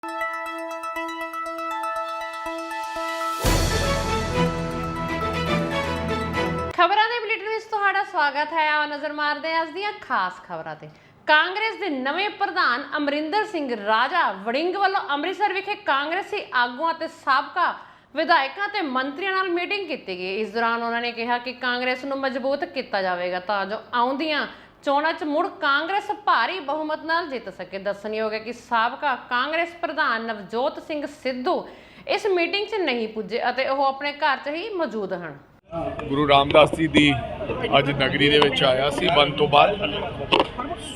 खबरों के बुलेटिन में तुहाडा स्वागत है। आओ नज़र मारते हैं अज दीआं खास खबरों ते। कांग्रेस के नवें प्रधान अमरिंदर सिंह राजा वड़िंग वालों अमृतसर विखे कांग्रेसी आगुआं ते साबका विधायकों ते मंत्रियों नाल मीटिंग की गई। इस दौरान उन्होंने कहा कि कांग्रेस नूं मजबूत किया जाएगा तां जो आउंदियां चोणां च मुड़ कांग्रेस भारी बहुमत नाल जित सके। दस्सणयोग है कि साबका कांग्रेस प्रधान नवजोत सिंह सिद्धू इस मीटिंग च नहीं पुजे अते ओह अपने घर च ही मौजूद हैं। गुरु रामदास जी की अज नगरी दे विच आया सी बंद तो बाद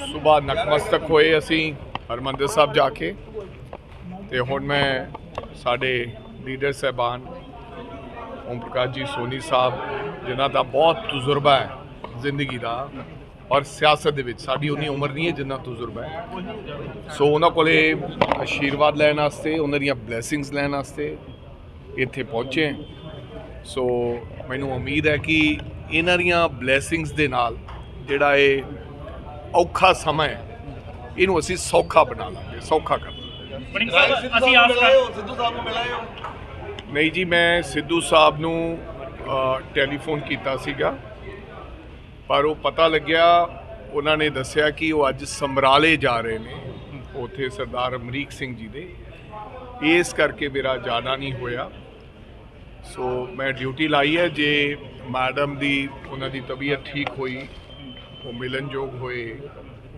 सुबह नतमस्तक होए असी हरमंदिर साहब जाके ते हुण मैं साडे लीडर साहबान ओम प्रकाश जी सोनी साहब जिन्हां दा बहुत तजुर्बा है जिंदगी का और सियासत दे विच साडी उन्नी उम्र नहीं है जिन्ना तजुर्बा है। सो उन्हां कोले आशीर्वाद लैण वास्ते उन्हां दीआं ब्लैसिंग्स लैण वास्ते इत्थे पहुंचे। सो मैनू उम्मीद है कि इन्हां दीआं ब्लैसिंग्स दे नाल जिहड़ा ये औखा समा है इनू असीं सौखा बना लांगे, सौखा कर नहीं जी। मैं सिद्धू साहब नू टैलीफोन कीता सीगा पर वो पता लग्या उन्होंने दस्सिया कि वो अज समराले जा रहे हैं उत्थे सरदार अमरीक सिंह जी दे, इस करके मेरा जाना नहीं होया। सो मैं ड्यूटी लाई है जे मैडम दी उन्हां दी तबीयत ठीक हुई वो मिलनयोग होए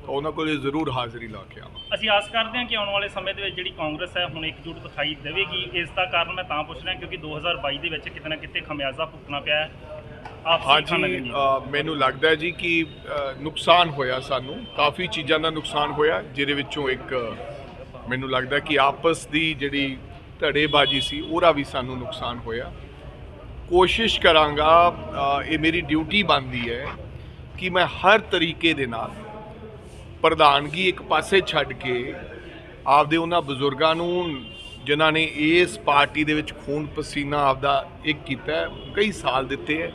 तो उन्हां कोल जरूर हाज़री ला के आवां। ਅਸੀਂ ਆਸ ਕਰਦੇ ਹਾਂ ਕਿ ਆਉਣ ਵਾਲੇ ਸਮੇਂ ਦੇ ਵਿੱਚ ਜਿਹੜੀ ਕਾਂਗਰਸ ਹੈ ਹੁਣ ਇਕਜੁੱਟ ਦਿਖਾਈ ਦੇਵੇਗੀ। ਇਸ ਦਾ ਕਾਰਨ ਮੈਂ ਤਾਂ ਪੁੱਛ ਰਿਹਾ ਕਿਉਂਕਿ 2022 ਦੇ ਵਿੱਚ ਕਿਤੇ ਨਾ ਕਿਤੇ ਖਮਿਆਜ਼ਾ ਭੁਗਤਣਾ ਪਿਆ ਹੈ। हाँ जी, मैनू लगता है जी कि नुकसान होया, सानू काफ़ी चीज़ों का नुकसान होया जिहदे विचों एक मैनू लगता कि आपस की जिहड़ी धड़ेबाजी सी उहदा भी सानू नुकसान होया। कोशिश करांगा, ये मेरी ड्यूटी बनती है कि मैं हर तरीके दे नाल प्रधानगी एक पासे छड्ड के आपदे उन्हां बजुर्गां नूं जिन्हां ने इस पार्टी दे विच खून पसीना आपदा एक कीता कई साल दिते है,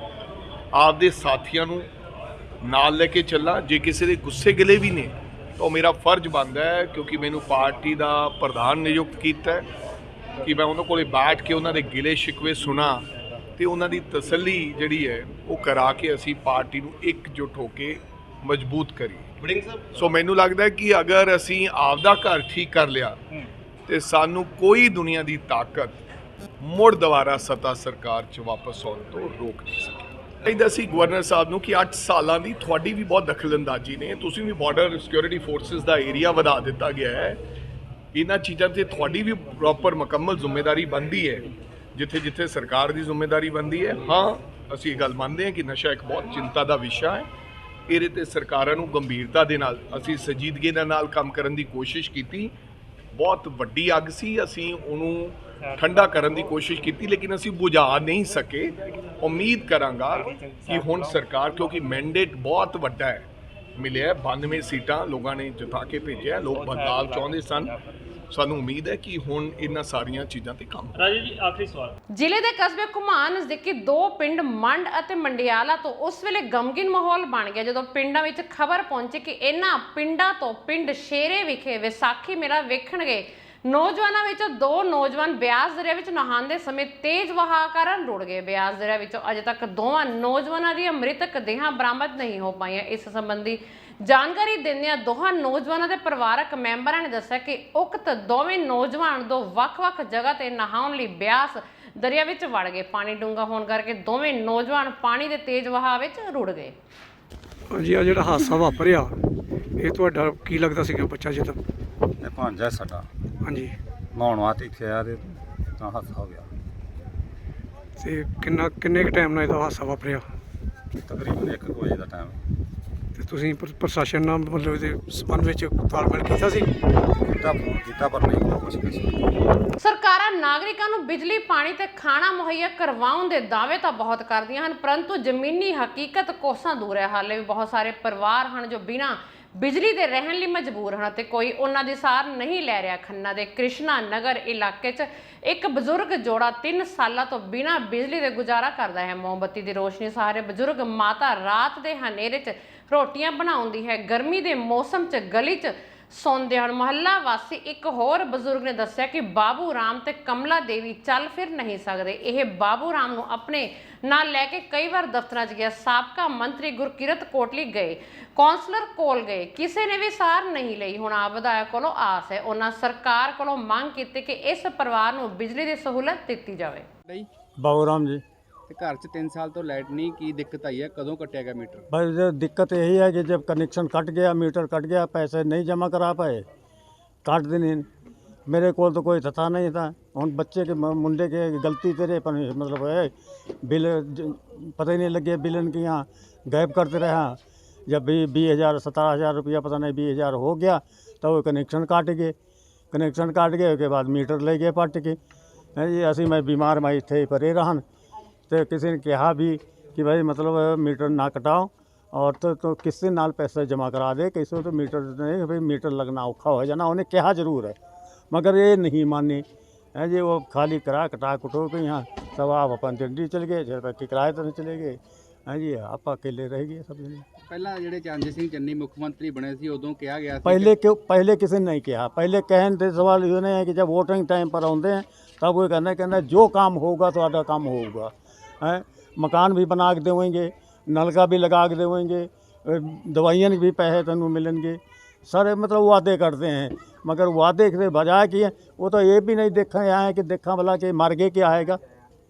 आपदे साथियों नूं नाल लेके चलना। जे किसी दे गुस्से गिले भी ने तो मेरा फर्ज बनता है क्योंकि मैनू पार्टी का प्रधान नियुक्त किया है कि मैं उन्होंने कोले बैठ के उन्होंने गिले शिकवे सुना तो उन्होंने तसल्ली जिहड़ी है वो करा के असी पार्टी नूं एकजुट होके मजबूत करिए। सो मैनू लगता है कि अगर असी आपदा घर ठीक कर लिया तो सानू कोई दुनिया की ताकत मुड़ दोबारा सत्ता सरकार च वापस आने तो रोक नहीं सके। दसी गवर्नर साहब नूं कि 8 सालों की थोड़ी भी बहुत दखलअंदाजी ने, तुसीं भी बॉर्डर सिक्योरिटी फोर्सिस का एरिया वधा दिता गया है। इन्हां चीज़ों से थोड़ी भी प्रॉपर मुकम्मल जिम्मेदारी बनती है जिथे जिथे सरकार की जिम्मेदारी बनती है। हाँ, असीं गल मानते हैं कि नशा एक बहुत चिंता का विषय है। ਇਹਦੇ ਤੇ ਸਰਕਾਰਾਂ ਨੂੰ ਗੰਭੀਰਤਾ ਦੇ ਨਾਲ ਅਸੀਂ ਸੰਜੀਦਗੀ ਦੇ ਨਾਲ ਕੰਮ ਕਰਨ ਦੀ ਕੋਸ਼ਿਸ਼ ਕੀਤੀ। ਬਹੁਤ ਵੱਡੀ ਅੱਗ ਸੀ, ਅਸੀਂ ਉਹਨੂੰ ਠੰਡਾ ਕਰਨ ਦੀ ਕੋਸ਼ਿਸ਼ ਕੀਤੀ ਲੇਕਿਨ ਅਸੀਂ ਬੁਝਾ ਨਹੀਂ ਸਕੇ। ਉਮੀਦ ਕਰਾਂਗਾ ਕਿ ਹੁਣ ਸਰਕਾਰ ਕਿਉਂਕਿ ਮੈਂਡੇਟ ਬਹੁਤ ਵੱਡਾ ਹੈ ਮਿਲਿਆ, 92 ਸੀਟਾਂ ਲੋਕਾਂ ਨੇ ਜਿਤਾ ਕੇ ਭੇਜਿਆ, ਲੋਕ ਬਦਲਾਅ ਚਾਹੁੰਦੇ ਸਨ। ਸਾਨੂੰ ਉਮੀਦ ਹੈ ਕਿ ਹੁਣ ਇਹਨਾਂ ਸਾਰੀਆਂ ਚੀਜ਼ਾਂ ਤੇ ਕੰਮ ਰਾਜੇ ਜੀ ਆਖਰੀ ਸਵਾਲ। ਜ਼ਿਲ੍ਹੇ ਦੇ ਕਸਬੇ ਘੁਮਾਣ ਨਜ਼ਦੀਕੀ ਦੋ ਪਿੰਡ ਮੰਡ ਅਤੇ ਮੰਡਿਆਲਾ ਤੋਂ ਉਸ ਵੇਲੇ ਗਮਗੀਨ ਮਾਹੌਲ ਬਣ ਗਿਆ ਜਦੋਂ ਪਿੰਡਾਂ ਵਿੱਚ ਖਬਰ ਪਹੁੰਚੀ ਕਿ ਇਹਨਾਂ ਪਿੰਡਾਂ ਤੋਂ ਪਿੰਡ ਸ਼ੇਰੇ ਵਿਖੇ ਵਿਸਾਖੀ ਮੇਲਾ ਵੇਖਣਗੇ। ਨੌਜਵਾਨਾਂ ਵਿੱਚੋਂ ਦੋ ਨੌਜਵਾਨ ਬਿਆਸ ਦਰਿਆ ਵਿੱਚ ਨਹਾਉਂਦੇ ਸਮੇਂ ਤੇਜ਼ ਵਹਾਅ ਕਾਰਨ ਰੁੜ ਗਏ। ਬਿਆਸ ਦਰਿਆ ਵਿੱਚੋਂ ਅਜੇ ਤੱਕ ਦੋਵਾਂ ਨੌਜਵਾਨਾਂ ਦੀਆਂ ਮ੍ਰਿਤਕ ਦੇਹਾਂ ਬਰਾਮਦ ਨਹੀਂ ਹੋ ਪਾਈਆਂ। ਇਸ ਸੰਬੰਧੀ ਜਾਣਕਾਰੀ ਦਿੰਦਿਆਂ ਦੋਹਾਂ ਨੌਜਵਾਨਾਂ ਦੇ ਪਰਿਵਾਰਕ ਮੈਂਬਰਾਂ ਨੇ ਦੱਸਿਆ ਕਿ ਉਕਤ ਦੋਵੇਂ ਨੌਜਵਾਨ ਦੋ ਵੱਖ-ਵੱਖ ਜਗ੍ਹਾ ਤੇ ਨਹਾਉਣ ਲਈ ਬਿਆਸ ਦਰਿਆ ਵਿੱਚ ਵੜ ਗਏ। ਪਾਣੀ ਡੂੰਘਾ ਹੋਣ ਕਰਕੇ ਦੋਵੇਂ ਨੌਜਵਾਨ ਪਾਣੀ ਦੇ ਤੇਜ਼ ਵਹਾਅ ਵਿੱਚ ਰੁੜ ਗਏ। ਹਾਂਜੀ, ਆ ਜਿਹੜਾ ਹਾਦਸਾ ਵਾਪਰਿਆ ਇਹ ਤੁਹਾਡਾ ਕੀ ਲੱਗਦਾ ਸੀਗਾ ਬੱਚਾ ਜਦੋਂ? ਇਹ ਭਾਂਜਾ ਸਾਡਾ। ਹਾਂਜੀ, ਨਹਾਉਣ ਵਾਸਤੇ ਇੱਥੇ ਆਇਆ ਤੇ ਤਾਂ ਹਾਦਸਾ ਹੋ ਗਿਆ। ਤੇ ਕਿੰਨੇ ਕੁ ਟਾਈਮ ਨਾਲ ਇਹਦਾ ਹਾਦਸਾ ਵਾਪਰਿਆ? ਤਕਰੀਬਨ 1 ਵਜੇ ਦਾ ਟਾਈਮ। ਤੇ ਤੁਸੀਂ ਪ੍ਰਸ਼ਾਸਨ ਨਾਲ ਮਤਲਬ ਇਹਦੇ ਸੰਬੰਧ ਵਿੱਚ ਤਾਲਮੇਲ ਕੀਤਾ ਸੀ? ਫੋਨ ਕੀਤਾ ਪਰ ਨਹੀਂ ਹੋਇਆ ਕੁਛ ਵੀ। ਸਰਕਾਰਾਂ ਨਾਗਰਿਕਾਂ ਨੂੰ ਬਿਜਲੀ, ਪਾਣੀ ਤੇ ਖਾਣਾ ਮੁਹੱਈਆ ਕਰਵਾਉਣ ਦੇ ਦਾਅਵੇ ਤਾਂ ਬਹੁਤ ਕਰਦੀਆਂ ਹਨ ਪਰੰਤੂ ਜ਼ਮੀਨੀ ਹਕੀਕਤ ਕੋਸਾਂ ਦੂਰ ਹੈ। ਹਾਲੇ ਵੀ ਬਹੁਤ ਸਾਰੇ ਪਰਿਵਾਰ ਹਨ ਜੋ ਬਿਨਾਂ ਬਿਜਲੀ ਦੇ ਰਹਿਣ ਲਈ ਮਜਬੂਰ ਹਨ ਤੇ ਕੋਈ ਉਹਨਾਂ ਦੀ ਸਾਰ ਨਹੀਂ ਲੈ ਰਿਹਾ। ਖੰਨਾ ਦੇ ਕ੍ਰਿਸ਼ਨਾ ਨਗਰ ਇਲਾਕੇ 'ਚ ਇੱਕ ਬਜ਼ੁਰਗ ਜੋੜਾ 3 ਸਾਲਾਂ ਤੋਂ ਬਿਨਾਂ ਬਿਜਲੀ ਦੇ ਗੁਜ਼ਾਰਾ ਕਰਦਾ ਹੈ। ਮੋਮਬੱਤੀ ਦੀ ਰੋਸ਼ਨੀ ਸਹਾਰੇ ਬਜ਼ੁਰਗ ਮਾਤਾ ਰਾਤ ਦੇ ਹਨੇਰੇ 'ਚ ਰੋਟੀਆਂ ਬਣਾਉਂਦੀ ਹੈ। ਗਰਮੀ ਦੇ ਮੌਸਮ 'ਚ ਗਲੀ 'ਚ ਸੌਂਦੇ ਹਨ। ਮੁਹੱਲਾ ਵਾਸੀ ਇੱਕ ਹੋਰ ਬਜ਼ੁਰਗ ਨੇ ਦੱਸਿਆ ਕਿ ਬਾਬੂ ਰਾਮ ਤੇ ਕਮਲਾ ਦੇਵੀ ਚੱਲ ਫਿਰ ਨਹੀਂ ਸਕਦੇ। ਇਹ ਬਾਬੂ ਰਾਮ ਨੂੰ ਆਪਣੇ ਨਾਲ ਲੈ ਕੇ ਕਈ ਵਾਰ ਦਫ਼ਤਰਾਂ 'ਚ ਗਿਆ। ਸਾਬਕਾ ਮੰਤਰੀ ਗੁਰਕਿਰਤ ਕੋਟਲੀ ਗਏ, ਕੌਂਸਲਰ ਕੋਲ ਗਏ, ਕਿਸੇ ਨੇ ਵੀ ਸਾਰ ਨਹੀਂ ਲਈ। ਹੁਣ ਆਪ ਵਿਧਾਇਕ ਕੋਲੋਂ ਆਸ ਹੈ। ਉਹਨਾਂ ਸਰਕਾਰ ਕੋਲੋਂ ਮੰਗ ਕੀਤੀ ਕਿ ਇਸ ਪਰਿਵਾਰ ਨੂੰ ਬਿਜਲੀ ਦੀ ਸਹੂਲਤ ਦਿੱਤੀ ਜਾਵੇ। बाबू राम जी ਤੇ ਘਰ 'ਚ 3 ਸਾਲ ਤੋਂ ਲਾਈਟ ਨਹੀਂ, ਕੀ ਦਿੱਕਤ ਆਈ ਹੈ? कदों कटिया गया मीटर? भाई जो दिक्कत यही है कि जब कनेक्शन कट गया, मीटर कट गया, पैसे नहीं जमा करा पाए, काट देने। मेरे को तो कोई पता नहीं था। हम बच्चे के मुंडे के गलती तेरे पर मतलब है, बिल पता ही नहीं लगे, बिल इनके यहाँ गायब करते रहे। जब भी 20,000 17,000 रुपया पता नहीं 20,000 हो गया तो वो कनेक्शन काट गए। कनेक्शन काट गए उसके बाद मीटर ले गए पट के। जी असी मैं बीमार मैं इतने परे रहन तो किसी ने कहा भी कि भाई मतलब मीटर ना कटाओ और तो किसी नाल पैसे जमा करा दे, किसी तो मीटर नहीं भाई मीटर लगना औखा हो जाना। उन्हें कहा जरूर है मगर ये नहीं माने है जी। वो खाली करा कटा कुटो के यहाँ सब आप अपन दिल्ली चले गए, 6 रुपये के किराए तो नहीं चले गए हैं जी। आप अकेले रह गए सब जने। ਪਹਿਲਾਂ ਜਿਹੜੇ ਚਰਨਜੀਤ ਸਿੰਘ ਚੰਨੀ ਮੁੱਖ ਮੰਤਰੀ ਬਣੇ ਸੀ ਉਦੋਂ ਕਿਹਾ ਗਿਆ ਸੀ पहले किसी ने नहीं कहा। पहले कहने से सवाल ये नहीं है कि जब वोटिंग टाइम पर आते हैं तब वो कहना जो काम होगा तो आधा काम होगा है। मकान भी बना के देवेंगे, नलका भी लगा के देवेंगे, दवाइयाँ भी पैसे तेन मिलेंगे, सारे मतलब वादे करते हैं। मगर वादे से बजाय कि वो तो ये भी नहीं देखा है कि देखा भला कि मर गए क्या आएगा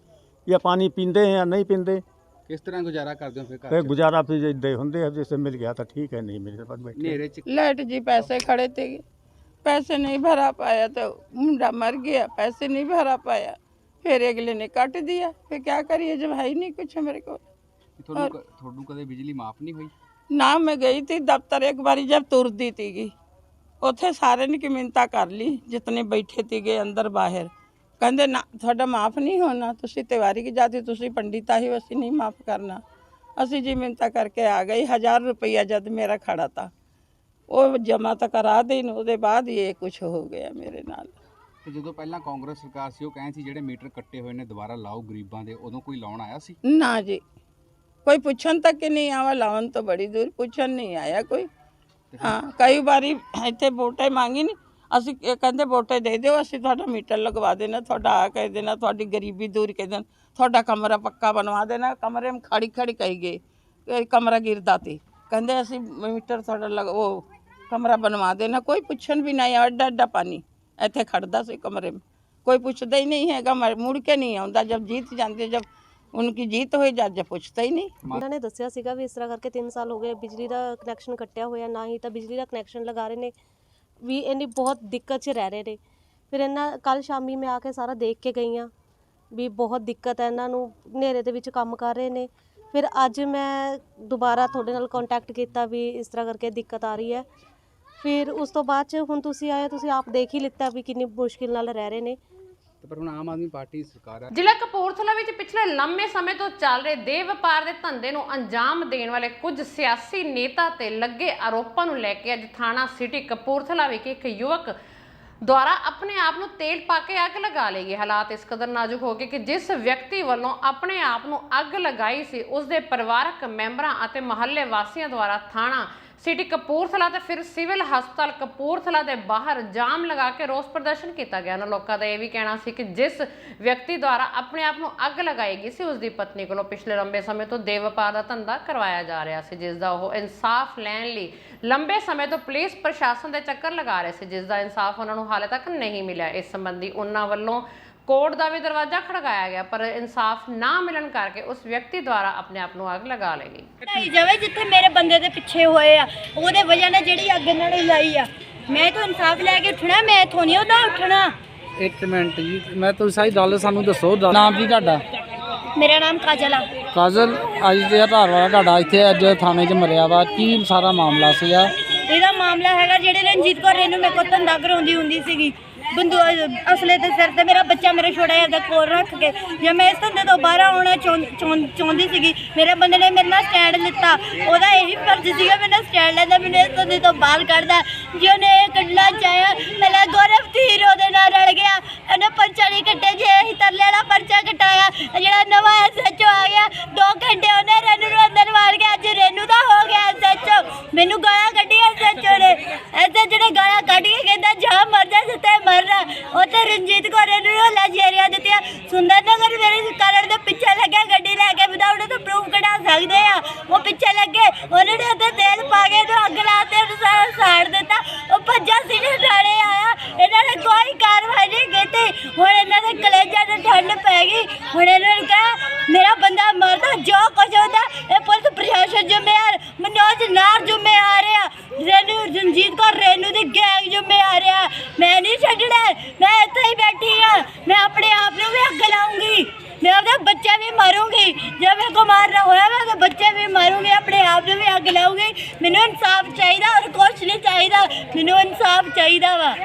या पानी पीते हैं या नहीं पीते। ਕਿਸ ਤਰ੍ਹਾਂ ਗੁਜ਼ਾਰਾ ਕਰਦੇ ਹੋ ਫਿਰ ਘਰ फिर 'ਚ? गुजारा फिर इदे होंगे जैसे मिल गया तो ठीक है, नहीं मिले पर बैठे। ਹਨੇਰੇ 'ਚ लाइट जी पैसे खड़े थे, पैसे नहीं भरा पाया तो मुंडा मर गया, पैसे नहीं भरा पाया, फिर अगले ने काट दिया। फिर क्या करिए जब है ही नहीं कुछ मेरे को। ਤੁਹਾਨੂੰ ਕਦੇ ਬਿਜਲੀ ਮਾਫ ਨਹੀਂ ਹੋਈ? ना मैं गई थी दफ्तर एक बारी जब तुरदी थी, ਉੱਥੇ सारे ने की मिन्नता कर ली जितने बैठे थे गए अंदर बाहर। ਕਹਿੰਦੇ ਨਾ ਤੁਹਾਡਾ ਮਾਫ ਨਹੀਂ ਹੋਣਾ, ਤੁਸੀਂ ਤਿਵਾਰੀ ਕੀ ਜਾਤੀ, ਤੁਸੀਂ ਪੰਡਿਤਾ ਹੀ, ਅਸੀਂ ਨਹੀਂ ਮਾਫ ਕਰਨਾ। ਅਸੀਂ ਜੀ ਮਿੰਤਾ ਕਰਕੇ ਆ ਗਏ। 1000 रुपया जब मेरा खड़ा था वो जमा तो करा देन, ਉਹਦੇ ਬਾਅਦ ये कुछ हो गया मेरे नाल। ਤੇ ਜਦੋਂ ਪਹਿਲਾਂ ਕਾਂਗਰਸ ਸਰਕਾਰ ਸੀ ਉਹ ਕਹਿੰਦੇ ਸੀ ਜਿਹੜੇ ਮੀਟਰ ਕੱਟੇ ਹੋਏ ਨੇ ਦੁਬਾਰਾ ਲਾਓ ਗਰੀਬਾਂ ਦੇ, ਉਦੋਂ ਕੋਈ ਲਾਉਣ ਆਇਆ ਸੀ? ना जी कोई पूछन तक ही नहीं आवा, लावन तो बड़ी दूर पूछन नहीं आया कोई। हाँ कई बारी ਇੱਥੇ ਵੋਟਾਂ ਮੰਗੀ ਨਹੀਂ, ਅਸੀਂ ਇਹ ਕਹਿੰਦੇ ਵੋਟਾਂ ਦੇ ਦਿਓ, ਅਸੀਂ ਤੁਹਾਡਾ ਮੀਟਰ ਲਗਵਾ ਦੇਣਾ, ਤੁਹਾਡਾ ਆ ਕਹਿ ਦੇਣਾ, ਤੁਹਾਡੀ ਗਰੀਬੀ ਦੂਰ ਕਰ ਦੇਣਾ, ਤੁਹਾਡਾ ਕਮਰਾ ਪੱਕਾ ਬਣਵਾ ਦੇਣਾ। ਕਮਰੇ में ਖੜੀ ਖੜੀ ਕਹੀ ਗਏ ਕਿ ਕਮਰਾ ਗਿਰਦਾ ਤੇ ਕਹਿੰਦੇ ਅਸੀਂ ਮੀਟਰ ਤੁਹਾਡਾ ਉਹ ਕਮਰਾ ਬਣਵਾ ਦੇਣਾ। ਕੋਈ ਪੁੱਛਣ ਵੀ ਨਹੀਂ ਆਇਆ। ਅੱਡਾ ਅੱਡਾ ਪਾਣੀ ਇੱਥੇ ਖੜਦਾ ਸੀ ਕਮਰੇ में, ਕੋਈ ਪੁੱਛਦਾ ਹੀ ਨਹੀਂ ਹੈਗਾ, ਮੁੜ ਕੇ ਨਹੀਂ ਆਉਂਦਾ। ਜਦ जीत ਜਾਂਦੇ, जब उनकी जीत ਹੋਈ ਜੱਜ ਪੁੱਛਦਾ ਹੀ ਨਹੀਂ। ਉਹਨਾਂ ਨੇ ਦੱਸਿਆ ਸੀਗਾ ਵੀ ਇਸ ਤਰ੍ਹਾਂ ਕਰਕੇ 3 ਸਾਲ ਹੋ ਗਏ ਬਿਜਲੀ ਦਾ ਕਨੈਕਸ਼ਨ ਕੱਟਿਆ ਹੋਇਆ, ਨਾ ਹੀ ਤਾਂ ਬਿਜਲੀ ਦਾ ਕਨੈਕਸ਼ਨ ਲਗਾ ਰਹੇ ਨੇ, ਵੀ ਇੰਨੀ ਬਹੁਤ ਦਿੱਕਤ 'ਚ ਰਹਿ ਰਹੇ ਨੇ। ਫਿਰ ਇਹਨਾਂ ਕੱਲ ਸ਼ਾਮੀ ਮੈਂ ਆ ਕੇ ਸਾਰਾ ਦੇਖ ਕੇ ਗਈ ਹਾਂ ਵੀ ਬਹੁਤ ਦਿੱਕਤ ਹੈ ਇਹਨਾਂ ਨੂੰ, ਹਨੇਰੇ ਦੇ ਵਿੱਚ ਕੰਮ ਕਰ ਰਹੇ ਨੇ। ਫਿਰ ਅੱਜ ਮੈਂ ਦੁਬਾਰਾ ਤੁਹਾਡੇ ਨਾਲ ਕੰਟੈਕਟ ਕੀਤਾ ਵੀ ਇਸ ਤਰ੍ਹਾਂ ਕਰਕੇ ਦਿੱਕਤ ਆ ਰਹੀ ਹੈ। ਫਿਰ ਉਸ ਤੋਂ ਬਾਅਦ 'ਚ ਹੁਣ ਤੁਸੀਂ ਆਏ, ਤੁਸੀਂ ਆਪ ਦੇਖ ਹੀ ਲਿੱਤਾ ਵੀ ਕਿੰਨੀ ਮੁਸ਼ਕਿਲ ਨਾਲ ਰਹਿ ਰਹੇ ਨੇ। ਪਰ ਹੁਣ ਆਮ ਆਦਮੀ ਪਾਰਟੀ ਸਰਕਾਰ ਹੈ। ਜ਼ਿਲ੍ਹਾ ਕਪੂਰਥਲਾ ਵਿੱਚ ਪਿਛਲੇ ਲੰਮੇ ਸਮੇਂ ਤੋਂ ਚੱਲ ਰਹੇ ਦੇਹ ਵਪਾਰ ਦੇ ਧੰਦੇ ਨੂੰ ਅੰਜਾਮ ਦੇਣ ਵਾਲੇ ਕੁਝ ਸਿਆਸੀ ਨੇਤਾ ਤੇ ਲੱਗੇ ਆਰੋਪਾਂ ਨੂੰ ਲੈ ਕੇ ਅੱਜ ਥਾਣਾ ਸਿਟੀ ਕਪੂਰਥਲਾ ਵਿਖੇ ਇੱਕ ਯੁਵਕ ਦੁਆਰਾ ਆਪਣੇ ਆਪ ਨੂੰ ਤੇਲ ਪਾ ਕੇ ਅੱਗ ਲਗਾ ਲਈ ਗਈ। ਹਾਲਾਤ ਇਸ ਕਦਰ ਨਾਜ਼ੁਕ ਹੋ ਗਏ ਕਿ ਜਿਸ ਵਿਅਕਤੀ ਵੱਲੋਂ ਆਪਣੇ ਆਪ ਨੂੰ ਅੱਗ ਲਗਾਈ ਸੀ ਉਸ ਦੇ ਪਰਿਵਾਰਕ ਮੈਂਬਰਾਂ ਅਤੇ ਮੁਹੱਲੇ ਵਾਸੀਆਂ ਦੁਆਰਾ ਥਾਣਾ ਸਿਟੀ ਕਪੂਰਥਲਾ ਤੇ ਫਿਰ ਸਿਵਲ ਹਸਪਤਾਲ ਕਪੂਰਥਲਾ ਦੇ ਬਾਹਰ ਜਾਮ ਲਗਾ ਕੇ ਰੋਸ ਪ੍ਰਦਰਸ਼ਨ ਕੀਤਾ ਗਿਆ। ਉਹਨਾਂ ਲੋਕਾਂ ਦਾ ਇਹ ਵੀ ਕਹਿਣਾ ਸੀ ਕਿ ਜਿਸ ਵਿਅਕਤੀ ਦੁਆਰਾ ਆਪਣੇ ਆਪ ਨੂੰ ਅੱਗ ਲਗਾਈ ਗਈ ਸੀ ਉਸ ਦੀ ਪਤਨੀ ਕੋਲੋਂ ਪਿਛਲੇ ਲੰਬੇ ਸਮੇਂ ਤੋਂ ਦੇਹ ਵਪਾਰ ਦਾ ਧੰਦਾ ਕਰਵਾਇਆ ਜਾ ਰਿਹਾ ਸੀ, ਜਿਸ ਦਾ ਉਹ ਇਨਸਾਫ ਲੈਣ ਲਈ ਲੰਬੇ ਸਮੇਂ ਤੋਂ ਪੁਲਿਸ ਪ੍ਰਸ਼ਾਸਨ ਦੇ ਚੱਕਰ ਲਗਾ ਰਹੇ ਸੀ, ਜਿਸ ਦਾ ਇਨਸਾਫ ਉਹਨਾਂ ਨੂੰ ਹਾਲੇ ਤੱਕ ਨਹੀਂ ਮਿਲਿਆ। ਇਸ ਸੰਬੰਧੀ ਉਹਨਾਂ ਵੱਲੋਂ ਕੋਰਟ ਦਾ ਵੀ ਦਰਵਾਜ਼ਾ ਖੜਕਾਇਆ ਗਿਆ, ਪਰ ਇਨਸਾਫ ਨਾ ਮਿਲਣ ਕਰਕੇ ਉਸ ਵਿਅਕਤੀ ਦੁਆਰਾ ਆਪਣੇ ਆਪ ਨੂੰ ਅੱਗ ਲਗਾ ਲਈ ਗਈ। ਢਾਈ ਜਾਵੇ ਜਿੱਥੇ ਮੇਰੇ ਬੰਦੇ ਦੇ ਪਿੱਛੇ ਹੋਏ ਆ, ਉਹਦੇ ਵਜ੍ਹਾ ਨਾਲ ਜਿਹੜੀ ਅੱਗ ਇਹਨਾਂ ਨੇ ਲਾਈ ਆ। ਮੈਂ ਤਾਂ ਇਨਸਾਫ ਲੈ ਕੇ ਉੱਠਣਾ, ਮੈਂ ਇੱਥੋਂ ਨਹੀਂ ਉਹਦਾ ਉੱਠਣਾ। ਇੱਕ ਮਿੰਟ ਜੀ, ਮੈਂ ਤੁਸੀਂ ਸਾਰੀ ਗੱਲ ਸਾਨੂੰ ਦੱਸੋ। ਨਾਮ ਕੀ ਤੁਹਾਡਾ? ਮੇਰਾ ਨਾਮ ਕਾਜਲ ਆ। ਕਾਜਲ, ਅੱਜ ਦੇ ਆਧਾਰ ਵਾਲਾ ਤੁਹਾਡਾ ਇੱਥੇ ਅੱਜ ਥਾਣੇ 'ਚ ਮਰਿਆ ਵਾ, ਕੀ ਸਾਰਾ ਮਾਮਲਾ ਸੀਗਾ? ਇਹਦਾ ਮਾਮਲਾ ਹੈਗਾ ਜਿਹੜੇ ਰਣਜੀਤ ਕੌਰ ਇਹਨੂੰ ਮੇਰੇ ਕੋਲ ਧੰਦਾ ਕਰਾਉਂਦੀ ਹੁੰਦੀ ਸੀਗੀ, ਅਸਲੇ ਦੇ ਸਿਰ ਤੇ ਮੇਰਾ ਬੱਚਾ ਮੇਰੇ ਛੋਟਾ ਜਿਹਾ ਕੋਲ ਰੱਖ ਕੇ, ਜੇ ਮੈਂ ਇਸ ਧੰਦੇ ਤੋਂ ਬਾਹਰ ਆਉਣਾ ਚਾਹੁੰਦੀ ਸੀਗੀ, ਮੇਰੇ ਬੰਦੇ ਨੇ ਮੇਰੇ ਨਾਲ ਸਟੈਂਡ ਲਿੱਤਾ। ਉਹਦਾ ਇਹੀ ਫਰਜ਼ ਸੀਗਾ ਮੇਰੇ ਨਾਲ ਸਟੈਂਡ ਲੈਂਦਾ, ਮੈਨੂੰ ਇਸ ਧੰਦੇ ਤੋਂ ਬਾਹਰ ਕੱਢਦਾ। ਜੇ ਉਹਨੇ ਇਹ ਕੱਢਣਾ ਚਾਹਿਆ, ਪਹਿਲਾਂ ਗੌਰਵ ਧੀਰ ਉਹਦੇ ਨਾਲ ਰਲ ਗਿਆ, ਇਹਨੇ ਪਰਚਾ ਨਹੀਂ ਕੱਟਿਆ, ਜੇ ਅਸੀਂ ਤਰਲੇ ਵਾਲਾ ਪਰਚਾ ਕਟਾਇਆ। ਜਿਹੜਾ ਨਵਾਂ SHO ਆ ਗਿਆ, 2 ਘੰਟੇ ਉਹਨੇ ਰੇਨੂ ਨੂੰ ਅੰਦਰ ਵਾੜ ਗਿਆ। ਅੱਜ ਰੇਨੂ ਦਾ ਹੋ ਗਿਆ SHO, ਮੈਨੂੰ ਗਾਲਾਂ ਕੱਢੀਆਂ SHO ਨੇ। ਜਿਹੜੇ ਗਾਲਾਂ ਰਣਜੀਤ ਕੌਰ ਨੂੰ ਹੱਲਾ ਜੇਰਿਆ ਦਿੱਤੀਆਂ। ਸੁੰਦਰ ਨਗਰ ਮੇਰੇ ਕਰਨ ਦੇ ਪਿੱਛੇ ਲੱਗੇ ਗੱਡੀ ਲੈ ਕੇ ਵਿਦਾਊਟ ਤੋਂ ਪ੍ਰੂਫ ਕਢਾ ਸਕਦੇ ਆ। ਉਹ ਪਿੱਛੇ ਲੱਗੇ, ਉਹਨਾਂ ਨੇ ਉੱਤੇ ਤੇਲ ਪਾ ਕੇ ਤੇ ਅੱਗ ਲਾ ਤੇ ਸਾੜ ਦਿੱਤਾ। ਉਹ ਭੱਜਾ ਸੀ ਥਾਣੇ ਆਇਆ, ਇਹਨਾਂ ਨੇ ਕੋਈ ਕਾਰਵਾਈ ਨਹੀਂ ਕੀਤੀ। ਹੁਣ ਇਹਨਾਂ ਦੇ ਕਲੇਜਾਂ ਨੂੰ ਠੰਡ ਪੈ ਗਈ। ਹੁਣ ਇਹਨਾਂ ਨੇ ਕਿਹਾ ਮੇਰਾ ਬੰਦਾ ਮਰਦਾ, ਜੋ ਕੁਝ ਹੁੰਦਾ ਇਹ ਪੁਲਿਸ ਪ੍ਰਸ਼ਾਸਨ ਜ਼ਿੰਮੇਵਾਰ, ਮਨੋਜ ਨਾਰ ਜ਼ਿੰਮੇਵਾਰ ਆ, ਰਣਜੀਤ ਕੌਰ ਰੇਨੂ ਦੀ ਗੈਂਗ ਜ਼ਿੰਮੇਵਾਰ ਆ। ਮੈਂ ਨਹੀਂ ਛੱਡਣਾ, ਮੈਂ ਇੱਥੇ ਹੀ ਬੈਠੀ ਆ। ਮੈਂ ਆਪਣੇ ਆਪ ਨੂੰ ਵੀ ਅੱਗ ਲਾਉਂਗੀ, ਮੈਂ ਉਹਦੇ ਬੱਚੇ ਵੀ ਮਾਰੂੰਗੀ। ਜੇ ਮੇਰੇ ਕੋ ਮਾਰਨਾ ਹੋਇਆ ਮੈਂ ਉਹਦੇ ਬੱਚੇ ਵੀ ਮਾਰੂੰਗੀ, ਆਪਣੇ ਆਪ ਨੂੰ ਵੀ ਅੱਗ ਲਾਉਂਗੀ। ਮੈਨੂੰ ਇਨਸਾਫ ਚਾਹੀਦਾ, ਔਰ ਕੁਛ ਨਹੀਂ ਚਾਹੀਦਾ, ਮੈਨੂੰ ਇਨਸਾਫ ਚਾਹੀਦਾ ਵਾ।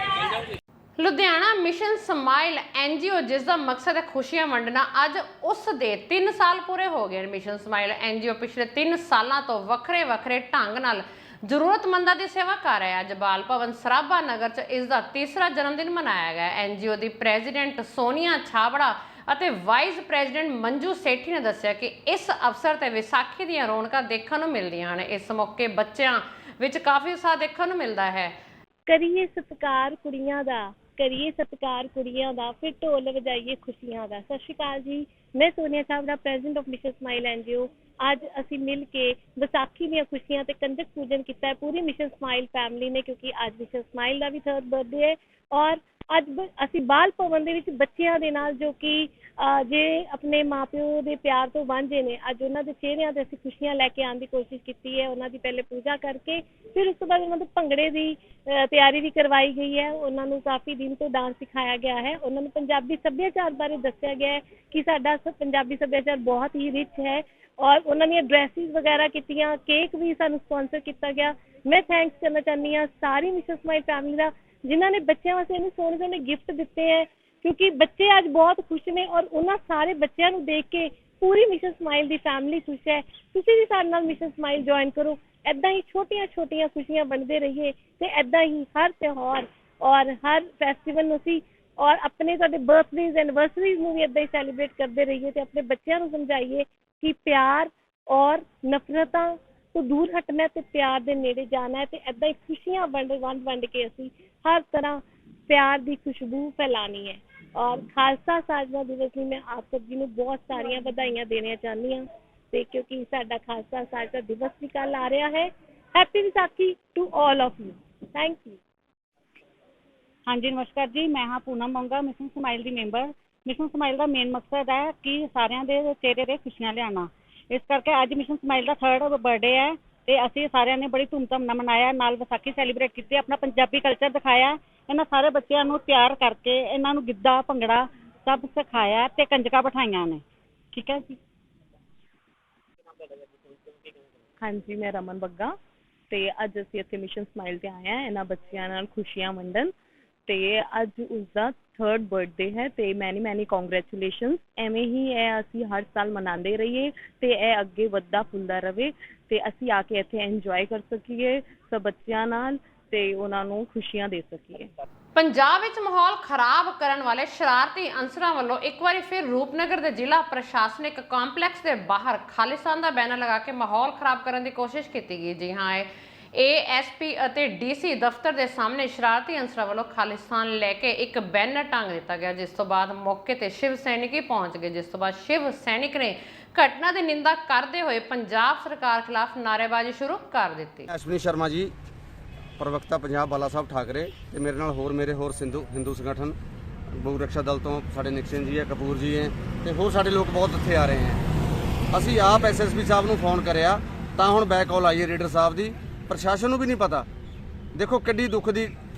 ਲੁਧਿਆਣਾ ਮਿਸ਼ਨ ਸਮਾਈਲ NGO, ਜਿਸ ਦਾ ਮਕਸਦ ਹੈ ਖੁਸ਼ੀਆਂ ਵੰਡਣਾ, ਅੱਜ ਉਸ ਦੇ 3 ਸਾਲ ਪੂਰੇ ਹੋ ਗਏ। ਮਿਸ਼ਨ ਸਮਾਈਲ NGO ਪਿਛਲੇ 3 ਸਾਲਾਂ ਤੋਂ ਵੱਖਰੇ ਢੰਗ ਨਾਲ ਜ਼ਰੂਰਤਮੰਦਾਂ ਦੀ ਸੇਵਾ ਕਰ ਰਿਹਾ ਹੈ। ਅੱਜ ਬਾਲ ਭਵਨ ਸਰਾਭਾ ਨਗਰ 'ਚ ਇਸ ਦਾ 3ਰਾ ਜਨਮ ਦਿਨ ਮਨਾਇਆ ਗਿਆ। NGO ਦੀ ਪ੍ਰੈਜ਼ੀਡੈਂਟ ਸੋਨੀਆ ਛਾਬੜਾ ਅਤੇ ਵਾਈਸ ਪ੍ਰੈਜ਼ੀਡੈਂਟ ਮੰਜੂ ਸੇਠੀ ਨੇ ਦੱਸਿਆ ਕਿ ਇਸ ਅਵਸਰ ਤੇ ਵਿਸਾਖੀ ਦੀਆਂ ਰੌਣਕਾਂ ਦੇਖਣ ਨੂੰ ਮਿਲਦੀਆਂ ਹਨ। ਇਸ ਮੌਕੇ ਬੱਚਿਆਂ ਵਿੱਚ ਕਾਫੀ ਉਤਸ਼ਾਹ ਦੇਖਣ ਨੂੰ ਮਿਲਦਾ ਹੈ। ਕਰੀਏ ਸਤਿਕਾਰ ਕੁੜੀਆਂ ਦਾ, ਕਰੀਏ ਸਤਿਕਾਰ ਕੁੜੀਆਂ ਦਾ, ਫਿਰ ਢੋਲ ਵਜਾਈਏ ਖੁਸ਼ੀਆਂ ਦਾ। ਸਤਿ ਸ਼੍ਰੀ ਅਕਾਲ ਜੀ, ਮੈਂ Sonia Chhabra, president of mission smile NGO। ਅੱਜ ਅਸੀਂ ਮਿਲ ਕੇ ਵਿਸਾਖੀ ਦੀਆਂ ਖੁਸ਼ੀਆਂ ਤੇ ਕੰਜਕ ਪੂਜਨ ਕੀਤਾ ਹੈ ਪੂਰੀ ਮਿਸ਼ਨ ਸਮਾਈਲ ਫੈਮਿਲੀ ਨੇ, ਕਿਉਂਕਿ ਅੱਜ ਮਿਸ਼ਨ ਸਮਾਈਲ ਦਾ ਵੀ 3rd ਬਰਥਡੇ ਹੈ। ਔਰ ਅੱਜ ਅਸੀਂ ਬਾਲ ਭਵਨ ਦੇ ਵਿੱਚ ਬੱਚਿਆਂ ਦੇ ਨਾਲ, ਜੋ ਕਿ ਜੇ ਆਪਣੇ ਮਾਪਿਓ ਦੇ ਪਿਆਰ ਤੋਂ ਵਾਂਝੇ ਨੇ, ਅੱਜ ਉਹਨਾਂ ਦੇ ਚਿਹਰਿਆਂ ਤੇ ਅਸੀਂ ਖੁਸ਼ੀਆਂ ਲੈ ਕੇ ਆਉਣ ਦੀ ਕੋਸ਼ਿਸ਼ ਕੀਤੀ ਹੈ। ਉਹਨਾਂ ਦੀ ਪਹਿਲੇ ਪੂਜਾ ਕਰਕੇ ਫਿਰ ਉਸ ਤੋਂ ਬਾਅਦ ਉਹਨਾਂ ਦੇ ਭੰਗੜੇ ਦੀ ਤਿਆਰੀ ਵੀ ਕਰਵਾਈ ਗਈ ਹੈ। ਉਹਨਾਂ ਨੂੰ ਕਾਫੀ ਦਿਨ ਤੋਂ ਡਾਂਸ ਸਿਖਾਇਆ ਗਿਆ ਹੈ। ਉਹਨਾਂ ਨੂੰ ਪੰਜਾਬੀ ਸੱਭਿਆਚਾਰ ਬਾਰੇ ਦੱਸਿਆ ਗਿਆ ਹੈ ਕਿ ਸਾਡਾ ਪੰਜਾਬੀ ਸੱਭਿਆਚਾਰ ਬਹੁਤ ਹੀ ਰਿਚ ਹੈ। ਔਰ ਉਹਨਾਂ ਦੀਆਂ ਡਰੈਸਿਸ ਵਗੈਰਾ ਕੀਤੀਆਂ, ਕੇਕ ਵੀ ਸਾਨੂੰ ਸਪਾਂਸਰ ਕੀਤਾ ਗਿਆ। ਮੈਂ ਥੈਂਕਸ ਕਰਨਾ ਚਾਹੁੰਦੀ ਹਾਂ ਸਾਰੀ ਮਿਸ਼ਨ ਸਮਾਈਲ ਫੈਮਿਲੀ ਦਾ, ਜਿਨ੍ਹਾਂ ਨੇ ਬੱਚਿਆਂ ਵਾਸਤੇ ਇੰਨੇ ਸੋਹਣੇ ਗਿਫਟ ਦਿੱਤੇ ਹੈ, ਕਿਉਂਕਿ ਬੱਚੇ ਅੱਜ ਬਹੁਤ ਖੁਸ਼ ਨੇ। ਔਰ ਉਹਨਾਂ ਸਾਰੇ ਬੱਚਿਆਂ ਨੂੰ ਦੇਖ ਕੇ ਪੂਰੀ ਮਿਸ਼ਨ ਸਮਾਈਲ ਦੀ ਫੈਮਿਲੀ ਖੁਸ਼ ਹੈ। ਤੁਸੀਂ ਵੀ ਸਾਡੇ ਨਾਲ ਮਿਸ਼ਨ ਸਮਾਈਲ ਜੁਆਇਨ ਕਰੋ। ਇੱਦਾਂ ਹੀ ਛੋਟੀਆਂ ਖੁਸ਼ੀਆਂ ਵੰਡਦੇ ਰਹੀਏ ਤੇ ਇੱਦਾਂ ਹੀ ਹਰ ਤਿਉਹਾਰ ਔਰ ਹਰ ਫੈਸਟੀਵਲ ਨੂੰ ਅਸੀਂ ਔਰ ਆਪਣੇ ਤੁਹਾਡੇ ਬਰਥਡੇਜ਼ ਐਨੀਵਰਸਰੀਜ਼ ਨੂੰ ਵੀ ਇੱਦਾਂ ਹੀ ਸੈਲੀਬ੍ਰੇਟ ਕਰਦੇ ਰਹੀਏ ਤੇ ਆਪਣੇ ਬੱਚਿਆਂ ਨੂੰ ਸਮਝਾਈਏ ਕਿ ਪਿਆਰ ਔਰ ਨਫ਼ਰਤਾਂ ਤੋਂ ਦੂਰ ਹਟਣਾ ਤੇ ਪਿਆਰ ਦੇ ਨੇੜੇ ਜਾਣਾ ਹੈ। ਤੇ ਇੱਦਾਂ ਹੀ ਖੁਸ਼ੀਆਂ ਵੰਡ ਕੇ ਅਸੀਂ ਹਰ ਤਰ੍ਹਾਂ ਪਿਆਰ ਦੀ ਖੁਸ਼ਬੂ ਫੈਲਾਣੀ ਹੈ। ਔਰ ਖਾਲਸਾ ਸਾਜਨਾ ਦਿਵਸ ਲਈ ਮੈਂ ਆਪ ਸਭ ਜੀ ਨੂੰ ਬਹੁਤ ਸਾਰੀਆਂ ਵਧਾਈਆਂ ਦੇਣੀਆਂ ਚਾਹੁੰਦੀ ਹਾਂ, ਤੇ ਕਿਉਂਕਿ ਸਾਡਾ ਖਾਲਸਾ ਸਾਜਨਾ ਦਿਵਸ ਵੀ ਕੱਲ੍ਹ ਆ ਰਿਹਾ ਹੈ। Happy Visakhi to all of you. Thank you. ਹਾਂਜੀ, ਨਮਸਕਾਰ ਜੀ, ਮੈਂ ਹਾਂ ਪੂਨਮ ਮੰਗਾ, ਮਿਸ਼ਨ ਸਮਾਈਲ ਦੀ ਮੈਂਬਰ। ਮਿਸ਼ਨ ਸਮਾਈਲ ਦਾ ਮੇਨ ਮਕਸਦ ਹੈ ਕਿ ਸਾਰਿਆਂ ਦੇ ਚਿਹਰੇ 'ਤੇ ਖੁਸ਼ੀਆਂ ਲਿਆਉਣਾ। ਇਸ ਕਰਕੇ ਅੱਜ ਮਿਸ਼ਨ ਸਮਾਈਲ ਦਾ 3rd ਬਰਥਡੇ ਹੈ ਤੇ ਅਸੀਂ ਸਾਰਿਆਂ ਨੇ ਬੜੀ ਧੂਮਧਾਮ ਨਾਲ ਮਨਾਇਆ, ਨਾਲ ਵਿਸਾਖੀ ਸੈਲੀਬ੍ਰੇਟ ਕੀਤੀ, ਆਪਣਾ ਪੰਜਾਬੀ ਕਲਚਰ ਦਿਖਾਇਆ। ਇਹਨਾਂ ਸਾਰੇ ਬੱਚਿਆਂ ਨੂੰ ਤਿਆਰ ਕਰਕੇ ਇਹਨਾਂ ਨੂੰ ਗਿੱਧਾ ਭੰਗੜਾ ਸਭ ਸਿਖਾਇਆ ਤੇ ਕੰਜਕਾਂ ਬਿਠਾਈਆਂ ਨੇ। ਠੀਕ ਹੈ ਜੀ। ਹਾਂਜੀ, ਮੈਂ ਰਮਨ ਬੱਗਾ ਤੇ ਅੱਜ ਅਸੀਂ ਇੱਥੇ ਮਿਸ਼ਨ ਸਮਾਈਲ ਤੇ ਆਏ ਹਾਂ ਇਹਨਾਂ ਬੱਚਿਆਂ ਨਾਲ ਖੁਸ਼ੀਆਂ ਵੰਡਣ, ਤੇ ਅੱਜ ਉਸਦਾ 3rd ਬਰਥਡੇ ਹੈ ਤੇ ਮੈਨੀ ਕੰਗ੍ਰੈਚੁਲੇਸ਼ਨਸ। ਐਵੇਂ ਹੀ ਇਹ ਅਸੀਂ ਹਰ ਸਾਲ ਮਨਾਉਂਦੇ ਰਹੀਏ ਤੇ ਇਹ ਅੱਗੇ ਵੱਧਦਾ ਫੁੱਲਦਾ ਰਵੇ ਤੇ ਅਸੀਂ ਆ ਕੇ ਇੱਥੇ ਇੰਜੋਏ ਕਰ ਸਕੀਏ ਸਭ ਬੱਚਿਆਂ ਨਾਲ ਤੇ ਉਹਨਾਂ ਨੂੰ ਖੁਸ਼ੀਆਂ ਦੇ ਸਕੀਏ। ਪੰਜਾਬ ਵਿੱਚ ਮਾਹੌਲ ਖਰਾਬ ਕਰਨ ਵਾਲੇ ਸ਼ਰਾਰਤੀ ਅਨਸਰਾਂ ਵੱਲੋਂ ਇੱਕ ਵਾਰੀ ਫਿਰ ਰੂਪਨਗਰ ਦੇ ਜ਼ਿਲ੍ਹਾ ਪ੍ਰਸ਼ਾਸਨਿਕ ਕੰਪਲੈਕਸ ਦੇ ਬਾਹਰ ਖਾਲਿਸਤਾਨ ਦਾ ਬੈਨਰ ਲਗਾ ਕੇ ਮਾਹੌਲ ਖਰਾਬ ਕਰਨ ਦੀ ਕੋਸ਼ਿਸ਼ ਕੀਤੀ ਗਈ। ਜੀ ਹਾਂ, ASP ਅਤੇ DC ਦਫ਼ਤਰ ਦੇ ਸਾਹਮਣੇ ਸ਼ਰਾਰਤੀ ਅਨਸਰਾਂ ਵੱਲੋਂ ਖਾਲਿਸਤਾਨ ਲੈ ਕੇ ਇੱਕ ਬੈਨਰ ਟੰਗ ਦਿੱਤਾ ਗਿਆ, ਜਿਸ ਤੋਂ ਬਾਅਦ ਮੌਕੇ ਤੇ ਸ਼ਿਵ ਸੈਨਿਕ ਪਹੁੰਚ ਗਏ, ਜਿਸ ਤੋਂ ਬਾਅਦ ਸ਼ਿਵ ਸੈਨਿਕ ਨੇ ਘਟਨਾ ਦੀ ਨਿੰਦਾ ਕਰਦੇ ਹੋਏ ਪੰਜਾਬ ਸਰਕਾਰ ਖਿਲਾਫ ਨਾਅਰੇਬਾਜ਼ੀ ਸ਼ੁਰੂ ਕਰ ਦਿੱਤੀ। ਅਸ਼ਵਨੀ ਸ਼ਰਮਾ ਜੀ, ਪ੍ਰਵਕਤਾ ਪੰਜਾਬ ਬਾਲਾ ਸਾਹਿਬ ਠਾਕਰੇ, ਤੇ ਮੇਰੇ ਨਾਲ ਮੇਰੇ ਹੋਰ ਹਿੰਦੂ ਸੰਗਠਨ ਗਊ ਰਕਸ਼ਾ ਦਲ ਤੋਂ ਸਾਡੇ ਨਿਕਸਨ ਜੀ ਹੈ, ਕਪੂਰ ਜੀ ਹੈ ਤੇ ਹੋਰ ਸਾਡੇ ਲੋਕ ਬਹੁਤ ਇੱਥੇ ਆ ਰਹੇ ਹੈ। ਅਸੀਂ ਆਪ SSP ਸਾਹਿਬ ਨੂੰ ਫੋਨ ਕਰਿਆ ਤਾਂ ਹੁਣ ਬੈਕ ਕਾਲ ਆਈ ਹੈ ਰੀਡਰ ਸਾਹਿਬ ਦੀ। ਪ੍ਰਸ਼ਾਸਨ ਨੂੰ ਵੀ ਨਹੀਂ ਪਤਾ। ਦੇਖੋ ਕਿੱਡੀ ਦੁੱਖ ਦੀ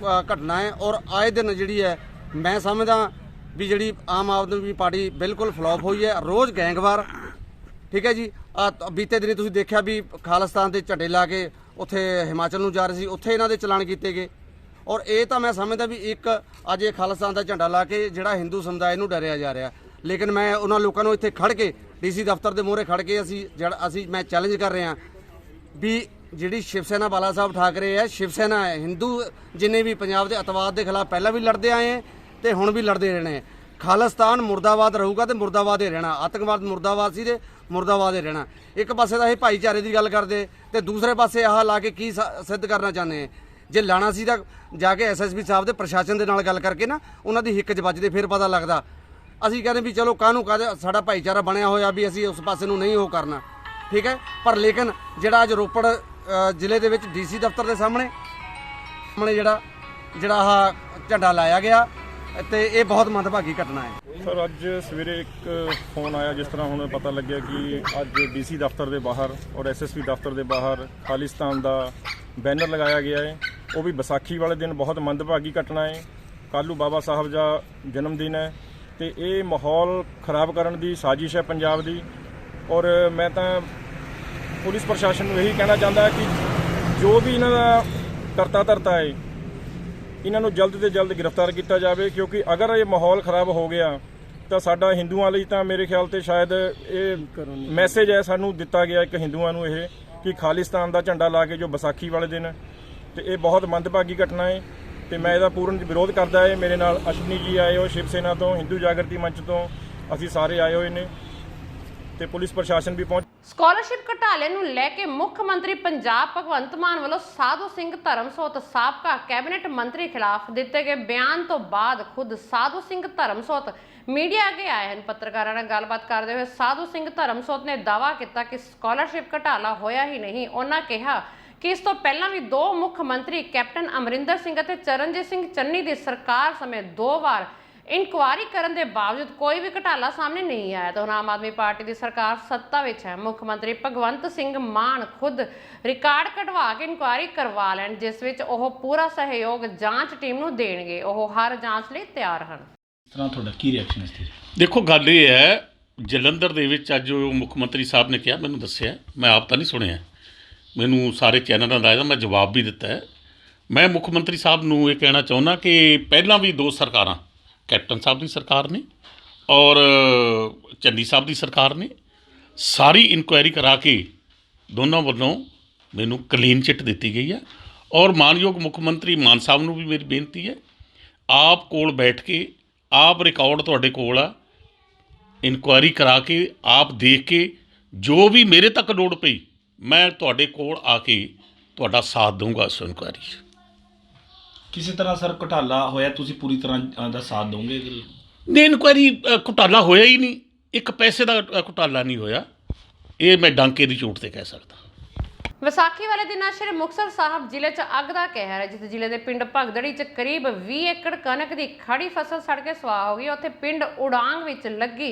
ਘਟਨਾ ਹੈ। ਔਰ ਆਏ ਦਿਨ ਜਿਹੜੀ ਹੈ, ਮੈਂ ਸਮਝਦਾ ਵੀ ਜਿਹੜੀ ਆਮ ਆਦਮੀ ਪਾਰਟੀ ਬਿਲਕੁਲ ਫਲॉप ਹੋਈ ਹੈ। ਰੋਜ਼ ਗੈਂਗਵਾਰ, ਠੀਕ ਹੈ ਜੀ। ਬੀਤੇ ਦਿਨੀ ਤੁਸੀਂ ਦੇਖਿਆ ਵੀ ਖਾਲਿਸਤਾਨ ਦੇ ਝੰਡੇ ਲਾ ਕੇ ਉੱਥੇ ਹਿਮਾਚਲ ਨੂੰ ਜਾ ਰਹੇ ਸੀ, ਉੱਥੇ ਇਹਨਾਂ ਦੇ ਚਲਾਨ ਕੀਤੇ ਗਏ। ਔਰ ਇਹ ਤਾਂ ਮੈਂ ਸਮਝਦਾ ਵੀ ਇੱਕ ਅੱਜ ਇਹ ਖਾਲਿਸਤਾਨ ਦਾ ਝੰਡਾ ਲਾ ਕੇ ਜਿਹੜਾ ਹਿੰਦੂ ਸਮੁਦਾਇ ਨੂੰ ਡਰਿਆ ਜਾ ਰਿਹਾ। ਲੇਕਿਨ ਮੈਂ ਉਹਨਾਂ ਲੋਕਾਂ ਨੂੰ ਇੱਥੇ ਖੜ੍ਹ ਕੇ DC ਦਫ਼ਤਰ ਦੇ ਮੂਹਰੇ ਖੜ੍ਹ ਕੇ ਮੈਂ ਚੈਲੰਜ ਕਰ ਰਿਹਾ ਵੀ ਜਿਹੜੀ ਸ਼ਿਵ ਸੈਨਾ ਬਾਲਾ ਸਾਹਿਬ ਠਾਕਰੇ ਹੈ, ਸ਼ਿਵ ਸੈਨਾ ਹੈ, ਹਿੰਦੂ ਜਿੰਨੇ ਵੀ ਪੰਜਾਬ ਦੇ ਅਤਵਾਦ ਦੇ ਖਿਲਾਫ ਪਹਿਲਾਂ ਵੀ ਲੜਦੇ ਆਏ ਹੈ ਤੇ ਹੁਣ ਵੀ ਲੜਦੇ ਰਹਿਣੇ। ਖਾਲਿਸਤਾਨ ਮੁਰਦਾਬਾਦ ਰਹੂਗਾ ਤੇ ਮੁਰਦਾਬਾਦ ਹੀ ਰਹਿਣਾ। ਆਤੰਕਵਾਦ ਮੁਰਦਾਬਾਦ ਸੀ ਤੇ ਮੁਰਦਾਬਾਦ ਹੀ ਰਹਿਣਾ। ਇੱਕ ਪਾਸੇ ਤਾਂ ਇਹ ਭਾਈਚਾਰੇ ਦੀ ਗੱਲ ਕਰਦੇ ਤੇ ਦੂਸਰੇ ਪਾਸੇ ਆਹ ਲਾ ਕੇ ਕੀ ਸਿੱਧ ਕਰਨਾ ਚਾਹੁੰਦੇ ਹੈ। ਜੇ ਲਾਣਾ ਸੀ ਤਾਂ ਜਾ ਕੇ ਐਸਐਸਪੀ ਸਾਹਿਬ ਦੇ ਪ੍ਰਸ਼ਾਸਨ ਦੇ ਨਾਲ ਗੱਲ ਕਰਕੇ ਨਾ ਉਹਨਾਂ ਦੀ ਹਿੱਕ 'ਚ ਵੱਜਦੇ ਫਿਰ ਪਤਾ ਲੱਗਦਾ। ਅਸੀਂ ਕਹਿੰਦੇ ਵੀ ਚਲੋ ਕਾਹਨੂੰ ਸਾਡਾ ਭਾਈਚਾਰਾ ਬਣਿਆ ਹੋਇਆ ਵੀ ਅਸੀਂ ਉਸ ਪਾਸੇ ਨੂੰ ਨਹੀਂ ਉਹ ਕਰਨਾ, ਠੀਕ ਹੈ। ਪਰ ਲੇਕਿਨ ਜਿਹੜਾ ਅੱਜ ਰੋਪੜ ਜ਼ਿਲ੍ਹੇ ਦੇ ਵਿੱਚ ਡੀਸੀ ਦਫ਼ਤਰ ਦੇ ਸਾਹਮਣੇ ਜਿਹੜਾ ਆਹ ਝੰਡਾ ਲਾਇਆ ਗਿਆ ਤੇ ਇਹ ਬਹੁਤ ਮੰਦਭਾਗੀ ਘਟਨਾ ਹੈ। ਸਰ ਅੱਜ ਸਵੇਰੇ ਇੱਕ ਫੋਨ ਆਇਆ, ਜਿਸ ਤਰ੍ਹਾਂ ਹੁਣ ਪਤਾ ਲੱਗਿਆ ਕਿ ਅੱਜ ਡੀਸੀ ਦਫ਼ਤਰ ਦੇ ਬਾਹਰ ਔਰ ਐਸਐਸਪੀ ਦਫ਼ਤਰ ਦੇ ਬਾਹਰ ਖਾਲਿਸਤਾਨ ਦਾ ਬੈਨਰ ਲਗਾਇਆ ਗਿਆ ਹੈ। ਉਹ ਵੀ ਵਿਸਾਖੀ ਵਾਲੇ ਦਿਨ ਬਹੁਤ ਮੰਦਭਾਗੀ ਘਟਨਾ ਹੈ। ਕੱਲ੍ਹ ਨੂੰ ਬਾਬਾ ਸਾਹਿਬ ਦਾ ਜਨਮ ਦਿਨ ਹੈ ਤੇ ਇਹ ਮਾਹੌਲ ਖਰਾਬ ਕਰਨ ਦੀ ਸਾਜ਼ਿਸ਼ ਹੈ ਪੰਜਾਬ ਦੀ। ਔਰ ਮੈਂ ਤਾਂ ਪੁਲਿਸ ਪ੍ਰਸ਼ਾਸਨ ਨੂੰ ਇਹੀ ਕਹਿਣਾ ਚਾਹੁੰਦਾ ਕਿ ਜੋ ਵੀ ਇਹਨਾਂ ਦਾ ਕਰਤਾ ਧਰਤਾ ਹੈ ਇਹਨਾਂ ਨੂੰ ਜਲਦ ਤੋਂ ਜਲਦ ਗ੍ਰਿਫਤਾਰ ਕੀਤਾ ਜਾਵੇ, ਕਿਉਂਕਿ ਅਗਰ ਇਹ ਮਾਹੌਲ ਖਰਾਬ ਹੋ ਗਿਆ ਤਾਂ ਸਾਡਾ ਹਿੰਦੂਆਂ ਲਈ ਤਾਂ ਮੇਰੇ ਖਿਆਲ ਤੇ ਸ਼ਾਇਦ ਇਹ ਮੈਸੇਜ ਹੈ ਸਾਨੂੰ ਦਿੱਤਾ ਗਿਆ ਇੱਕ ਹਿੰਦੂਆਂ ਨੂੰ ਇਹ ਕਿ ਖਾਲਿਸਤਾਨ ਦਾ ਝੰਡਾ ਲਾ ਕੇ ਜੋ ਵਿਸਾਖੀ ਵਾਲੇ ਦਿਨ, ਤੇ ਇਹ ਬਹੁਤ ਮੰਦਭਾਗੀ ਘਟਨਾ ਹੈ ਤੇ ਮੈਂ ਇਹਦਾ ਪੂਰਨ ਵਿਰੋਧ ਕਰਦਾ ਹੈ। ਮੇਰੇ ਨਾਲ ਅਸ਼ਵਨੀ ਜੀ ਆਏ ਹੋ ਸ਼ਿਵ ਸੈਨਾ ਤੋਂ, ਹਿੰਦੂ ਜਾਗਰਤੀ ਮੰਚ ਤੋਂ, ਅਸੀਂ ਸਾਰੇ ਆਏ ਹੋਏ ਨੇ ਤੇ ਪੁਲਿਸ ਪ੍ਰਸ਼ਾਸਨ ਵੀ ਪਹੁੰਚ। ਸਕਾਲਰਸ਼ਿਪ ਘੁਟਾਲੇ ਨੂੰ ਲੈ ਕੇ ਮੁੱਖ ਮੰਤਰੀ ਪੰਜਾਬ ਭਗਵੰਤ ਮਾਨ ਵੱਲੋਂ ਸਾਧੂ ਸਿੰਘ ਧਰਮਸੋਤ ਸਾਬਕਾ ਕੈਬਨਿਟ ਮੰਤਰੀ ਖਿਲਾਫ ਦਿੱਤੇ ਗਏ ਬਿਆਨ ਤੋਂ ਬਾਅਦ ਖੁਦ ਸਾਧੂ ਸਿੰਘ ਧਰਮਸੋਤ ਮੀਡੀਆ ਅੱਗੇ ਆਏ ਹਨ। ਪੱਤਰਕਾਰਾਂ ਨਾਲ ਗੱਲਬਾਤ ਕਰਦੇ ਹੋਏ ਸਾਧੂ ਸਿੰਘ ਧਰਮਸੋਤ ਨੇ ਦਾਅਵਾ ਕੀਤਾ ਕਿ ਸਕਾਲਰਸ਼ਿਪ ਘੁਟਾਲਾ ਹੋਇਆ ਹੀ ਨਹੀਂ। ਉਹਨਾਂ ਕਿਹਾ ਕਿ ਇਸ ਤੋਂ ਪਹਿਲਾਂ ਵੀ 2 ਮੁੱਖ ਮੰਤਰੀ ਕੈਪਟਨ ਅਮਰਿੰਦਰ ਸਿੰਘ ਅਤੇ ਚਰਨਜੀਤ ਸਿੰਘ ਚੰਨੀ ਦੀ ਸਰਕਾਰ ਸਮੇਂ 2 ਵਾਰ ਇਨਕੁਆਇਰੀ ਕਰਨ ਦੇ ਬਾਵਜੂਦ ਕੋਈ ਵੀ ਘੁਟਾਲਾ ਸਾਹਮਣੇ ਨਹੀਂ ਆਇਆ। ਤਾਂ ਹੁਣ ਆਮ ਆਦਮੀ ਪਾਰਟੀ ਦੀ ਸਰਕਾਰ ਸੱਤਾ ਵਿੱਚ ਹੈ। ਮੁੱਖ ਮੰਤਰੀ ਭਗਵੰਤ ਸਿੰਘ ਮਾਨ ਖੁਦ ਰਿਕਾਰਡ ਕਢਵਾ ਕੇ ਇਨਕੁਆਇਰੀ ਕਰਵਾ ਲੈਣ, ਜਿਸ ਵਿੱਚ ਉਹ ਪੂਰਾ ਸਹਿਯੋਗ ਜਾਂਚ ਟੀਮ ਨੂੰ ਦੇਣਗੇ। ਉਹ ਹਰ ਜਾਂਚ ਲਈ ਤਿਆਰ ਹਨ। ਤੁਹਾਡਾ ਕੀ ਰਿਐਕਸ਼ਨ ਇਸ ਤੇ? ਦੇਖੋ, ਗੱਲ ਇਹ ਹੈ, ਜਲੰਧਰ ਦੇ ਵਿੱਚ ਅੱਜ ਜੋ ਮੁੱਖ ਮੰਤਰੀ ਸਾਹਿਬ ਨੇ ਕਿਹਾ, ਮੈਨੂੰ ਦੱਸਿਆ, ਮੈਂ ਆਪ ਤਾਂ ਨਹੀਂ ਸੁਣਿਆ, ਮੈਨੂੰ ਸਾਰੇ ਚੈਨਲਾਂ ਦਾ ਆਇਆ, ਮੈਂ ਜਵਾਬ ਵੀ ਦਿੱਤਾ ਹੈ। ਮੈਂ ਮੁੱਖ ਮੰਤਰੀ ਸਾਹਿਬ ਨੂੰ ਇਹ ਕਹਿਣਾ ਚਾਹੁੰਦਾ ਕਿ ਪਹਿਲਾਂ ਵੀ 2 ਸਰਕਾਰਾਂ, ਕੈਪਟਨ ਸਾਹਿਬ ਦੀ ਸਰਕਾਰ ਨੇ ਔਰ ਚੰਨੀ ਸਾਹਿਬ ਦੀ ਸਰਕਾਰ ਨੇ, ਸਾਰੀ ਇਨਕੁਆਇਰੀ ਕਰਾ ਕੇ ਦੋਨਾਂ ਵੱਲੋਂ ਮੈਨੂੰ ਕਲੀਨ ਚਿੱਟ ਦਿੱਤੀ ਗਈ ਹੈ। ਔਰ ਮਾਨਯੋਗ ਮੁੱਖ ਮੰਤਰੀ ਮਾਨ ਸਾਹਿਬ ਨੂੰ ਵੀ ਮੇਰੀ ਬੇਨਤੀ ਹੈ, ਆਪ ਕੋਲ ਬੈਠ ਕੇ, ਆਪ ਰਿਕਾਰਡ ਤੁਹਾਡੇ ਕੋਲ ਆ, ਇਨਕੁਆਇਰੀ ਕਰਾ ਕੇ ਆਪ ਦੇਖ ਕੇ ਜੋ ਵੀ ਮੇਰੇ ਤੱਕ ਲੋੜ ਪਈ ਮੈਂ ਤੁਹਾਡੇ ਕੋਲ ਆ ਕੇ ਤੁਹਾਡਾ ਸਾਥ ਦਊਂਗਾ ਇਸ ਇਨਕੁਆਇਰੀ 'ਚ। ਕਿਸੇ ਤਰ੍ਹਾਂ ਸਰ ਘੁਟਾਲਾ ਹੋਇਆ, ਤੁਸੀਂ ਪੂਰੀ ਤਰ੍ਹਾਂ ਦਾ ਸਾਥ ਦੋਗੇ? ਨਹੀਂ, ਇਨਕੁਆਇਰੀ ਘੁਟਾਲਾ ਹੋਇਆ ਹੀ ਨਹੀਂ, ਇੱਕ ਪੈਸੇ ਦਾ ਘੁਟਾਲਾ ਨਹੀਂ ਹੋਇਆ, ਇਹ ਮੈਂ ਡਾਂਕੇ ਦੀ ਚੋਟ ਤੇ ਕਹਿ ਸਕਦਾ। ਵਿਸਾਖੀ ਵਾਲੇ ਦਿਨ ਸ਼੍ਰੀ ਮੁਕਤਸਰ ਸਾਹਿਬ ਜ਼ਿਲ੍ਹੇ 'ਚ ਅੱਗ ਦਾ ਕਹਿਰ ਹੈ, ਜਿਸ ਜ਼ਿਲ੍ਹੇ ਦੇ ਪਿੰਡ ਭਗਦੜੀ 'ਚ ਕਰੀਬ 20 ਏਕੜ ਕਣਕ ਦੀ ਖੜੀ ਫਸਲ ਸੜ ਕੇ ਸੁਆਹ ਹੋ ਗਈ। ਉੱਥੇ ਪਿੰਡ ਉਡਾਂਗ ਵਿੱਚ ਲੱਗੀ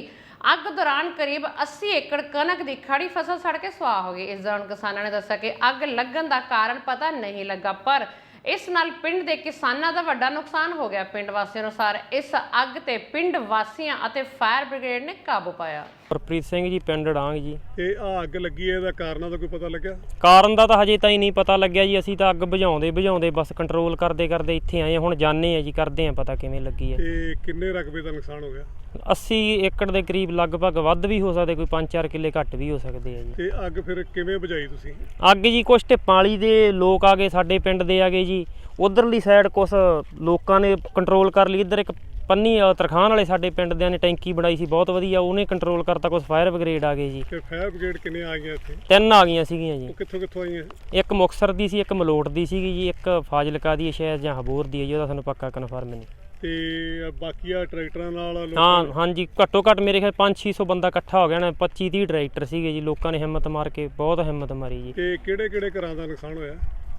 ਅੱਗ ਦੌਰਾਨ ਕਰੀਬ 80 ਏਕੜ ਕਣਕ ਦੀ ਖੜੀ ਫਸਲ ਸੜ ਕੇ ਸੁਆਹ ਹੋ ਗਈ। ਇਸ ਦੌਰਾਨ ਕਿਸਾਨਾਂ ਨੇ ਦੱਸਿਆ ਕਿ ਅੱਗ ਲੱਗਣ ਦਾ ਕਾਰਨ ਪਤਾ ਨਹੀਂ ਲੱਗਾ, ਪਰ ਇਸ ਨਾਲ ਪਿੰਡ ਦੇ ਕਿਸਾਨਾਂ ਦਾ ਵੱਡਾ ਨੁਕਸਾਨ ਹੋ ਗਿਆ। ਪਿੰਡ ਵਾਸੀਆਂ ਅਨੁਸਾਰ ਇਸ ਅੱਗ ਤੇ ਪਿੰਡ ਵਾਸੀਆਂ ਅਤੇ ਫਾਇਰ ਬ੍ਰਿਗੇਡ ਨੇ ਕਾਬੂ ਪਾਇਆ। ਗੁਰਪ੍ਰੀਤ ਸਿੰਘ ਜੀ, ਪਿੰਡ ਡਾਂਗ ਜੀ। ਤੇ ਆ ਅੱਗ ਲੱਗੀ ਹੈ, ਇਹਦਾ ਕਾਰਨਾਂ ਦਾ ਕੋਈ ਪਤਾ ਲੱਗਿਆ? ਕਾਰਨ ਦਾ ਤਾਂ ਹਜੇ ਤਾਈਂ ਨਹੀਂ ਪਤਾ ਲੱਗਿਆ ਜੀ। ਅਸੀਂ ਤਾਂ ਅੱਗ ਬੁਝਾਉਂਦੇ ਬਸ ਕੰਟਰੋਲ ਕਰਦੇ ਇੱਥੇ ਆਏ, ਹੁਣ ਜਾਣੇ ਆ ਜੀ, ਕਰਦੇ ਆ ਪਤਾ ਕਿਵੇਂ ਲੱਗੀ ਹੈ। ਤੇ ਕਿੰਨੇ ਰਕਬੇ ਦਾ ਨੁਕਸਾਨ ਹੋ ਗਿਆ? 80 ਏਕੜ ਦੇ ਕਰੀਬ, ਲਗਭਗ ਵੱਧ ਵੀ ਹੋ ਸਕਦੇ, ਕੋਈ 5-4 ਕਿੱਲੇ ਘੱਟ ਵੀ ਹੋ ਸਕਦੇ ਆ ਜੀ। ਤੇ ਅੱਗ ਫਿਰ ਕਿਵੇਂ ਬੁਝਾਈ ਤੁਸੀਂ? ਅੱਗ ਜੀ ਕੁਛ ਢਿੱਪਾਂ ਵਾਲੀ ਦੇ ਲੋਕ ਆ ਗਏ, ਸਾਡੇ ਪਿੰਡ ਦੇ ਆ ਗਏ ਜੀ। ਉਧਰਲੀ ਸਾਈਡ ਕੁਛ ਲੋਕਾਂ ਨੇ ਕੰਟਰੋਲ ਕਰ ਲਈ। ਇੱਧਰ ਇੱਕ ਪੰਨੀ ਤਰਖਾਨ ਵਾਲੇ ਸਾਡੇ ਪਿੰਡ ਦਿਆਂ ਨੇ ਟੈਂਕੀ ਬਣਾਈ ਸੀ ਬਹੁਤ ਵਧੀਆ, ਉਹਨੇ ਕੰਟਰੋਲ ਕਰਤਾ। ਕੁਛ ਫਾਇਰ ਬ੍ਰਿਗੇਡ ਆ ਗਏ ਜੀ। ਤੇ ਫਾਇਰ ਬ੍ਰਿਗੇਡ ਕਿੰਨੇ ਆ ਗਈਆਂ ਇੱਥੇ? 3 ਆ ਗਈਆਂ ਸੀਗੀਆਂ ਜੀ। ਉਹ ਕਿੱਥੋਂ ਆਈਆਂ? ਇੱਕ ਮੁਕਤਸਰ ਦੀ ਸੀ, ਇੱਕ ਮਲੋਟ ਦੀ ਸੀਗੀ ਜੀ, ਇੱਕ ਫਾਜ਼ਿਲਕਾ ਦੀ ਸ਼ਾਇਦ ਜਾਂ ਹਬੋਰ ਦੀ ਹੈ ਜੀ, ਉਹਦਾ ਸਾਨੂੰ ਪੱਕਾ ਕਨਫਰਮ ਨਹੀਂ। ਤੇ ਬਾਕੀ ਆ ਟਰੈਕਟਰਾਂ ਨਾਲ? ਹਾਂਜੀ, ਘੱਟੋ ਘੱਟ ਮੇਰੇ ਖਿਆਲ 500-600 ਬੰਦਾ ਇਕੱਠਾ ਹੋ ਗਿਆ ਨਾ। 25-30 ਟਰੈਕਟਰ ਸੀਗੇ ਜੀ। ਲੋਕਾਂ ਨੇ ਹਿੰਮਤ ਮਾਰ ਕੇ, ਬਹੁਤ ਹਿੰਮਤ ਮਾਰੀ ਜੀ। ਤੇ ਕਿਹੜੇ ਘਰਾਂ ਦਾ ਨੁਕਸਾਨ ਹੋਇਆ?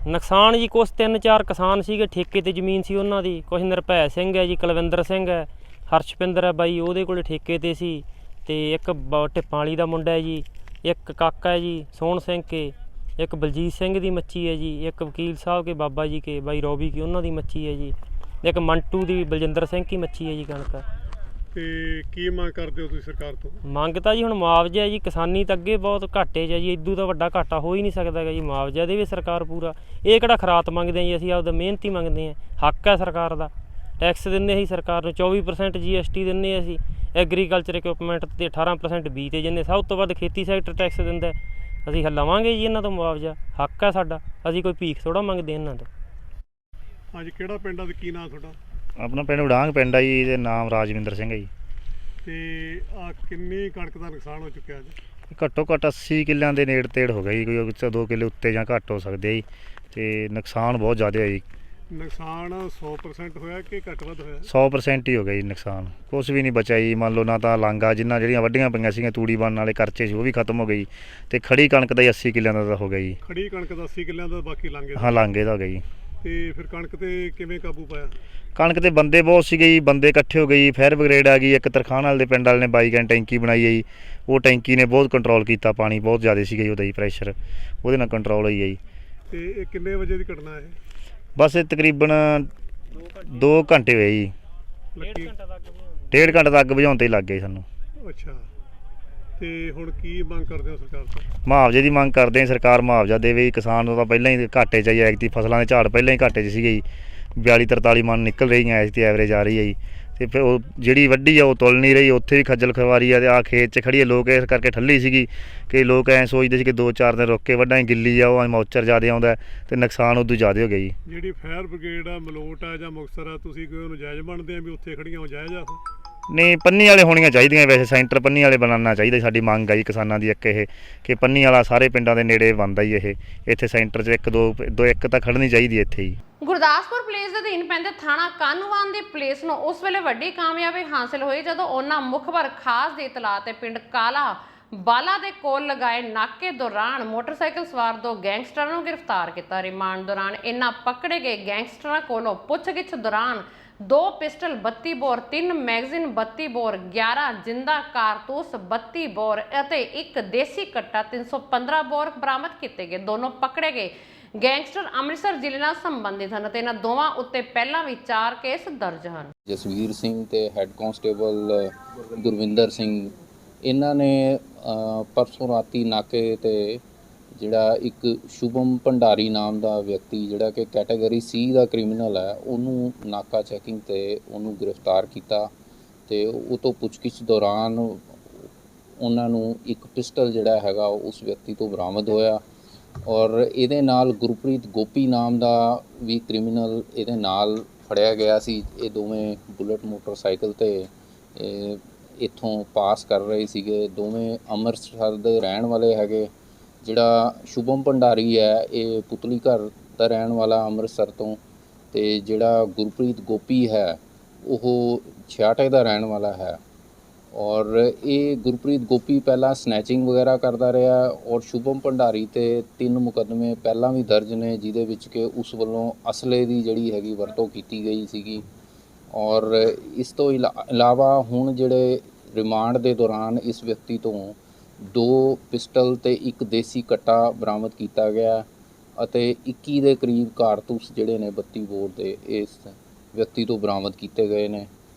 ਨੁਕਸਾਨ ਜੀ ਕੁਛ 3-4 ਕਿਸਾਨ ਸੀਗੇ, ਠੇਕੇ ਤੇ ਜ਼ਮੀਨ ਸੀ ਉਹਨਾਂ ਦੀ। ਕੁਛ ਨਿਰਭੈ ਸਿੰਘ ਹੈ ਜੀ, ਕੁਲਵਿੰਦਰ ਸਿੰਘ ਹੈ, ਹਰਸ਼ਪਿੰਦਰ ਹੈ ਬਾਈ, ਉਹਦੇ ਕੋਲ ਠੇਕੇ ਤੇ ਸੀ। ਤੇ ਇੱਕ ਢਿੱਪਾਂ ਵਾਲੀ ਦਾ ਮੁੰਡਾ ਹੈ ਜੀ, ਇੱਕ ਕਾਕਾ ਹੈ ਜੀ ਸੋਹਣ ਸਿੰਘ ਕੇ, ਇੱਕ ਬਲਜੀਤ ਸਿੰਘ ਦੀ ਮੱਛੀ ਹੈ ਜੀ, ਇੱਕ ਵਕੀਲ ਸਾਹਿਬ ਕੇ ਬਾਬਾ ਜੀ ਕੇ ਬਾਈ ਰੋਬੀ ਕੀ ਉਹਨਾਂ ਦੀ ਮੱਛੀ ਹੈ ਜੀ, ਇੱਕ ਮੰਟੂ ਦੀ ਬਲਜਿੰਦਰ ਸਿੰਘ ਕੀ ਮੱਛੀ ਹੈ ਜੀ ਕਣਕ। ਤੇ ਕੀ ਮੰਗ ਕਰਦੇ ਹੋ ਤੁਸੀਂ ਸਰਕਾਰ ਤੋਂ? ਮੰਗ ਤਾਂ ਜੀ ਹੁਣ ਮੁਆਵਜ਼ਾ ਜੀ, ਕਿਸਾਨੀ ਤਾਂ ਅੱਗੇ ਬਹੁਤ ਘਾਟੇ 'ਚ ਹੈ ਜੀ, ਇਦੋਂ ਤਾਂ ਵੱਡਾ ਘਾਟਾ ਹੋ ਹੀ ਨਹੀਂ ਸਕਦਾ ਗਾ ਜੀ। ਮੁਆਵਜ਼ਾ ਦੇਵੇ ਸਰਕਾਰ ਪੂਰਾ, ਇਹ ਕਿਹੜਾ ਖਰਾਤ ਮੰਗਦੇ ਆ ਜੀ, ਅਸੀਂ ਆਪਦਾ ਮਿਹਨਤੀ ਮੰਗਦੇ ਹਾਂ। ਹੱਕ ਹੈ ਸਰਕਾਰ ਦਾ, ਟੈਕਸ ਦਿੰਦੇ ਅਸੀਂ ਸਰਕਾਰ ਨੂੰ, 24% GST ਦਿੰਦੇ ਅਸੀਂ, ਐਗਰੀਕਲਚਰ ਇਕਵਿਪਮੈਂਟ ਤੇ 18% ਬੀ ਤੇ ਜਿੰਨੇ ਸਭ ਤੋਂ ਵੱਧ ਖੇਤੀ ਸੈਕਟਰ ਟੈਕਸ ਦਿੰਦਾ। ਅਸੀਂ ਲਵਾਂਗੇ ਜੀ ਇਹਨਾਂ ਤੋਂ ਮੁਆਵਜ਼ਾ, ਹੱਕ ਹੈ ਸਾਡਾ, ਅਸੀਂ ਕੋਈ ਭੀਖ ਥੋੜ੍ਹਾ ਮੰਗਦੇ ਇਹਨਾਂ ਤੋਂ। ਅੱਜ ਕਿਹੜਾ ਪਿੰਡ ਆ ਤੇ ਕੀ ਨਾਂ ਤੁਹਾਡਾ? ਆਪਣਾ ਪਿੰਡ ਉਡਾਂਗ ਪਿੰਡ ਆ ਜੀ, ਇਹਦੇ ਨਾਮ ਰਾਜਵਿੰਦਰ ਸਿੰਘ ਹੈ ਜੀ। ਤੇ ਆ ਕਿੰਨੀ ਕਣਕ ਦਾ ਨੁਕਸਾਨ ਹੋ ਚੁੱਕਿਆ ਅੱਜ? ਘੱਟੋ ਘੱਟ 80 ਕਿੱਲਿਆਂ ਦੇ ਨੇੜੇ ਤੇੜ ਹੋ ਗਿਆ ਜੀ, ਕੋਈ 2 ਕਿੱਲੇ ਉੱਤੇ ਜਾਂ ਘੱਟ ਹੋ ਸਕਦੇ ਜੀ। ਤੇ ਨੁਕਸਾਨ ਬਹੁਤ ਜ਼ਿਆਦਾ ਹੋਇਆ ਜੀ। ਨੁਕਸਾਨ 100% ਹੋਇਆ ਕਿ ਘੱਟ ਵੱਧ ਹੋਇਆ? 100% ਹੀ ਹੋ ਗਿਆ ਜੀ ਨੁਕਸਾਨ, ਕੁਛ ਵੀ ਨਹੀਂ ਬਚਿਆ ਜੀ। ਮੰਨ ਲਓ ਨਾ ਤਾਂ ਲਾਂਗਾ ਜਿਹੜੀਆਂ ਵੱਡੀਆਂ ਪਈਆਂ ਸੀਗੀਆਂ ਤੂੜੀ ਬਣਨ ਵਾਲੇ ਕਰਚੇ ਸੀ ਉਹ ਵੀ ਖਤਮ ਹੋ ਗਈ, ਤੇ ਖੜੀ ਕਣਕ ਦਾ ਹੀ 80 ਕਿੱਲਿਆਂ ਦਾ ਹੋ ਗਿਆ ਜੀ। ਖੜੀ ਕਣਕ ਦਾ 80 ਕਿੱਲਿਆਂ ਦਾ, ਬਾਕੀ ਲਾਂਗੇ ਦਾ? ਹਾਂ, ਲਾਂਗੇ ਦਾ ਹੋ ਗਿਆ ਜੀ। ਤੇ ਫਿਰ ਕਣਕ ਤੇ ਕਿਵੇਂ ਕਾਬੂ ਪਾਇਆ? ਕਣਕ ਤੇ ਬੰਦੇ ਬਹੁਤ ਸੀਗੇ ਜੀ, ਬੰਦੇ ਇਕੱਠੇ ਹੋ ਗਏ ਜੀ, ਫਾਇਰ ਬ੍ਰਿਗੇਡ ਆ ਗਈ, ਇੱਕ ਤਰਖਾਣ ਵਾਲੇ ਦੇ ਪਿੰਡ ਵਾਲੇ ਨੇ 22 ਘੰਟੇ ਟੈਂਕੀ ਬਣਾਈ ਹੈ ਜੀ। ਉਹ ਟੈਂਕੀ ਨੇ ਬਹੁਤ ਕੰਟਰੋਲ ਕੀਤਾ, ਪਾਣੀ ਬਹੁਤ ਜ਼ਿਆਦਾ ਸੀਗਾ ਜੀ ਉਹਦਾ ਜੀ, ਪ੍ਰੈਸ਼ਰ ਉਹਦੇ ਨਾਲ ਕੰਟਰੋਲ ਹੋਈ ਹੈ ਜੀ। ਤੇ ਇਹ ਕਿੰਨੇ ਵਜੇ ਦੀ ਘਟਨਾ ਹੈ? ਬਸ ਇਹ ਤਕਰੀਬਨ 2 ਘੰਟੇ ਹੋਏ ਜੀ, 1.5 ਘੰਟੇ ਤੱਕ ਬੁਝਾਉਣ ਤੇ ਹੀ ਲੱਗ ਗਏ ਸਾਨੂੰ। ਅੱਛਾ, ਤੇ ਹੁਣ ਕੀ ਮੰਗ ਕਰਦੇ ਹੋ ਸਰਕਾਰ ਤੋਂ? ਮੁਆਵਜ਼ੇ ਦੀ ਮੰਗ ਕਰਦੇ ਹਾਂ, ਸਰਕਾਰ ਮੁਆਵਜ਼ਾ ਦੇਵੇ ਜੀ। ਕਿਸਾਨ ਨੂੰ ਤਾਂ ਪਹਿਲਾਂ ਹੀ ਘਾਟੇ 'ਚ ਆ ਜੀ, ਐਤਕੀ ਫਸਲਾਂ ਦੇ ਝਾੜ ਪਹਿਲਾਂ ਹੀ ਘਾਟੇ 'ਚ ਸੀਗੇ ਜੀ, 42-43 ਮਣ ਨਿਕਲ ਰਹੀਆਂ ਐਤਕੀ ਐਵਰੇਜ ਆ ਰਹੀ ਹੈ ਜੀ। ਤੇ ਫਿਰ ਉਹ ਜਿਹੜੀ ਵੱਡੀ ਆ ਉਹ ਤੁਲ ਨਹੀਂ ਰਹੀ, ਉੱਥੇ ਵੀ ਖੱਜਲ ਖਵਾਰੀ ਆ। ਤੇ ਆ ਖੇਤ 'ਚ ਖੜੀ ਹੈ, ਲੋਕ ਇਸ ਕਰਕੇ ਠੱਲੀ ਸੀਗੀ ਕਿ ਲੋਕ ਐਂ ਸੋਚਦੇ ਸੀ ਕਿ 2-4 ਦਿਨ ਰੁੱਕ ਕੇ ਵੱਢਾਂਗੇ, ਗਿੱਲੀ ਆ ਉਹ ਮੌਚਰ ਜ਼ਿਆਦਾ ਆਉਂਦਾ ਤੇ ਨੁਕਸਾਨ ਉਦੋਂ ਜ਼ਿਆਦਾ ਹੋ ਗਿਆ ਜੀ। ਜਿਹੜੀ ਫਾਇਰ ਬ੍ਰਿਗੇਡ ਆ ਮਲੋਟ ਆ ਜਾਂ ਮੁਕਤਸਰ ਆ, ਤੁਸੀਂ ਕੋਈ ਉਹਨੂੰ ਜਾਇਜ਼ ਮੰਨਦੇ ਆ ਵੀ ਉੱਥੇ ਖੜੀਆਂ ਹੋ ਜਾਇਜ਼ ਆ? ਨਹੀਂ, ਪੰਨੀ ਵਾਲੇ ਹੋਣੀਆਂ ਚਾਹੀਦੀਆਂ ਵੈਸੇ, ਸੈਂਟਰ ਪੰਨੀ ਵਾਲੇ ਬਣਾਉਣਾ ਚਾਹੀਦਾ। ਸਾਡੀ ਮੰਗ ਆ ਜੀ ਕਿਸਾਨਾਂ ਦੀ ਇੱਕ ਇਹ ਕਿ ਪੰਨੀ ਵਾਲਾ ਸਾਰੇ ਪਿੰਡਾਂ ਦੇ ਨੇੜੇ ਬਣਦਾ ਜੀ ਇਹ, ਇੱਥੇ ਸੈਂਟਰ 'ਚ ਇੱਕ ਤਾਂ ਖੜਨੀ ਚਾਹੀਦੀ ਇੱਥੇ ਹੀ। ਗੁਰਦਾਸਪੁਰ ਪੁਲਿਸ ਦੇ ਅਧੀਨ ਪੈਂਦੇ ਥਾਣਾ ਕਾਹਨੂੰਵਾਨ ਦੀ ਪੁਲਿਸ ਨੂੰ ਉਸ ਵੇਲੇ ਵੱਡੀ ਕਾਮਯਾਬੀ ਹਾਸਲ ਹੋਈ ਜਦੋਂ ਉਹਨਾਂ ਮੁਖਬਰ ਖਾਸ ਦੀ ਇਤਲਾਹ ਤੇ ਪਿੰਡ ਕਾਲਾ ਬਾਲਾ ਦੇ ਕੋਲ ਲਗਾਏ ਨਾਕੇ ਦੌਰਾਨ ਮੋਟਰਸਾਈਕਲ ਸਵਾਰ 2 ਗੈਂਗਸਟਰਾਂ ਨੂੰ ਗ੍ਰਿਫਤਾਰ ਕੀਤਾ। ਰਿਮਾਂਡ ਦੌਰਾਨ ਇਹਨਾਂ ਪਕੜੇ ਗਏ ਗੈਂਗਸਟਰਾਂ ਕੋਲੋਂ ਪੁੱਛਗਿੱਛ ਦੌਰਾਨ 2 ਪਿਸਟਲ 32 ਬੋਰ, 3 ਮੈਗਜ਼ੀਨ 32 ਬੋਰ, 11 ਜਿੰਦਾ ਕਾਰਤੂਸ 32 ਬੋਰ ਅਤੇ ਇੱਕ ਦੇਸੀ ਕੱਟਾ 315 ਬੋਰ ਬਰਾਮਦ ਕੀਤੇ ਗਏ। ਦੋਨੋਂ ਪਕੜੇ ਗਏ ਗੈਂਗਸਟਰ ਅੰਮ੍ਰਿਤਸਰ ਜ਼ਿਲ੍ਹੇ ਨਾਲ ਸੰਬੰਧਿਤ ਹਨ ਤੇ ਇਹਨਾਂ ਦੋਵਾਂ ਉੱਤੇ ਪਹਿਲਾਂ ਵੀ 4 ਕੇਸ ਦਰਜ ਹਨ। ਜਸਵੀਰ ਸਿੰਘ ਤੇ ਹੈੱਡ ਕਾਂਸਟੇਬਲ ਗੁਰਵਿੰਦਰ ਸਿੰਘ, ਇਹਨਾਂ ਨੇ ਪਰਸੋਂ ਰਾਤੀ ਨਾਕੇ ਤੇ ਜਿਹੜਾ ਇੱਕ ਸ਼ੁਭਮ ਭੰਡਾਰੀ ਨਾਮ ਦਾ ਵਿਅਕਤੀ ਜਿਹੜਾ ਕਿ ਕੈਟਾਗਰੀ C ਦਾ ਕ੍ਰਿਮੀਨਲ ਹੈ, ਉਹਨੂੰ ਨਾਕਾ ਚੈਕਿੰਗ ਤੇ ਉਹਨੂੰ ਗ੍ਰਿਫਤਾਰ ਕੀਤਾ ਤੇ ਉਹ ਤੋਂ ਪੁੱਛਗਿੱਛ ਦੌਰਾਨ ਉਹਨਾਂ ਨੂੰ ਇੱਕ ਪਿਸਟਲ ਜਿਹੜਾ ਹੈਗਾ ਉਸ ਵਿਅਕਤੀ ਤੋਂ ਬਰਾਮਦ ਹੋਇਆ। ਔਰ ਇਹਦੇ ਨਾਲ ਗੁਰਪ੍ਰੀਤ ਗੋਪੀ ਨਾਮ ਦਾ ਵੀ ਕ੍ਰਿਮੀਨਲ ਇਹਦੇ ਨਾਲ ਫੜਿਆ ਗਿਆ ਸੀ। ਇਹ ਦੋਵੇਂ ਬੁਲਟ ਮੋਟਰਸਾਈਕਲ ਤੇ ਇੱਥੋਂ ਪਾਸ ਕਰ ਰਹੇ ਸੀਗੇ। ਦੋਵੇਂ ਅੰਮ੍ਰਿਤਸਰ ਦੇ ਰਹਿਣ ਵਾਲੇ ਹੈਗੇ। ਜਿਹੜਾ ਸ਼ੁਭਮ ਭੰਡਾਰੀ ਹੈ ਇਹ ਪੁਤਲੀ ਘਰ ਦਾ ਰਹਿਣ ਵਾਲਾ ਅੰਮ੍ਰਿਤਸਰ ਤੋਂ, ਤੇ ਜਿਹੜਾ ਗੁਰਪ੍ਰੀਤ ਗੋਪੀ ਹੈ ਉਹ ਛਿਆਟੇ ਦਾ ਰਹਿਣ ਵਾਲਾ ਹੈ। ਔਰ ਇਹ ਗੁਰਪ੍ਰੀਤ ਗੋਪੀ ਪਹਿਲਾਂ ਸਨੈਚਿੰਗ ਵਗੈਰਾ ਕਰਦਾ ਰਿਹਾ ਔਰ ਸ਼ੁਭਮ ਭੰਡਾਰੀ ਤੇ 3 ਮੁਕੱਦਮੇ ਪਹਿਲਾਂ ਵੀ ਦਰਜ ਨੇ ਜਿਹਦੇ ਵਿੱਚ ਕਿ ਉਸ ਵੱਲੋਂ ਅਸਲੇ ਦੀ ਜਿਹੜੀ ਹੈਗੀ ਵਰਤੋਂ ਕੀਤੀ ਗਈ ਸੀਗੀ। ਔਰ ਇਸ ਤੋਂ ਇਲਾਵਾ ਹੁਣ ਜਿਹੜੇ ਰਿਮਾਂਡ ਦੇ ਦੌਰਾਨ ਇਸ ਵਿਅਕਤੀ ਤੋਂ 2 ਪਿਸਟਲ ਤੇ ਇੱਕ ਦੇਸੀ ਕੱਟਾ ਬਰਾਮਦ ਕੀਤਾ ਗਿਆ ਅਤੇ 21 ਦੇ ਕਰੀਬ ਕਾਰਤੂਸ ਜਿਹੜੇ ਨੇ 32 ਬੋਰ ਦੇ ਇਸ ਵਿਅਕਤੀ ਤੋਂ ਬਰਾਮਦ ਕੀਤੇ ਗਏ ਨੇ।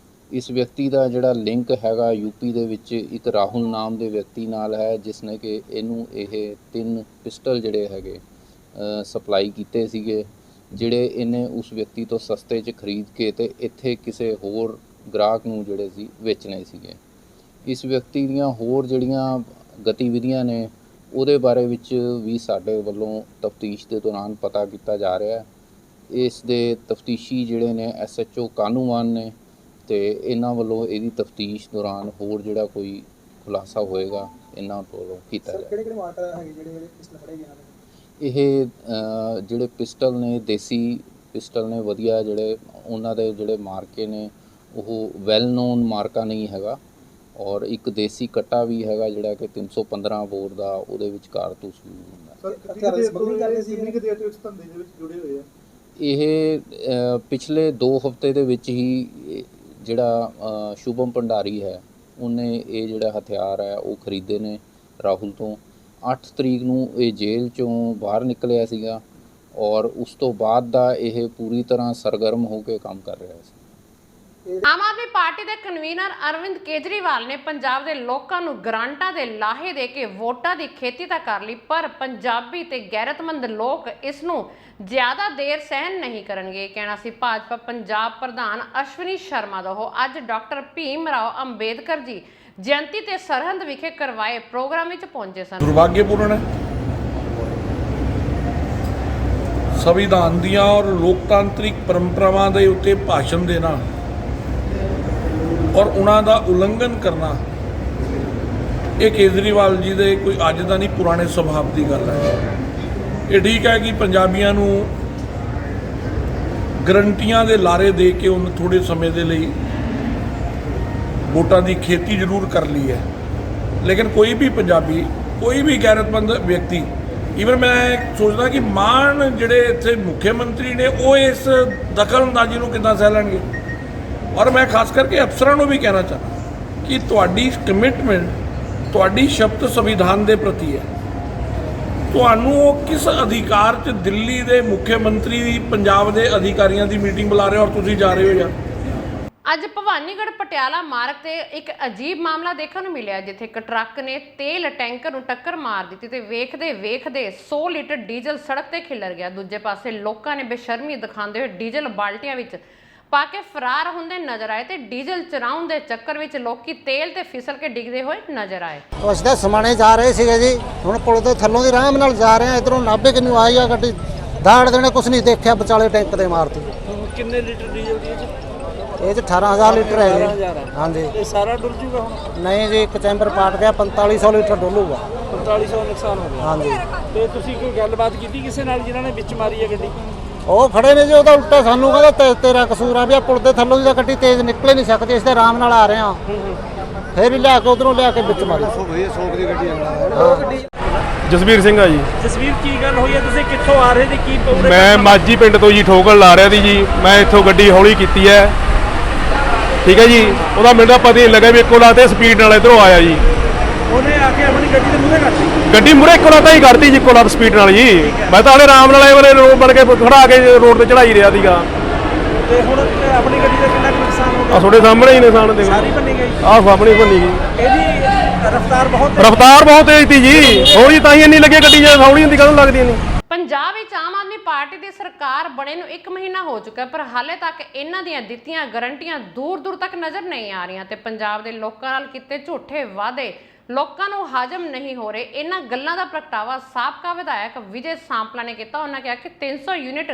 ਇਸ ਵਿਅਕਤੀ ਦਾ ਜਿਹੜਾ ਲਿੰਕ ਹੈਗਾ ਯੂਪੀ ਦੇ ਵਿੱਚ ਇੱਕ ਰਾਹੁਲ ਨਾਮ ਦੇ ਵਿਅਕਤੀ ਨਾਲ ਹੈ, ਜਿਸ ਨੇ ਕਿ ਇਹਨੂੰ ਇਹ 3 ਪਿਸਟਲ ਜਿਹੜੇ ਹੈਗੇ ਸਪਲਾਈ ਕੀਤੇ ਸੀਗੇ, ਜਿਹੜੇ ਇਹਨੇ ਉਸ ਵਿਅਕਤੀ ਤੋਂ ਸਸਤੇ 'ਚ ਖਰੀਦ ਕੇ ਤੇ ਇੱਥੇ ਕਿਸੇ ਹੋਰ ਗ੍ਰਾਹਕ ਨੂੰ ਜਿਹੜੇ ਸੀ ਵੇਚਣੇ ਸੀਗੇ। ਇਸ ਵਿਅਕਤੀ ਦੀਆਂ ਹੋਰ ਜਿਹੜੀਆਂ ਗਤੀਵਿਧੀਆਂ ਨੇ ਉਹਦੇ ਬਾਰੇ ਵਿੱਚ ਵੀ ਸਾਡੇ ਵੱਲੋਂ ਤਫਤੀਸ਼ ਦੇ ਦੌਰਾਨ ਪਤਾ ਕੀਤਾ ਜਾ ਰਿਹਾ ਹੈ। ਇਸ ਦੇ ਤਫਤੀਸ਼ੀ ਜਿਹੜੇ ਨੇ SHO ਕਾਹਨੂੰਵਾਨ ਨੇ ਤੇ ਇਹਨਾਂ ਵੱਲੋਂ ਇਹਦੀ ਤਫਤੀਸ਼ ਦੌਰਾਨ ਹੋਰ ਜਿਹੜਾ ਕੋਈ ਖੁਲਾਸਾ ਹੋਏਗਾ ਇਹਨਾਂ ਵੱਲੋਂ ਕੀਤਾ ਜਾਏਗਾ। ਕਿਹੜੇ ਮਾਡਲ ਹੈਗੇ ਜਿਹੜੇ ਪਿਸਟਲ ਫੜੇ ਗਏ ਨੇ? ਇਹ ਜਿਹੜੇ ਪਿਸਟਲ ਨੇ ਦੇਸੀ ਪਿਸਟਲ ਨੇ, ਵਧੀਆ ਜਿਹੜੇ ਉਹਨਾਂ ਦੇ ਜਿਹੜੇ ਮਾਰਕੇ ਨੇ ਉਹ ਵੈਲ ਨੋਨ ਮਾਰਕਾ ਨਹੀਂ ਹੈਗਾ। ਔਰ ਇੱਕ ਦੇਸੀ ਕੱਟਾ ਵੀ ਹੈਗਾ ਜਿਹੜਾ ਕਿ 315 ਬੋਰ ਦਾ, ਉਹਦੇ ਵਿੱਚ ਕਾਰਤੂਸ ਵੀ ਹੁੰਦਾ। ਇਹ ਪਿਛਲੇ 2 ਹਫ਼ਤੇ ਦੇ ਵਿੱਚ ਹੀ ਜਿਹੜਾ ਸ਼ੁਭਮ ਭੰਡਾਰੀ ਹੈ ਉਹਨੇ ਇਹ ਜਿਹੜਾ ਹਥਿਆਰ ਹੈ ਉਹ ਖਰੀਦੇ ਨੇ ਰਾਹੁਲ ਤੋਂ। 8 ਤਰੀਕ ਨੂੰ ਇਹ ਜੇਲ੍ਹ 'ਚੋਂ ਬਾਹਰ ਨਿਕਲਿਆ ਸੀਗਾ ਔਰ ਉਸ ਤੋਂ ਬਾਅਦ ਦਾ ਇਹ ਪੂਰੀ ਤਰ੍ਹਾਂ ਸਰਗਰਮ ਹੋ ਕੇ ਕੰਮ ਕਰ ਰਿਹਾ ਸੀ। ਆਮ ਆਦਮੀ ਪਾਰਟੀ ਦੇ ਕਨਵੀਨਰ ਅਰਵਿੰਦ ਕੇਜਰੀਵਾਲ ਨੇ ਪੰਜਾਬ ਦੇ ਲੋਕਾਂ ਨੂੰ ਗ੍ਰਾਂਟਾਂ ਦੇ ਲਾਹੇ ਦੇ ਕੇ ਵੋਟਾਂ ਦੀ ਖੇਤੀ ਤਾਂ ਕਰ ਲਈ, ਪਰ ਪੰਜਾਬੀ ਤੇ ਗੈਰਤਮੰਦ ਲੋਕ ਇਸ ਨੂੰ ਜ਼ਿਆਦਾ ਦੇਰ ਸਹਿਣ ਨਹੀਂ ਕਰਨਗੇ। ਕਹਿਣਾ ਸੀ ਭਾਜਪਾ ਪੰਜਾਬ ਪ੍ਰਧਾਨ ਅਸ਼ਵਨੀ ਸ਼ਰਮਾ ਦਾ। ਉਹ ਅੱਜ ਡਾਕਟਰ ਭੀਮ ਰਾਓ ਅੰਬੇਦਕਰ ਜੀ ਜਯੰਤੀ ਤੇ ਸਰਹੰਦ ਵਿਖੇ ਕਰਵਾਏ ਪ੍ਰੋਗਰਾਮ ਵਿੱਚ ਪਹੁੰਚੇ ਸਨ। ਦੁਰਭਾਗਯਪੂਰਨ ਹੈ ਸੰਵਿਧਾਨ ਦੀਆਂ ਔਰ ਲੋਕਤਾਂਤਰਿਕ ਪਰੰਪਰਾਵਾਂ ਦੇ ਉੱਤੇ ਭਾਸ਼ਣ ਦੇਣਾ ਔਰ ਉਹਨਾਂ ਦਾ ਉਲੰਘਣ ਕਰਨਾ, ਇਹ ਕੇਜਰੀਵਾਲ ਜੀ ਦੇ ਕੋਈ ਅੱਜ ਦਾ ਨਹੀਂ ਪੁਰਾਣੇ ਸੁਭਾਅ ਦੀ ਗੱਲ ਹੈ। ਇਹ ਠੀਕ ਹੈ ਕਿ ਪੰਜਾਬੀਆਂ ਨੂੰ ਗਰੰਟੀਆਂ ਦੇ ਲਾਰੇ ਦੇ ਕੇ ਉਹਨ ਥੋੜੇ ਸਮੇਂ ਦੇ ਲਈ ਵੋਟਾਂ ਦੀ ਖੇਤੀ ਜ਼ਰੂਰ ਕਰ ਲਈ ਹੈ, ਲੇਕਿਨ ਕੋਈ ਵੀ ਪੰਜਾਬੀ, ਕੋਈ ਵੀ ਗੈਰਤਮੰਦ ਵਿਅਕਤੀ, ਈਵਨ ਮੈਂ ਸੋਚਦਾ ਕਿ ਮਾਨ ਜਿਹੜੇ ਇੱਥੇ ਮੁੱਖ ਮੰਤਰੀ ਨੇ ਉਹ ਇਸ ਦਖਲਅੰਦਾਜ਼ੀ ਨੂੰ ਕਿੱਦਾਂ ਸਹਿ ਲੈਣਗੇ। ਔਰ ਮੈਂ ਖਾਸ ਕਰਕੇ ਅਫਸਰਾਂ ਨੂੰ ਵੀ ਕਹਿਣਾ ਚਾਹੁੰਦਾ ਕਿ ਤੁਹਾਡੀ ਕਮਿਟਮੈਂਟ, ਤੁਹਾਡੀ ਸ਼ਬਦ ਸੰਵਿਧਾਨ ਦੇ ਪ੍ਰਤੀ ਹੈ। ਤੁਹਾਨੂੰ ਉਹ ਕਿਸ ਅਧਿਕਾਰ 'ਚ ਦਿੱਲੀ ਦੇ ਮੁੱਖ ਮੰਤਰੀ ਪੰਜਾਬ ਦੇ ਅਧਿਕਾਰੀਆਂ ਦੀ ਮੀਟਿੰਗ ਬੁਲਾ ਰਹੇ ਹੋ ਔਰ ਤੁਸੀਂ ਜਾ ਰਹੇ ਹੋ ਯਾਰ। ਅੱਜ ਭਵਾਨੀਗੜ੍ਹ ਪਟਿਆਲਾ ਮਾਰਗ ਤੇ ਇੱਕ ਅਜੀਬ ਮਾਮਲਾ ਦੇਖਣ ਨੂੰ ਮਿਲਿਆ, ਜਿੱਥੇ ਇੱਕ ਟਰੱਕ ਨੇ ਤੇਲ ਟੈਂਕਰ ਨੂੰ ਟੱਕਰ ਮਾਰ ਦਿੱਤੀ ਤੇ ਵੇਖਦੇ 100 ਲੀਟਰ ਡੀਜ਼ਲ ਸੜਕ ਤੇ ਖਿਲਰ ਗਿਆ। ਦੂਜੇ ਪਾਸੇ ਲੋਕਾਂ ਨੇ ਬੇਸ਼ਰਮੀ ਦਿਖਾਉਂਦੇ ਹੋਏ ਡੀਜ਼ਲ ਬਾਲਟੀਆਂ ਵਿੱਚ ਪਾ ਕੇ ਫਰਾਰ ਹੁੰਦੇ ਨਜ਼ਰ ਆਏ ਤੇ ਡੀਜ਼ਲ ਚਰਾਉਣ ਦੇ ਚੱਕਰ ਵਿੱਚ ਲੋਕੀ ਤੇਲ ਤੇ ਫਿਸਲ ਕੇ ਡਿੱਗਦੇ ਹੋਏ ਨਜ਼ਰ ਆਏ। ਅਸੀਂ ਤਾਂ ਸਮਾਣੇ ਜਾ ਰਹੇ ਸੀਗੇ ਜੀ, ਹੁਣ ਪੁਲ ਦੇ ਥੱਲੋਂ ਦੀ ਆਰਾਮ ਨਾਲ ਜਾ ਰਹੇ ਆ, ਇਧਰੋਂ ਨਾਭੇ ਕਿੰਨੂ ਆਈ ਆ ਗੱਡੀ, ਦਾੜ ਦੇਣੇ ਕੁਛ ਨਹੀਂ ਦੇਖਿਆ, ਵਿਚਾਲੇ ਟੈਂਕ ਤੇ ਮਾਰਤੀ। ਕਿੰਨੇ ਲੀਟਰ ਡੀਜ਼ਲ ਦੀ ਇਹ 'ਚ 18,000 ਲੀਟਰ ਹੈ ਜੀ। ਹਾਂਜੀ, ਇਹ ਸਾਰਾ ਡੁੱਲ ਜੂਗਾ ਹੁਣ? ਨਹੀਂ ਜੀ, ਇੱਕ ਚੈਂਬਰ ਪਾਟ ਗਿਆ, 4500 ਲੀਟਰ ਡੋਲੂਗਾ। 4500 ਨੁਕਸਾਨ ਹੋ ਗਿਆ। ਹਾਂਜੀ। ਤੇ ਤੁਸੀਂ ਕੋਈ ਗੱਲਬਾਤ ਕੀਤੀ ਕਿਸੇ ਨਾਲ ਜਿਨ੍ਹਾਂ ਨੇ ਵਿੱਚ ਮਾਰੀ ਹੈ ਗੱਡੀ? ਉਹ ਖੜੇ ਨੇ ਜੀ, ਉਹਦਾ ਉਲਟਾ ਸਾਨੂੰ ਕਹਿੰਦਾ ਤੇਰਾ ਕਸੂਰ ਆ ਵੀ ਆ ਪੁਲ ਦੇ ਥੱਲੋਂ ਦੀ ਤਾਂ ਗੱਡੀ ਤੇਜ਼ ਨਿਕਲੇ ਨਹੀਂ ਸਕਦੀ, ਇਸ ਤੇ ਆਰਾਮ ਨਾਲ ਆ ਰਹੇ ਆ, ਫਿਰ ਹੀ ਲਿਆ ਕੇ ਉਧਰੋਂ ਲਿਆ ਕੇ ਵਿੱਚ ਮਾਰੀ। ਜਸਵੀਰ ਸਿੰਘ ਆ ਜੀ। ਜਸਵੀਰ, ਕੀ ਗੱਲ ਹੋਈ ਹੈ? ਤੁਸੀਂ ਕਿੱਥੋਂ ਆ ਰਹੇ ਸੀ? ਕੀ ਪੂਰੇ ਮੈਂ ਮਾਜੀ ਪਿੰਡ ਤੋਂ ਜੀ ਠੋਕਲ ਲਾ ਰਿਹਾ ਸੀ ਜੀ। ਮੈਂ ਇੱਥੋਂ ਗੱਡੀ ਹੌਲੀ ਕੀਤੀ ਹੈ, ਠੀਕ ਹੈ ਜੀ। ਉਹਦਾ ਮੈਨੂੰ ਤਾਂ ਪਤਾ ਹੀ ਨਹੀਂ ਲੱਗਾ ਵੀ ਇੱਕੋ ਲਾਤੇ ਸਪੀਡ ਨਾਲ ਇਧਰੋਂ ਆਇਆ ਜੀ। ਉਹਨੇ ਆ ਕੇ ਆਪਣੀ ਗੱਡੀ ਦੇ ਮੂਹਰੇ ਕਰਤੀ? ਗੱਡੀ ਮੂਹਰੇ ਇੱਕੋ ਲਾਤਾ ਹੀ ਕਰਤੀ ਜੀ, ਇੱਕੋ ਲਾਤ ਸਪੀਡ ਨਾਲ ਜੀ। ਮੈਂ ਤਾਂ ਹਲੇ ਆਰਾਮ ਨਾਲ ਇਹ ਵਾਲੇ ਰੋਡ ਬਣ ਕੇ ਖੜਾ ਕੇ ਰੋਡ ਤੇ ਚੜਾਈ ਰਿਹਾ ਸੀਗਾ। ਤੇ ਹੁਣ ਆਪਣੀ ਗੱਡੀ ਦਾ ਕਿੰਨਾ ਨੁਕਸਾਨ ਹੋ ਗਿਆ? ਆ ਤੁਹਾਡੇ ਸਾਹਮਣੇ ਹੀ ਨਿਸ਼ਾਨ ਦੇਖੋ, ਸਾਰੀ ਭੰਨੀ ਗਈ? ਆਹ ਸਾਹਮਣੇ ਭੰਨੀ ਗਈ। ਇਹਦੀ ਰਫ਼ਤਾਰ ਬਹੁਤ ਤੇਜ਼ ਸੀ ਜੀ, ਹੌਲੀ ਤਾਂ ਹੀ ਇੰਨੀ ਲੱਗੀ ਗੱਡੀ, ਜੇ ਹੌਲੀ ਹੁੰਦੀ ਕਦੋਂ ਲੱਗਦੀ ਨਹੀਂ। ਪੰਜਾਬ ਵਿੱਚ ਆਮ ਆਦਮੀ ਪਾਰਟੀ ਦੀ ਸਰਕਾਰ ਬਣੇ ਨੂੰ 1 ਮਹੀਨਾ ਹੋ ਚੁੱਕਾ, ਪਰ ਹਾਲੇ ਤੱਕ ਇਹਨਾਂ ਦੀਆਂ ਦਿੱਤੀਆਂ ਗਰੰਟੀਆਂ ਦੂਰ ਤੱਕ ਨਜ਼ਰ ਨਹੀਂ ਆ ਰਹੀਆਂ ਤੇ ਪੰਜਾਬ ਦੇ ਲੋਕਾਂ ਨਾਲ ਕੀਤੇ ਝੂਠੇ ਵਾਅਦੇ ਲੋਕਾਂ ਨੂੰ ਹਾਜ਼ਮ ਨਹੀਂ ਹੋ ਰਹੇ। ਇਹਨਾਂ ਗੱਲਾਂ ਦਾ ਪ੍ਰਗਟਾਵਾ ਸਾਬਕਾ ਵਿਧਾਇਕ ਵਿਜੇ ਸਾਂਪਲਾ ਨੇ ਕੀਤਾ। ਉਹਨਾਂ ਕਿਹਾ ਕਿ 300 ਯੂਨਿਟ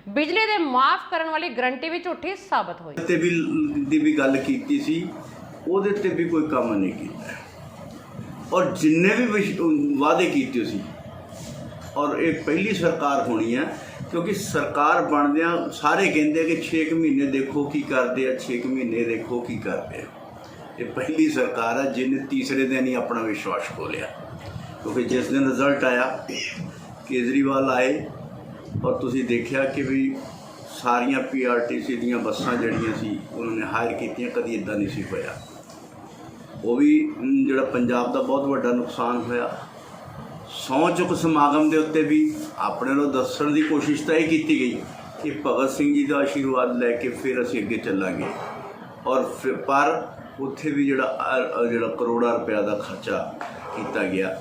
ਬਿਜਲੀ ਦੇ ਮਾਫ ਕਰਨ ਵਾਲੀ ਗਰੰਟੀ ਵੀ ਝੂਠੀ ਸਾਬਤ ਹੋਈ। ਤੇ ਵੀ ਗੱਲ ਕੀਤੀ ਸੀ, ਉਹਦੇ ਤੇ ਵੀ ਕੋਈ ਕੰਮ ਨਹੀਂ ਕੀਤਾ ਔਰ ਜਿੰਨੇ ਵੀ ਵਾਅਦੇ ਕੀਤੇ ਸੀ, ਔਰ ਇਹ ਪਹਿਲੀ ਸਰਕਾਰ ਹੋਣੀ ਹੈ ਕਿਉਂਕਿ ਸਰਕਾਰ ਬਣਦਿਆਂ ਸਾਰੇ ਕਹਿੰਦੇ ਕਿ 6 ਮਹੀਨੇ ਦੇਖੋ ਕੀ ਕਰਦੇ ਆ, 6 ਮਹੀਨੇ ਦੇਖੋ ਕੀ ਕਰਦੇ ਆ। ਇਹ ਪਹਿਲੀ ਸਰਕਾਰ ਹੈ ਜਿਹਨੇ ਤੀਸਰੇ ਦਿਨ ਹੀ ਆਪਣਾ ਵਿਸ਼ਵਾਸ ਖੋ ਲਿਆ, ਕਿਉਂਕਿ ਜਿਸ ਦਿਨ ਰਿਜ਼ਲਟ ਆਇਆ, ਕੇਜਰੀਵਾਲ ਆਏ ਔਰ ਤੁਸੀਂ ਦੇਖਿਆ ਕਿ ਵੀ ਸਾਰੀਆਂ PRTC ਦੀਆਂ ਬੱਸਾਂ ਜਿਹੜੀਆਂ ਸੀ ਉਹਨਾਂ ਨੇ ਹਾਇਰ ਕੀਤੀਆਂ, ਕਦੀ ਇੱਦਾਂ ਨਹੀਂ ਸੀ ਹੋਇਆ। ਉਹ ਵੀ ਜਿਹੜਾ ਪੰਜਾਬ ਦਾ ਬਹੁਤ ਵੱਡਾ ਨੁਕਸਾਨ ਹੋਇਆ। ਸਹੁੰ ਚੁੱਕ ਸਮਾਗਮ ਦੇ ਉੱਤੇ ਵੀ ਆਪਣੇ ਨੂੰ ਦੱਸਣ ਦੀ ਕੋਸ਼ਿਸ਼ ਤਾਂ ਇਹ ਕੀਤੀ ਗਈ ਕਿ ਭਗਤ ਸਿੰਘ ਜੀ ਦਾ ਆਸ਼ੀਰਵਾਦ ਲੈ ਕੇ ਫਿਰ ਅਸੀਂ ਅੱਗੇ ਚੱਲਾਂਗੇ, ਔਰ ਪਰ ਉੱਥੇ ਵੀ ਜਿਹੜਾ ਕਰੋੜਾਂ ਰੁਪਇਆ ਦਾ ਖਰਚਾ ਕੀਤਾ ਗਿਆ,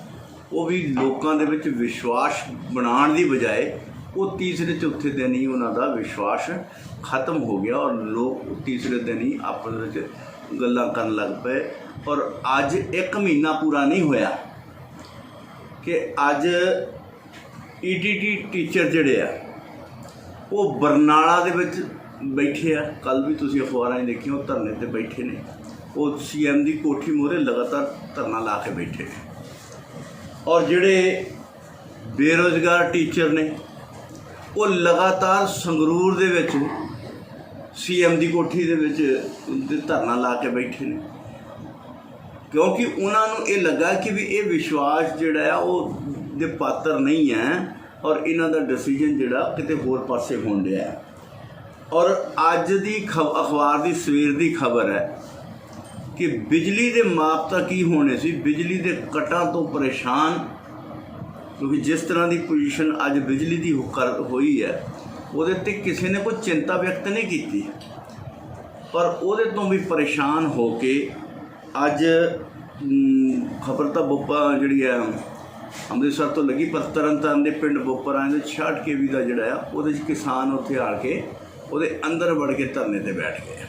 ਉਹ ਵੀ ਲੋਕਾਂ ਦੇ ਵਿੱਚ ਵਿਸ਼ਵਾਸ ਬਣਾਉਣ ਦੀ ਬਜਾਏ ਉਹ ਤੀਸਰੇ ਚੌਥੇ ਦਿਨ ਹੀ ਉਹਨਾਂ ਦਾ ਵਿਸ਼ਵਾਸ ਖਤਮ ਹੋ ਗਿਆ ਔਰ ਲੋਕ ਤੀਸਰੇ ਦਿਨ ਹੀ ਆਪਸ ਵਿੱਚ ਗੱਲਾਂ ਕਰਨ ਲੱਗ ਪਏ। ਔਰ ਅੱਜ 1 ਮਹੀਨਾ ਪੂਰਾ ਨਹੀਂ ਹੋਇਆ ਕਿ ਅੱਜ ETT ਟੀਚਰ ਜਿਹੜੇ ਆ ਉਹ ਬਰਨਾਲਾ ਦੇ ਵਿੱਚ ਬੈਠੇ ਆ। ਕੱਲ ਵੀ ਤੁਸੀਂ ਅਖਬਾਰਾਂ 'ਚ ਦੇਖਿਆ, ਉਹ ਧਰਨੇ 'ਤੇ ਬੈਠੇ ਨੇ। ਉਹ CM ਦੀ ਕੋਠੀ ਮੂਹਰੇ ਲਗਾਤਾਰ ਧਰਨਾ ਲਾ ਕੇ ਬੈਠੇ ਨੇ। ਔਰ ਜਿਹੜੇ ਬੇਰੁਜ਼ਗਾਰ ਟੀਚਰ ਨੇ ਉਹ ਲਗਾਤਾਰ ਸੰਗਰੂਰ ਦੇ ਵਿੱਚ CM ਦੀ ਕੋਠੀ ਦੇ ਵਿੱਚ ਧਰਨਾ ਲਾ ਕੇ ਬੈਠੇ ਨੇ, ਕਿਉਂਕਿ ਉਹਨਾਂ ਨੂੰ ਇਹ ਲੱਗਾ ਕਿ ਵੀ ਇਹ ਵਿਸ਼ਵਾਸ ਜਿਹੜਾ ਆ ਉਹ ਦੇ ਪਾਤਰ ਨਹੀਂ ਹੈ ਔਰ ਇਹਨਾਂ ਦਾ ਡਿਸੀਜਨ ਜਿਹੜਾ ਕਿਤੇ ਹੋਰ ਪਾਸੇ ਹੋਣ ਡਿਆ। ਔਰ ਅੱਜ ਦੀ ਅਖਬਾਰ ਦੀ ਸਵੇਰ ਦੀ ਖਬਰ ਹੈ ਕਿ ਬਿਜਲੀ ਦੇ ਮਾਪ ਤਾਂ ਕੀ ਹੋਣੇ ਸੀ, ਬਿਜਲੀ ਦੇ ਕੱਟਾਂ ਤੋਂ ਪਰੇਸ਼ਾਨ, ਕਿਉਂਕਿ ਜਿਸ ਤਰ੍ਹਾਂ ਦੀ ਪੋਜੀਸ਼ਨ ਅੱਜ ਬਿਜਲੀ ਦੀ ਹੋਈ ਹੈ ਉਹਦੇ 'ਤੇ ਕਿਸੇ ਨੇ ਕੋਈ ਚਿੰਤਾ ਵਿਅਕਤ ਨਹੀਂ ਕੀਤੀ, ਪਰ ਉਹਦੇ ਤੋਂ ਵੀ ਪਰੇਸ਼ਾਨ ਹੋ ਕੇ ਅੱਜ ਖਬਰ ਤਾਂ ਬੋਪਾ ਜਿਹੜੀ ਹੈ ਅੰਮ੍ਰਿਤਸਰ ਤੋਂ ਲੱਗੀ, ਪਰ ਤਰਨਤਾਰਨ ਦੇ ਪਿੰਡ ਬੋਪਰਾਂ ਦੇ 66 KV ਦਾ ਜਿਹੜਾ ਆ ਉਹਦੇ 'ਚ ਕਿਸਾਨ ਉੱਥੇ ਆ ਕੇ ਉਹਦੇ ਅੰਦਰ ਵੜ ਕੇ ਧਰਨੇ 'ਤੇ ਬੈਠ ਗਏ।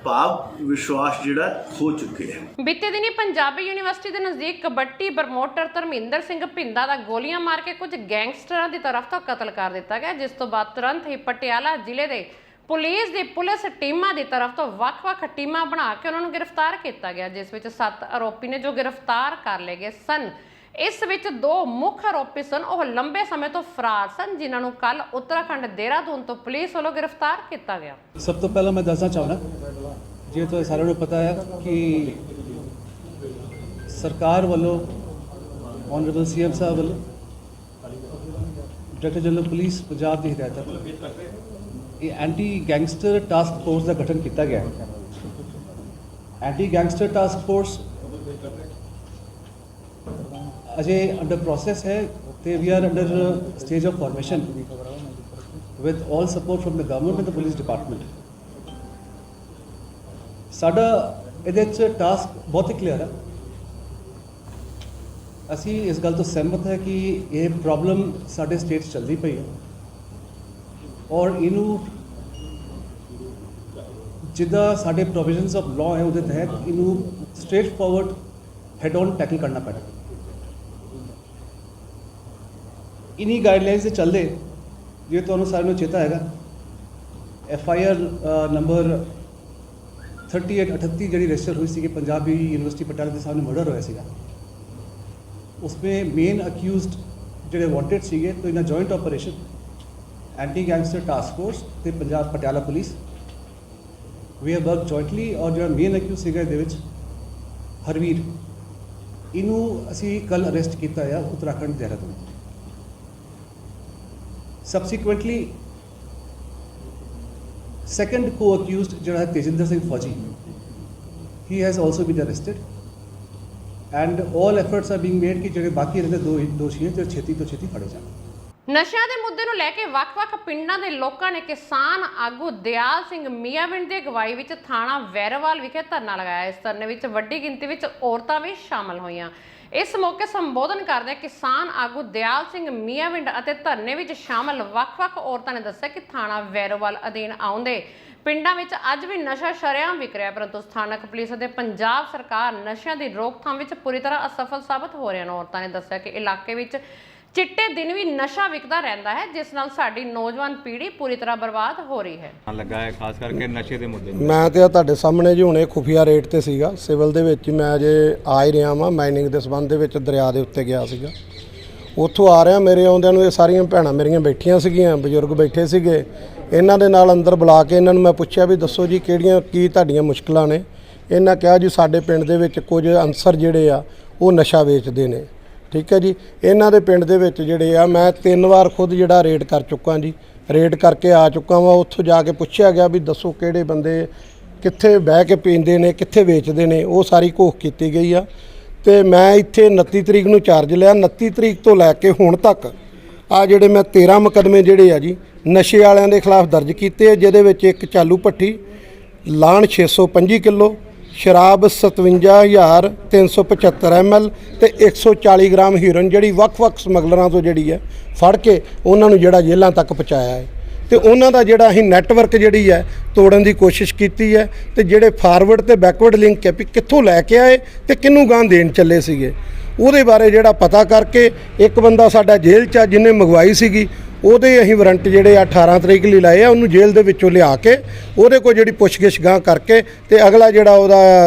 ਭਾਵ ਵਿਸ਼ਵਾਸ ਜਿਹੜਾ ਖੋ ਚੁੱਕੇ ਹੈ। ਬੀਤੇ ਦਿਨੀ ਪੰਜਾਬੀ ਯੂਨੀਵਰਸਿਟੀ ਦੇ ਨਜ਼ਦੀਕ ਕਬੱਡੀ ਪ੍ਰਮੋਟਰ ਧਰਮਿੰਦਰ ਸਿੰਘ ਭਿੰਦਾ ਦਾ ਗੋਲੀਆਂ ਮਾਰ ਕੇ ਕੁਝ ਗੈਂਗਸਟਰਾਂ ਦੀ ਤਰਫ ਤੋਂ ਕਤਲ ਕਰ ਦਿੱਤਾ ਗਿਆ, ਜਿਸ ਤੋਂ ਬਾਅਦ ਤੁਰੰਤ ਹੀ ਪਟਿਆਲਾ ਜ਼ਿਲ੍ਹੇ ਦੇ ਪੁਲਿਸ ਟੀਮਾਂ ਦੀ ਤਰਫ ਤੋਂ ਵੱਖ-ਵੱਖ ਟੀਮਾਂ ਬਣਾ ਕੇ ਉਹਨਾਂ ਨੂੰ ਗ੍ਰਿਫਤਾਰ ਕੀਤਾ ਗਿਆ, ਜਿਸ ਵਿੱਚ 7 ਆਰੋਪੀ ਨੇ ਜੋ ਗ੍ਰਿਫਤਾਰ ਕਰ ਲਏ ਗਏ ਸਨ। ਇਸ ਵਿੱਚ 2 ਮੁੱਖ ਆਰੋਪੀ ਸਨ, ਉਹ ਲੰਬੇ ਸਮੇਂ ਤੋਂ ਫਰਾਰ ਸਨ, ਜਿਨ੍ਹਾਂ ਨੂੰ ਕੱਲ ਉੱਤਰਾਖੰਡ ਦੇਹਰਾਦੂਨ ਤੋਂ ਪੁਲਿਸ ਵੱਲੋਂ ਗ੍ਰਿਫਤਾਰ ਕੀਤਾ ਗਿਆ। ਸਭ ਤੋਂ ਪਹਿਲਾਂ ਮੈਂ ਦੱਸਣਾ ਚਾਹੁੰਦਾ, ਜੇ ਤੁਹਾਨੂੰ ਸਾਰਿਆਂ ਨੂੰ ਪਤਾ ਹੈ ਕਿ ਸਰਕਾਰ ਵੱਲੋਂ ऑनरेबल CM साहब ਵੱਲੋਂ ਡਾਇਰੈਕਟਰ ਜਨਰਲ ਪੁਲਿਸ ਪੰਜਾਬ ਦੀ ਹਦਾਇਤਾਂ ਇਹ ਐਂਟੀ ਗੈਂਗਸਟਰ ਟਾਸਕ ਫੋਰਸ ਦਾ ਗਠਨ ਕੀਤਾ ਗਿਆ ਹੈ। ਐਂਟੀ ਗੈਂਗਸਟਰ ਟਾਸਕ ਫੋਰਸ ਅਜੇ ਅੰਡਰ ਪ੍ਰੋਸੈਸ ਹੈ ਤੇ we are under stage of formation with all support from the government and the police department. ਸਾਡਾ ਇਹਦੇ 'ਚ ਟਾਸਕ ਬਹੁਤ ਹੀ ਕਲੀਅਰ ਹੈ। ਅਸੀਂ ਇਸ ਗੱਲ ਤੋਂ ਸਹਿਮਤ ਹੈ ਕਿ ਇਹ ਪ੍ਰੋਬਲਮ ਸਾਡੇ ਸਟੇਟ 'ਚ ਚੱਲਦੀ ਪਈ ਹੈ ਔਰ ਇਹਨੂੰ ਜਿੱਦਾਂ ਸਾਡੇ ਪ੍ਰੋਵੀਜ਼ਨਸ ਆਫ ਲਾਅ ਹੈ ਉਹਦੇ ਤਹਿਤ ਇਹਨੂੰ straight forward head on tackle ਕਰਨਾ ਪੈਣਾ। ਇਨੀ ਗਾਈਡਲਾਈਨਸ ਦੇ ਚੱਲਦੇ ਜੇ ਤੁਹਾਨੂੰ ਸਾਰਿਆਂ ਨੂੰ ਚੇਤਾ ਹੈਗਾ FIR ਨੰਬਰ 3838 ਜਿਹੜੀ ਰਜਿਸਟਰ ਹੋਈ ਸੀ ਪੰਜਾਬੀ यूनिवर्सिटी पटियाला के सामने मर्डर होया सीगा, उसमें मेन अक्यूज्ड ਜਿਹੜੇ ਵਾਂਟਡ ਸੀਗੇ तो इन्हें joint operation anti gangster task force ਤੇ Punjab Patiala police we have work jointly और ਜਿਹੜਾ ਮੇਨ ਅਕਿਊਜ਼ ਸੀਗਾ ਇਹਦੇ ਵਿੱਚ ਹਰਵੀਰ, ਇਹਨੂੰ ਅਸੀਂ ਕੱਲ ਅਰੈਸਟ ਕੀਤਾ ਆ Uttarakhand Dehradun. Subsequently second co-accused ਜਿਹੜਾ ਹੈ ਤੇਜਿੰਦਰ ਸਿੰਘ ਫੌਜੀ, he has also been arrested and all efforts are being made ਕਿ ਜਿਹੜੇ ਬਾਕੀ ਰਹਿੰਦੇ 2 ਦੋਸ਼ੀ ਜਿਹੜੇ ਛੇਤੀ ਤੋਂ ਛੇਤੀ ਫੜੇ ਜਾਣ। ਨਸ਼ਿਆਂ ਦੇ ਮੁੱਦੇ ਨੂੰ ਲੈ ਕੇ ਵੱਖ-ਵੱਖ ਪਿੰਡਾਂ ਦੇ ਲੋਕਾਂ ਨੇ ਕਿਸਾਨ ਆਗੂ ਦਿਆਲ ਸਿੰਘ ਮੀਆਂਵਿੰਡ ਦੀ ਅਗਵਾਈ ਵਿੱਚ ਥਾਣਾ ਵੈਰੋਵਾਲ ਵਿਖੇ ਧਰਨਾ ਲਗਾਇਆ। ਇਸ ਧਰਨੇ ਵਿੱਚ ਵੱਡੀ ਗਿਣਤੀ ਵਿੱਚ ਔਰਤਾਂ ਵੀ ਸ਼ਾਮਲ ਹੋਈਆਂ। ਇਸ ਮੌਕੇ ਸੰਬੋਧਨ ਕਰਦਿਆਂ ਕਿਸਾਨ ਆਗੂ ਦਿਆਲ ਸਿੰਘ ਮੀਆਂਵਿੰਡ ਅਤੇ ਧਰਨੇ ਵਿੱਚ ਸ਼ਾਮਲ ਵੱਖ-ਵੱਖ ਔਰਤਾਂ ਨੇ ਦੱਸਿਆ ਕਿ ਥਾਣਾ ਵੈਰੋਵਾਲ ਅਧੀਨ ਆਉਂਦੇ ਪਿੰਡਾਂ ਵਿੱਚ ਅੱਜ ਵੀ ਨਸ਼ਾ ਸ਼ਰੇਆਮ ਵਿਕ ਰਿਹਾ, ਪਰੰਤੂ ਸਥਾਨਕ ਪੁਲਿਸ ਅਤੇ ਪੰਜਾਬ ਸਰਕਾਰ ਨਸ਼ਿਆਂ ਦੀ ਰੋਕਥਾਮ ਵਿੱਚ ਪੂਰੀ ਤਰ੍ਹਾਂ ਅਸਫਲ ਸਾਬਤ ਹੋ ਰਹੇ ਹਨ। ਔਰਤਾਂ ਨੇ ਦੱਸਿਆ ਕਿ ਇਲਾਕੇ ਵਿੱਚ ਚਿੱਟੇ ਦਿਨ ਵੀ ਨਸ਼ਾ ਵਿਕਦਾ ਰਹਿੰਦਾ ਹੈ, ਜਿਸ ਨਾਲ ਸਾਡੀ ਨੌਜਵਾਨ ਪੀੜ੍ਹੀ ਪੂਰੀ ਤਰ੍ਹਾਂ ਬਰਬਾਦ ਹੋ ਰਹੀ ਹੈ। ਲੱਗਾ ਹੈ ਖਾਸ ਕਰਕੇ ਨਸ਼ੇ ਦੇ ਮੁੱਦੇ ਮੈਂ ਤੇ ਤੁਹਾਡੇ ਸਾਹਮਣੇ ਜੀ ਹੁਣੇ ਖੁਫੀਆ ਰੇਟ ਤੇ ਸੀਗਾ ਸਿਵਲ ਦੇ ਵਿੱਚ, ਮੈਂ ਅਜੇ ਆ ਹੀ ਰਿਹਾ ਵਾਂ ਮਾਈਨਿੰਗ ਦੇ ਸੰਬੰਧ ਦੇ ਵਿੱਚ ਦਰਿਆ ਦੇ ਉੱਤੇ ਗਿਆ ਸੀਗਾ। ਉੱਥੋਂ ਆ ਰਿਹਾ, ਮੇਰੇ ਆਉਂਦਿਆਂ ਨੂੰ ਇਹ ਸਾਰੀਆਂ ਭੈਣਾਂ ਮੇਰੀਆਂ ਬੈਠੀਆਂ ਸੀਗੀਆਂ, ਬਜ਼ੁਰਗ ਬੈਠੇ ਸੀਗੇ। ਇਹਨਾਂ ਦੇ ਨਾਲ ਅੰਦਰ ਬੁਲਾ ਕੇ ਇਹਨਾਂ ਨੂੰ ਮੈਂ ਪੁੱਛਿਆ ਵੀ ਦੱਸੋ ਜੀ ਕੀ ਤੁਹਾਡੀਆਂ ਮੁਸ਼ਕਲਾਂ ਨੇ। ਇਹਨਾਂ ਕਿਹਾ ਜੀ ਸਾਡੇ ਪਿੰਡ ਦੇ ਵਿੱਚ ਕੁਝ ਅਨਸਰ ਜਿਹੜੇ ਆ ਉਹ ਨਸ਼ਾ ਵੇਚਦੇ ਨੇ। ਠੀਕ ਹੈ ਜੀ, ਇਹਨਾਂ ਦੇ ਪਿੰਡ ਦੇ ਵਿੱਚ ਜਿਹੜੇ ਆ ਮੈਂ 3 ਵਾਰ ਖੁਦ ਜਿਹੜਾ ਰੇਡ ਕਰ ਚੁੱਕਾ ਜੀ, ਰੇਡ ਕਰਕੇ ਆ ਚੁੱਕਾ ਵਾਂ। ਉੱਥੋਂ ਜਾ ਕੇ ਪੁੱਛਿਆ ਗਿਆ ਵੀ ਦੱਸੋ ਕਿਹੜੇ ਬੰਦੇ ਕਿੱਥੇ ਬਹਿ ਕੇ ਪੀਂਦੇ ਨੇ, ਕਿੱਥੇ ਵੇਚਦੇ ਨੇ, ਉਹ ਸਾਰੀ ਘੋਖ ਕੀਤੀ ਗਈ ਆ। ਤੇ ਮੈਂ ਇੱਥੇ 29 ਤਰੀਕ ਨੂੰ ਚਾਰਜ ਲਿਆ। 29 ਤਰੀਕ ਤੋਂ ਲੈ ਕੇ ਹੁਣ ਤੱਕ ਆ ਜਿਹੜੇ ਮੈਂ 13 ਮੁਕੱਦਮੇ ਜਿਹੜੇ ਆ ਜੀ ਨਸ਼ੇ ਵਾਲਿਆਂ ਦੇ ਖਿਲਾਫ ਦਰਜ ਕੀਤੇ, ਜਿਹਦੇ ਵਿੱਚ ਇੱਕ ਚਾਲੂ ਭੱਠੀ, ਲਾਣ 625 ਕਿਲੋ, ਸ਼ਰਾਬ 57,375 ml ਤੇ 140 ਗ੍ਰਾਮ ਹੀਰੋਇਨ ਜਿਹੜੀ ਵੱਖ-ਵੱਖ ਸਮਗਲਰਾਂ ਤੋਂ ਜਿਹੜੀ ਹੈ ਫੜ ਕੇ ਉਹਨਾਂ ਨੂੰ ਜਿਹੜਾ ਜੇਲ੍ਹਾਂ ਤੱਕ ਪਹੁੰਚਾਇਆ ਹੈ। ਤੇ ਉਹਨਾਂ ਦਾ ਜਿਹੜਾ ਅਸੀਂ ਨੈਟਵਰਕ ਜਿਹੜੀ ਹੈ ਤੋੜਨ ਦੀ ਕੋਸ਼ਿਸ਼ ਕੀਤੀ ਹੈ ਤੇ ਜਿਹੜੇ ਫਾਰਵਰਡ ਤੇ ਬੈਕਵਰਡ ਲਿੰਕ ਹੈ ਵੀ ਕਿੱਥੋਂ ਲੈ ਕੇ ਆਏ ਤੇ ਕਿਹਨੂੰ ਗਾਂ ਦੇਣ ਚੱਲੇ ਸੀਗੇ, ਉਹਦੇ ਬਾਰੇ ਜਿਹੜਾ ਪਤਾ ਕਰਕੇ ਇੱਕ ਬੰਦਾ ਸਾਡਾ ਜੇਲ੍ਹ 'ਚ ਜਿਹਨੇ ਮੰਗਵਾਈ ਸੀਗੀ ਉਹਦੇ ਅਸੀਂ ਵਾਰੰਟ ਜਿਹੜੇ 18 ਤਰੀਕ ਲਈ ਲਾਏ ਆ, ਉਹਨੂੰ ਜੇਲ੍ਹ ਦੇ ਵਿੱਚੋਂ ਲਿਆ ਕੇ ਉਹਦੇ ਕੋਲ ਜਿਹੜੀ ਪੁੱਛਗਿੱਛ ਗਾਂ ਕਰਕੇ ਤੇ ਅਗਲਾ ਜਿਹੜਾ ਉਹਦਾ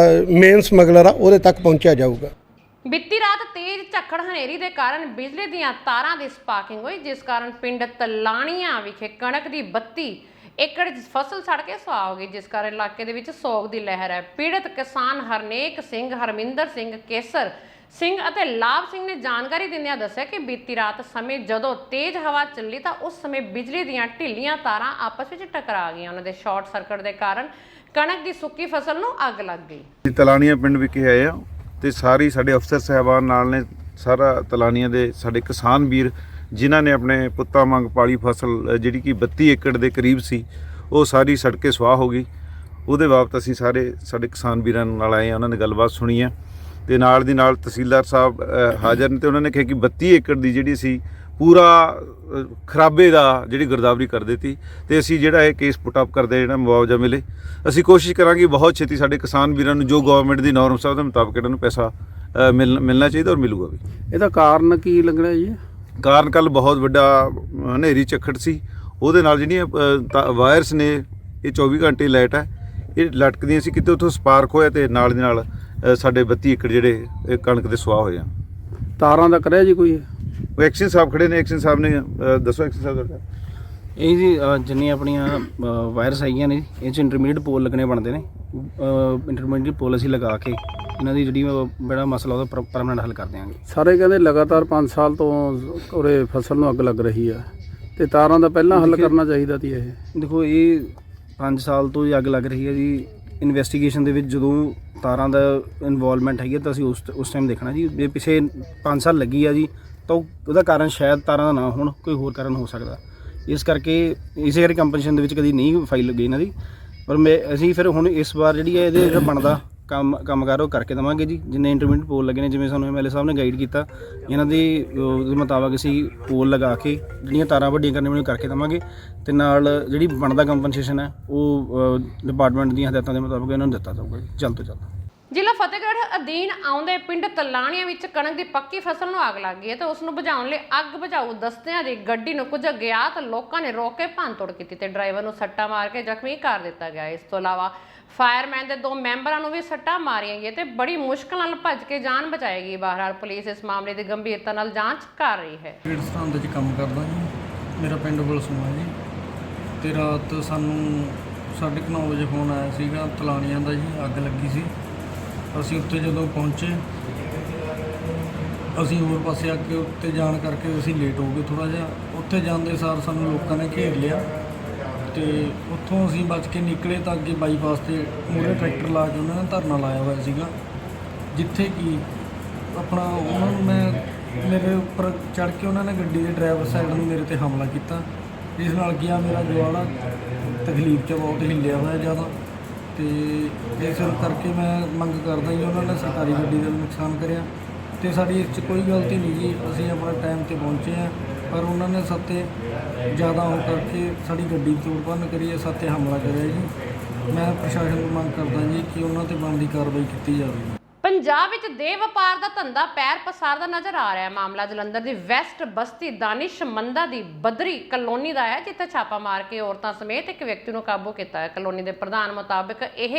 ਮੇਨ ਸਮਗਲਰ ਆ ਉਹਦੇ ਤੱਕ ਪਹੁੰਚਿਆ ਜਾਊਗਾ। ਬੀਤੀ ਰਾਤ ਤੇਜ਼ ਝੱਖੜ ਹਨੇਰੀ ਦੇ ਕਾਰਨ ਬਿਜਲੀ ਦੀਆਂ ਤਾਰਾਂ ਦੀ ਸਪਾਰਕਿੰਗ ਹੋਈ, ਜਿਸ ਕਾਰਨ ਪਿੰਡ ਤਲਾਣੀਆਂ ਵਿਖੇ ਕਣਕ ਦੀ 32 ਏਕੜ ਫਸਲ ਸੜ ਕੇ ਸੁਆਹ ਹੋ ਗਈ, ਜਿਸ ਕਾਰਨ ਇਲਾਕੇ ਦੇ ਵਿੱਚ ਸੋਗ ਦੀ ਲਹਿਰ ਹੈ। ਪੀੜਤ ਕਿਸਾਨ ਹਰਨੇਕ ਸਿੰਘ, ਹਰਮਿੰਦਰ ਸਿੰਘ, ਕੇਸਰ ਸਿੰਘ ਅਤੇ ਲਾਭ ਸਿੰਘ ਨੇ ਜਾਣਕਾਰੀ ਦਿੰਦਿਆਂ ਦੱਸਿਆ ਕਿ ਬੀਤੀ ਰਾਤ ਸਮੇਂ ਜਦੋਂ ਤੇਜ਼ ਹਵਾ ਚੱਲੀ ਤਾਂ ਉਸ ਸਮੇਂ ਬਿਜਲੀ ਦੀਆਂ ਢਿੱਲੀਆਂ ਤਾਰਾਂ ਆਪਸ ਵਿੱਚ ਟਕਰਾ ਗਈਆਂ। ਉਹਨਾਂ ਦੇ ਸ਼ਾਰਟ ਸਰਕਟ ਦੇ ਕਾਰਨ ਕਣਕ ਦੀ ਸੁੱਕੀ ਫਸਲ ਨੂੰ ਅੱਗ ਲੱਗ ਗਈ। ਤਲਾਨੀਆਂ ਪਿੰਡ ਵਿਖੇ ਆਏ ਆ ਤੇ ਸਾਰੀ ਸਾਡੇ ਅਫਸਰ ਸਾਹਿਬਾਨ ਨਾਲ ਨੇ, ਸਾਰਾ ਤਲਾਨੀਆਂ ਦੇ ਸਾਡੇ ਕਿਸਾਨ ਵੀਰ ਜਿਨ੍ਹਾਂ ਨੇ ਆਪਣੇ ਪੁੱਤਾਂ ਵਾਂਗ ਪਾਲੀ ਫਸਲ ਜਿਹੜੀ ਕਿ 32 ਏਕੜ ਦੇ ਕਰੀਬ ਸੀ ਉਹ ਸਾਰੀ ਸੜ ਕੇ ਸੁਆਹ ਹੋ ਗਈ। ਉਹਦੇ ਬਾਬਤ ਅਸੀਂ ਸਾਡੇ ਕਿਸਾਨ ਵੀਰਾਂ ਨਾਲ ਆਏ ਆ, ਉਹਨਾਂ ਨੇ ਗੱਲਬਾਤ ਸੁਣੀ ਹੈ ਤੇ ਨਾਲ ਦੀ ਨਾਲ ਤਹਿਸੀਲਦਾਰ ਸਾਹਿਬ ਹਾਜ਼ਰ ਨੇ ਤੇ ਉਹਨਾਂ ਨੇ ਕਿਹਾ ਕਿ 32 ਏਕੜ ਦੀ ਜਿਹੜੀ ਸੀ ਪੂਰਾ ਖਰਾਬੇ ਦਾ ਜਿਹੜੀ ਗਿਰਦਾਵਰੀ ਕਰ ਦਿੱਤੀ ਤੇ ਅਸੀਂ ਜਿਹੜਾ ਇਹ ਕੇਸ ਪੁੱਟ ਅਪ ਕਰਦੇ ਜਿਹੜਾ ਮੁਆਵਜ਼ਾ ਮਿਲੇ। ਅਸੀਂ ਕੋਸ਼ਿਸ਼ ਕਰਾਂਗੇ ਬਹੁਤ ਛੇਤੀ ਸਾਡੇ ਕਿਸਾਨ ਵੀਰਾਂ ਨੂੰ ਜੋ ਗਵਰਨਮੈਂਟ ਦੀ ਨੋਰਮ ਸਾਹਿਬ ਦੇ ਮੁਤਾਬਕ ਇਹਨਾਂ ਨੂੰ ਪੈਸਾ ਮਿਲਣਾ ਚਾਹੀਦਾ ਔਰ ਮਿਲੂਗਾ ਵੀ। ਇਹਦਾ ਕਾਰਨ ਕੀ ਲੱਗ ਰਿਹਾ ਜੀ? ਕਾਰਨ ਕੱਲ ਬਹੁਤ ਵੱਡਾ ਹਨੇਰੀ ਝੱਖੜ ਸੀ, ਉਹਦੇ ਨਾਲ ਜਿਹੜੀਆਂ ਵਾਇਰਸ ਨੇ ਇਹ 24 ਘੰਟੇ ਲਾਈਟ ਹੈ ਇਹ ਲਟਕਦੀਆਂ ਸੀ, ਕਿਤੇ ਉੱਥੋਂ ਸਪਾਰਕ ਹੋਇਆ ਤੇ ਨਾਲ ਦੀ ਨਾਲ ਸਾਡੇ 32 ਏਕੜ ਜਿਹੜੇ ਕਣਕ ਦੇ ਸੁਆਹ ਹੋਏ ਆ। ਤਾਰਾਂ ਦਾ ਕਰਿਆ ਜੀ ਕੋਈ? ਉਹ ਐਕਸ਼ਨ ਸਾਹਿਬ ਖੜੇ ਨੇ, ਐਕਸ਼ਨ ਸਾਹਿਬ ਨੇ ਦੱਸੋ ਐਕਸ਼ਨ ਸਾਹਿਬ ਤੁਹਾਡਾ। ਇਹ ਜੀ ਜਿੰਨੀਆਂ ਆਪਣੀਆਂ ਵਾਇਰਸ ਹੈਗੀਆਂ ਨੇ ਇਹ 'ਚ ਇੰਟਰਮੀਡੀਏਟ ਪੋਲ ਲੱਗਣੇ ਬਣਦੇ ਨੇ। ਇੰਟਰਮੀਡੀਏਟ ਪੋਲ ਅਸੀਂ ਲਗਾ ਕੇ ਇਹਨਾਂ ਦੀ ਜਿਹੜੀ ਬੜਾ ਮਸਲਾ ਉਹਦਾ ਪਰਮਾਨੈਂਟ ਹੱਲ ਕਰ ਦਿਆਂਗੇ। ਸਾਰੇ ਕਹਿੰਦੇ ਲਗਾਤਾਰ 5 ਸਾਲ ਤੋਂ ਉਰੇ ਫਸਲ ਨੂੰ ਅੱਗ ਲੱਗ ਰਹੀ ਆ ਤੇ ਤਾਰਾਂ ਦਾ ਪਹਿਲਾਂ ਹੱਲ ਕਰਨਾ ਚਾਹੀਦਾ ਸੀ। ਇਹ ਦੇਖੋ ਇਹ 5 ਸਾਲ ਤੋਂ ਹੀ ਅੱਗ ਲੱਗ ਰਹੀ ਹੈ ਜੀ। ਇਨਵੈਸਟੀਗੇਸ਼ਨ ਦੇ ਵਿੱਚ ਜਦੋਂ ਤਾਰਾਂ ਦਾ ਇਨਵੋਲਵਮੈਂਟ ਹੈਗੀ ਤਾਂ ਅਸੀਂ ਉਸ ਟਾਈਮ ਦੇਖਣਾ ਜੀ। ਜੇ ਪਿਛੇ 5 ਸਾਲ ਲੱਗੀ ਆ ਜੀ ਤਾਂ ਉਹਦਾ ਕਾਰਨ ਸ਼ਾਇਦ ਤਾਰਾਂ ਦਾ ਨਾ ਹੋਣ, ਕੋਈ ਹੋਰ ਕਾਰਨ ਹੋ ਸਕਦਾ। ਇਸ ਕਰਕੇ ਇਸੇ ਕਰਕੇ ਕੰਪਨਸੇਸ਼ਨ ਦੇ ਵਿੱਚ ਕਦੀ ਨਹੀਂ ਫਾਈਲ ਲੱਗੀ ਇਹਨਾਂ ਦੀ। ਪਰ ਅਸੀਂ ਫਿਰ ਹੁਣ ਇਸ ਵਾਰ ਜਿਹੜੀ ਹੈ ਇਹਦੇ ਜਿਹੜਾ ਬਣਦਾ ਕੰਮਕਾਰ ਉਹ ਕਰਕੇ ਦੇਵਾਂਗੇ ਜੀ। ਜਿੰਨੇ ਇੰਟਰਮੀਡੀਏਟ ਪੋਲ ਲੱਗੇ ਨੇ, ਜਿਵੇਂ ਸਾਨੂੰ MLA ਸਾਹਿਬ ਨੇ ਗਾਈਡ ਕੀਤਾ, ਇਹਨਾਂ ਦੇ ਮੁਤਾਬਕ ਅਸੀਂ ਪੋਲ ਲਗਾ ਕੇ ਜਿਹੜੀਆਂ ਤਾਰਾਂ ਵੱਡੀਆਂ ਕਰਨੀਆਂ ਉਹਨੂੰ ਕਰਕੇ ਦੇਵਾਂਗੇ ਤੇ ਨਾਲ ਜਿਹੜੀ ਬਣਦਾ ਕੰਪਨਸੇਸ਼ਨ ਹੈ ਉਹ ਡਿਪਾਰਟਮੈਂਟ ਦੀਆਂ ਹਦਾਇਤਾਂ ਦੇ ਮੁਤਾਬਕ ਇਹਨਾਂ ਨੂੰ ਦਿੱਤਾ ਜਾਊਗਾ ਜੀ ਜਲਦ ਤੋਂ ਜਲਦ। ਜ਼ਿਲ੍ਹਾ ਫਤਿਹਗੜ੍ਹ ਅਧੀਨ ਆਉਂਦੇ ਪਿੰਡ ਤਲਾਣੀਆਂ ਵਿੱਚ ਕਣਕ ਦੀ ਪੱਕੀ ਫਸਲ ਨੂੰ ਅੱਗ ਲੱਗ ਗਈ ਹੈ ਤੇ ਉਸ ਨੂੰ ਬੁਝਾਉਣ ਲਈ ਅੱਗ ਬੁਝਾਊ ਦਸਤਿਆਂ ਦੀ ਗੱਡੀ ਨੂੰ ਕੁਝ ਅਗਿਆਤ ਲੋਕਾਂ ਨੇ ਰੋਕ ਕੇ ਭੰਨਤੋੜ ਕੀਤੀ ਤੇ ਡਰਾਈਵਰ ਨੂੰ ਸੱਟਾਂ ਮਾਰ ਕੇ ਜ਼ਖਮੀ ਕਰ ਦਿੱਤਾ ਗਿਆ। ਇਸ ਤੋਂ ਇਲਾਵਾ ਫਾਇਰਮੈਨ ਦੇ 2 ਮੈਂਬਰਾਂ ਨੂੰ ਵੀ ਸੱਟਾਂ ਮਾਰੀਆਂ ਗਈਆਂ ਤੇ ਬੜੀ ਮੁਸ਼ਕਲ ਨਾਲ ਭੱਜ ਕੇ ਜਾਨ ਬਚਾਈ ਗਈ। ਬਹਰਾਲ ਪੁਲਿਸ ਇਸ ਮਾਮਲੇ ਦੀ ਗੰਭੀਰਤਾ ਨਾਲ ਜਾਂਚ ਕਰ ਰਹੀ ਹੈ। ਸਥਾਨ 'ਚ ਕੰਮ ਕਰਦਾ ਜੀ, ਮੇਰਾ ਪਿੰਡ ਬਲਸੂਆ ਜੀ ਤੇ ਰਾਤ ਸਾਨੂੰ 9:30 ਵਜੇ ਫੋਨ ਆਇਆ ਸੀਗਾ ਤਲਾਣੀਆਂ ਦਾ ਜੀ, ਅੱਗ ਲੱਗੀ ਸੀ। ਅਸੀਂ ਉੱਥੇ ਜਦੋਂ ਪਹੁੰਚੇ ਅਸੀਂ ਹੋਰ ਪਾਸੇ ਅੱਗੇ ਉੱਤੇ ਜਾਣ ਕਰਕੇ ਅਸੀਂ ਲੇਟ ਹੋ ਗਏ ਥੋੜ੍ਹਾ ਜਿਹਾ। ਉੱਥੇ ਜਾਂਦੇ ਸਾਰ ਸਾਨੂੰ ਲੋਕਾਂ ਨੇ ਘੇਰ ਲਿਆ ਤੇ ਉੱਥੋਂ ਅਸੀਂ ਬਚ ਕੇ ਨਿਕਲੇ ਤਾਂ ਅੱਗੇ ਬਾਈਪਾਸ 'ਤੇ ਮੂਹਰੇ ਟਰੈਕਟਰ ਲਾ ਕੇ ਉਹਨਾਂ ਨੇ ਧਰਨਾ ਲਾਇਆ ਹੋਇਆ ਸੀਗਾ, ਜਿੱਥੇ ਕਿ ਆਪਣਾ ਉਹਨਾਂ ਨੂੰ ਮੇਰੇ ਉੱਪਰ ਚੜ੍ਹ ਕੇ ਉਹਨਾਂ ਨੇ ਗੱਡੀ ਦੇ ਡਰਾਈਵਰ ਸਾਈਡ ਨੂੰ ਮੇਰੇ 'ਤੇ ਹਮਲਾ ਕੀਤਾ, ਜਿਸ ਨਾਲ ਕਿ ਆ ਮੇਰਾ ਜਵਾੜਾ ਤਕਲੀਫ 'ਚ ਬਹੁਤ ਹਿੱਲਿਆ ਹੋਇਆ ਜ਼ਿਆਦਾ। ਤੇ ਇਸ ਕਰਕੇ ਮੈਂ ਮੰਗ ਕਰਦਾ ਜੀ, ਉਹਨਾਂ ਨੇ ਸਰਕਾਰੀ ਗੱਡੀ ਦਾ ਨੁਕਸਾਨ ਕਰਿਆ ਤੇ ਸਾਡੀ ਇਸ 'ਚ ਕੋਈ ਗਲਤੀ ਨਹੀਂ ਜੀ। ਅਸੀਂ ਆਪਣਾ ਟਾਈਮ 'ਤੇ ਪਹੁੰਚੇ ਹਾਂ, ਪਰ ਉਹਨਾਂ ਨੇ ਸਾਤੇ ਜ਼ਿਆਦਾ ਹੋ ਕਰਕੇ ਸਾਡੀ ਗੱਡੀ ਤੋੜ ਭੰਨ ਕਰੀ ਹੈ, ਸਾਤੇ ਹਮਲਾ ਕਰਿਆ ਜੀ। ਮੈਂ ਪ੍ਰਸ਼ਾਸਨ ਨੂੰ ਮੰਗ ਕਰਦਾ ਜੀ ਕਿ ਉਹਨਾਂ 'ਤੇ ਬਣਦੀ ਕਾਰਵਾਈ ਕੀਤੀ ਜਾਵੇ। ਪੰਜਾਬ ਵਿੱਚ ਦੇਹ ਵਪਾਰ ਦਾ ਧੰਦਾ ਪੈਰ ਪਸਾਰਦਾ ਨਜ਼ਰ ਆ ਰਿਹਾ ਹੈ। ਮਾਮਲਾ ਜਲੰਧਰ ਦੀ ਵੈਸਟ ਬਸਤੀ ਦਾਨਿਸ਼ਮੰਦਾ ਦੀ ਬਦਰੀ ਕਲੋਨੀ ਦਾ ਹੈ, ਜਿੱਥੇ ਛਾਪਾ ਮਾਰ ਕੇ ਔਰਤਾਂ ਸਮੇਤ ਇੱਕ ਵਿਅਕਤੀ ਨੂੰ ਕਾਬੂ ਕੀਤਾ ਹੈ। ਕਲੋਨੀ ਦੇ ਪ੍ਰਧਾਨ ਮੁਤਾਬਕ ਇਹ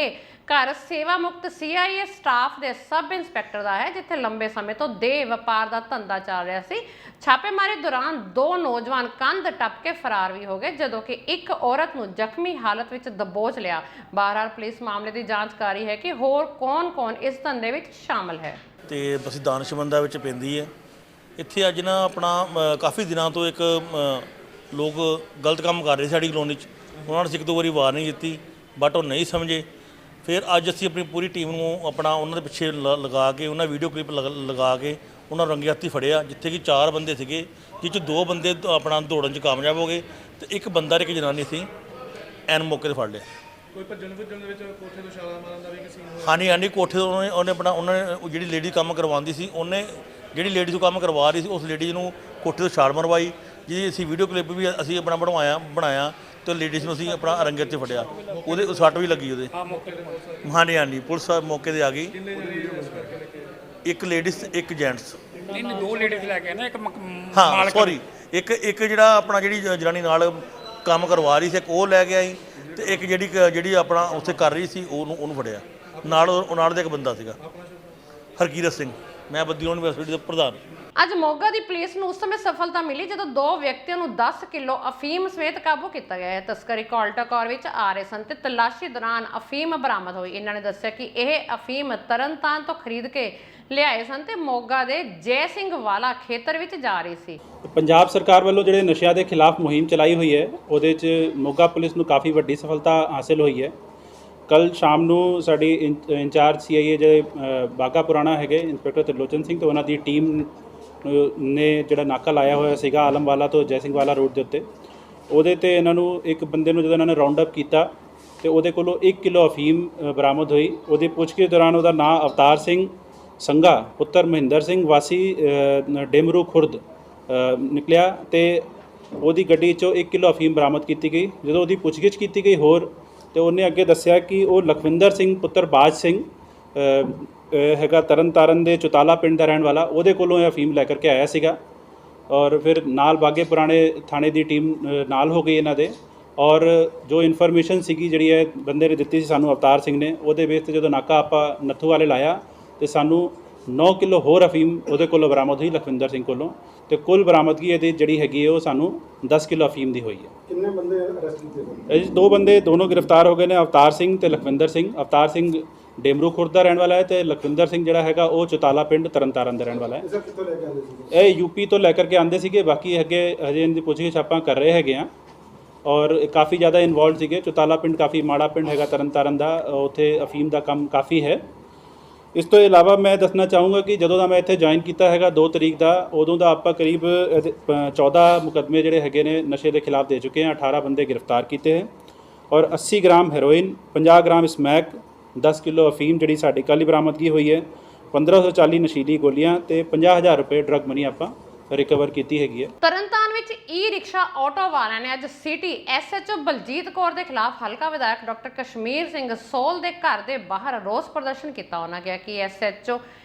ਘਰ ਸੇਵਾ ਮੁਕਤ CIA ਸਟਾਫ ਦੇ ਸਬ ਇੰਸਪੈਕਟਰ ਦਾ ਹੈ, ਜਿੱਥੇ ਲੰਬੇ ਸਮੇਂ ਤੋਂ ਦੇਹ ਵਪਾਰ ਦਾ ਧੰਦਾ ਚੱਲ ਰਿਹਾ ਸੀ। ਛਾਪੇਮਾਰੀ ਦੌਰਾਨ 2 ਨੌਜਵਾਨ ਕੰਧ ਟੱਪ ਕੇ ਫਰਾਰ ਵੀ ਹੋ ਗਏ, ਜਦੋਂ ਕਿ ਇੱਕ ਔਰਤ ਨੂੰ ਜ਼ਖਮੀ ਹਾਲਤ ਵਿੱਚ ਦਬੋਚ ਲਿਆ। ਬਹਰਾਲ ਪੁਲਿਸ ਮਾਮਲੇ ਦੀ ਜਾਂਚ ਕਰ ਰਹੀ ਹੈ ਕਿ ਹੋਰ ਕੌਣ-ਕੌਣ ਇਸ ਧੰਦੇ ਵਿੱਚ ਸ਼ਾਮਲ ਹੈ। ਤੇ ਬਸਤੀ ਦਾਨਿਸ਼ਮੰਦਾ ਵਿੱਚ ਪੈਂਦੀ ਹੈ। ਇੱਥੇ ਅੱਜ ਨਾ ਆਪਣਾ ਕਾਫੀ ਦਿਨਾਂ ਤੋਂ ਇੱਕ ਲੋਕ ਗਲਤ ਕੰਮ ਕਰ ਰਹੇ ਸਾਡੀ ਕਲੋਨੀ 'ਚ। ਉਹਨਾਂ ਨੇ ਇੱਕ ਦੋ ਵਾਰੀ ਵਾਰਨਿੰਗ ਦਿੱਤੀ ਬਟ ਉਹ ਨਹੀਂ ਸਮਝੇ। ਫਿਰ ਅੱਜ ਅਸੀਂ ਆਪਣੀ ਪੂਰੀ ਟੀਮ ਨੂੰ ਆਪਣਾ ਉਹਨਾਂ ਦੇ ਪਿੱਛੇ ਲਗਾ ਕੇ ਉਹਨਾਂ ਵੀਡੀਓ ਕਲਿੱਪ ਲਗਾ ਕੇ ਉਹਨਾਂ ਨੂੰ ਰੰਗੇ ਹੱਥੀਂ ਫੜਿਆ, ਜਿੱਥੇ ਕਿ 4 ਬੰਦੇ ਸੀਗੇ, ਜਿਸ 'ਚ 2 ਬੰਦੇ ਆਪਣਾ ਦੌੜਨ 'ਚ ਕਾਮਯਾਬ ਹੋ ਗਏ ਤੇ ਇੱਕ ਬੰਦਾ ਤੇ ਇੱਕ ਜਨਾਨੀ ਸੀ ਐਨ ਮੌਕੇ 'ਤੇ ਫੜ ਲਿਆ। ਕੋਈ ਭੱਜਣ ਦੇ ਵਿੱਚ ਕੋਠੇ ਤੋਂ ਛਾਲਾਂ ਮਾਰਨ ਦਾ ਵੀ ਕਿਸੇ ਨੂੰ? ਹਾਂਜੀ ਕੋਠੇ ਤੋਂ ਉਹਨਾਂ ਨੇ ਜਿਹੜੀ ਲੇਡੀ ਕੰਮ ਕਰਵਾਉਂਦੀ ਸੀ, ਉਹਨੇ ਜਿਹੜੀ ਲੇਡੀ ਤੋਂ ਕੰਮ ਕਰਵਾ ਰਹੀ ਸੀ ਉਸ ਲੇਡੀ ਨੂੰ ਕੋਠੇ ਤੋਂ ਛਾਲ ਮਰਵਾਈ, ਜਿਹਦੀ ਅਸੀਂ ਵੀਡੀਓ ਕਲਿੱਪ ਵੀ ਅਸੀਂ ਆਪਣਾ ਬਣਾਇਆ ਤੇ ਲੇਡੀਜ਼ ਨੂੰ ਅਸੀਂ ਆਪਣਾ ਰੰਗੇ 'ਤੇ ਫੜਿਆ। ਉਹਦੇ ਸੱਟ ਵੀ ਲੱਗੀ ਉਹਦੇ। ਹਾਂਜੀ ਪੁਲਿਸ ਮੌਕੇ 'ਤੇ ਆ ਗਈ। ਇੱਕ ਲੇਡੀਜ਼ ਇੱਕ ਜੈਂਟਸ। ਨਹੀਂ 2 ਲੇਡੀਜ਼ ਲੈ ਕੇ ਨਾ ਇੱਕ ਹਾਂ ਸੌਰੀ ਇੱਕ ਜਿਹੜਾ ਆਪਣਾ ਜਿਹੜੀ ਜਨਾਨੀ ਨਾਲ ਕੰਮ ਕਰਵਾ ਰਹੀ ਸੀ ਇੱਕ ਉਹ ਲੈ ਕੇ ਆਈ ਤੇ ਇੱਕ ਜਿਹੜੀ ਆਪਣਾ ਉੱਥੇ ਕਰ ਰਹੀ ਸੀ ਉਹਨੂੰ ਫੜਿਆ। ਨਾਲ ਦਾ ਇੱਕ ਬੰਦਾ ਸੀਗਾ ਹਰਕੀਰਤ ਸਿੰਘ। ਮੈਂ ਬੱਦੀਲੋਂ ਯੂਨੀਵਰਸਿਟੀ ਦਾ ਪ੍ਰਧਾਨ। ਅੱਜ ਮੋਗਾ ਦੀ ਪੁਲਿਸ ਨੂੰ ਉਸ ਸਮੇਂ ਸਫਲਤਾ ਮਿਲੀ ਜਦੋਂ 2 ਵਿਅਕਤੀਆਂ ਨੂੰ 10 ਕਿਲੋ ਅਫੀਮ ਸਮੇਤ ਕਾਬੂ ਕੀਤਾ ਗਿਆ ਹੈ। ਤਸਕਰੀ ਕਾਲਟਾ ਕਾਰ ਵਿੱਚ ਆ ਰਹੇ ਸਨ ਤੇ ਤਲਾਸ਼ੀ ਦੌਰਾਨ ਅਫੀਮ ਬਰਾਮਦ ਹੋਈ। ਇਹਨਾਂ ਨੇ ਦੱਸਿਆ ਕਿ ਇਹ ਅਫੀਮ ਤਰਨਤਾਰਨ ਤੋਂ ਖਰੀਦ ਕੇ ਲਿਆਏ ਸਨ ਤੇ ਮੋਗਾ ਦੇ ਜੈ ਸਿੰਘ ਵਾਲਾ ਖੇਤਰ ਵਿੱਚ ਜਾ ਰਹੀ ਸੀ। ਪੰਜਾਬ ਸਰਕਾਰ ਵੱਲੋਂ ਜਿਹੜੇ ਨਸ਼ਿਆਂ ਦੇ ਖਿਲਾਫ ਮੁਹਿੰਮ ਚਲਾਈ ਹੋਈ ਹੈ ਉਹਦੇ 'ਚ ਮੋਗਾ ਪੁਲਿਸ ਨੂੰ ਕਾਫੀ ਵੱਡੀ ਸਫਲਤਾ ਹਾਸਿਲ ਹੋਈ ਹੈ। ਕੱਲ ਸ਼ਾਮ ਨੂੰ ਸਾਡੀ ਇੰਚਾਰਜ CIA ਜਿਹੜੇ ਬਾਗਾ ਪੁਰਾਣਾ ਹੈਗੇ ਇੰਸਪੈਕਟਰ ਤਿਰਲੋਚਨ ਸਿੰਘ ਤੇ ਉਹਨਾਂ ਦੀ ਟੀਮ ਨੇ ਜਿਹੜਾ ਨਾਕਾ ਲਾਇਆ ਹੋਇਆ ਸੀਗਾ ਆਲਮਵਾਲਾ ਤੋਂ ਜੈ ਸਿੰਘ ਵਾਲਾ ਰੋਡ ਦੇ ਉੱਤੇ, ਉਹਦੇ ਤੇ ਇਹਨਾਂ ਨੂੰ ਇੱਕ ਬੰਦੇ ਨੂੰ ਜਦੋਂ ਇਹਨਾਂ ਨੇ ਰਾਉਂਡ ਅਪ ਕੀਤਾ ਤੇ ਉਹਦੇ ਕੋਲੋਂ 1 ਕਿਲੋ ਅਫੀਮ ਬਰਾਮਦ ਹੋਈ। ਉਹਦੀ ਪੁੱਛਗਿੱਛ ਦੌਰਾਨ ਉਹਦਾ ਨਾਂ ਅਵਤਾਰ ਸਿੰਘ ਸੰਘਾ ਪੁੱਤਰ ਮਹਿੰਦਰ ਸਿੰਘ ਵਾਸੀ ਡੇਮਰੂ ਖੁਰਦ ਨਿਕਲਿਆ ਤੇ ਉਹਦੀ ਗੱਡੀ 'ਚੋਂ 1 ਕਿਲੋ ਅਫੀਮ ਬਰਾਮਦ ਕੀਤੀ ਗਈ। ਜਦੋਂ ਉਹਦੀ ਪੁੱਛਗਿੱਛ ਕੀਤੀ ਗਈ ਹੋਰ ਤੇ ਉਹਨੇ ਅੱਗੇ ਦੱਸਿਆ ਕਿ ਉਹ ਲਖਵਿੰਦਰ ਸਿੰਘ ਪੁੱਤਰ ਬਾਜ ਸਿੰਘ ਹੈਗਾ ਤਰਨਤਾਰਨ ਦੇ ਚੁਤਾਲਾ ਪਿੰਡ ਦਾ ਰਹਿਣ ਵਾਲਾ, ਉਹਦੇ ਕੋਲੋਂ ਇਹ ਅਫੀਮ ਲੈ ਕਰਕੇ ਆਇਆ ਸੀਗਾ। ਔਰ ਫਿਰ ਨਾਲ ਬਾਗੇ ਪੁਰਾਣੇ ਥਾਣੇ ਦੀ ਟੀਮ ਨਾਲ ਹੋ ਗਈ ਇਹਨਾਂ ਦੇ। ਔਰ ਜੋ ਇਨਫੋਰਮੇਸ਼ਨ ਸੀਗੀ ਜਿਹੜੀ ਹੈ ਬੰਦੇ ਨੇ ਦਿੱਤੀ ਸੀ ਸਾਨੂੰ ਅਵਤਾਰ ਸਿੰਘ ਨੇ, ਉਹਦੇ ਬੇਸ 'ਤੇ ਜਦੋਂ ਨਾਕਾ ਆਪਾਂ ਨੱਥੂ ਵਾਲੇ ਲਾਇਆ ਤੇ ਸਾਨੂੰ 9 ਕਿਲੋ ਹੋਰ ਅਫੀਮ ਉਹਦੇ ਕੋਲੋਂ ਬਰਾਮਦ ਹੋਈ ਲਖਵਿੰਦਰ ਸਿੰਘ ਕੋਲੋਂ, ਤੇ ਕੁੱਲ ਬਰਾਮਦਗੀ ਇਹਦੀ ਜਿਹੜੀ ਹੈਗੀ ਹੈ ਉਹ ਸਾਨੂੰ 10 ਕਿਲੋ ਅਫੀਮ ਦੀ ਹੋਈ ਹੈ। ਕਿੰਨੇ ਬੰਦੇ ਅਰੈਸਟ ਕੀਤੇ ਗਏ? ਇਹ 2 ਬੰਦੇ ਦੋਨੋਂ ਗ੍ਰਿਫਤਾਰ ਹੋ ਗਏ ਨੇ, ਅਵਤਾਰ ਸਿੰਘ ਤੇ ਲਖਵਿੰਦਰ ਸਿੰਘ। ਅਵਤਾਰ ਸਿੰਘ ਡੇਮਰੂ ਖੁਰਦ ਦਾ ਰਹਿਣ ਵਾਲਾ ਹੈ ਤੇ ਲਖਵਿੰਦਰ ਸਿੰਘ ਜਿਹੜਾ ਹੈਗਾ ਉਹ ਚੁਤਾਲਾ ਪਿੰਡ ਤਰਨਤਾਰਨ ਦਾ ਰਹਿਣ ਵਾਲਾ ਹੈ। ਇਹ ਸਭ ਕਿੱਥੋਂ ਲੈ ਕੇ ਆਉਂਦੇ ਸੀਗੇ? ਇਹ ਯੂਪੀ ਤੋਂ ਲੈ ਕਰਕੇ ਆਉਂਦੇ ਸੀਗੇ। ਬਾਕੀ ਅੱਗੇ ਹਜੇ ਇਹਨਾਂ ਦੀ ਪੁੱਛਗਿੱਛ ਆਪਾਂ ਕਰ ਰਹੇ ਹੈਗੇ ਆ, ਔਰ ਕਾਫੀ ਜ਼ਿਆਦਾ ਇਨਵੋਲਵ ਸੀਗੇ। ਚੁਤਾਲਾ ਪਿੰਡ ਕਾਫੀ ਮਾੜਾ ਪਿੰਡ ਹੈਗਾ ਤਰਨਤਾਰਨ ਦਾ, ਉੱਥੇ ਅਫੀਮ ਦਾ ਕੰਮ ਕਾਫੀ ਹੈ। ਇਸ ਤੋਂ ਇਲਾਵਾ ਮੈਂ ਦੱਸਣਾ ਚਾਹੂੰਗਾ ਕਿ ਜਦੋਂ ਦਾ ਮੈਂ ਇੱਥੇ ਜੁਆਇਨ ਕੀਤਾ ਹੈਗਾ 2 ਤਰੀਕ ਦਾ, ਉਦੋਂ ਦਾ ਆਪਾਂ ਕਰੀਬ 14 ਮੁਕੱਦਮੇ ਜਿਹੜੇ ਹੈਗੇ ਨੇ ਨਸ਼ੇ ਦੇ ਖਿਲਾਫ ਦੇ ਚੁੱਕੇ ਹਾਂ। 18 ਬੰਦੇ ਗ੍ਰਿਫਤਾਰ ਕੀਤੇ ਹਨ ਔਰ 80 gram heroin, 50 gram smack, 10 kilo ਅਫੀਮ ਜਿਹੜੀ ਸਾਡੀ ਕੱਲ੍ਹ ਹੀ ਬਰਾਮਦਗੀ ਹੋਈ ਹੈ, 1540 ਨਸ਼ੀਲੀ ਗੋਲੀਆਂ ਤੇ 50,000 ਰੁਪਏ ਡਰੱਗ ਮਨੀ ਆਪਾਂ ਰਿਕਵਰ ਕੀਤੀ ਹੈਗੀ ਹੈ। ਤਰਨਤਾਰਨ ਵਿੱਚ ਈ ਰਿਕਸ਼ਾ ਆਟੋ ਵਾਲਿਆਂ ਨੇ ਅੱਜ ਸਿਟੀ ਐਸਐਚਓ ਬਲਜੀਤ ਕੌਰ ਦੇ ਖਿਲਾਫ ਹਲਕਾ ਵਿਧਾਇਕ ਡਾਕਟਰ ਕਸ਼ਮੀਰ ਸਿੰਘ ਸੋਲ ਦੇ ਘਰ ਦੇ ਬਾਹਰ ਰੋਸ ਪ੍ਰਦਰਸ਼ਨ ਕੀਤਾ। ਉਹਨਾਂ ਕਿਹਾ ਕਿ ਐਸਐਚਓ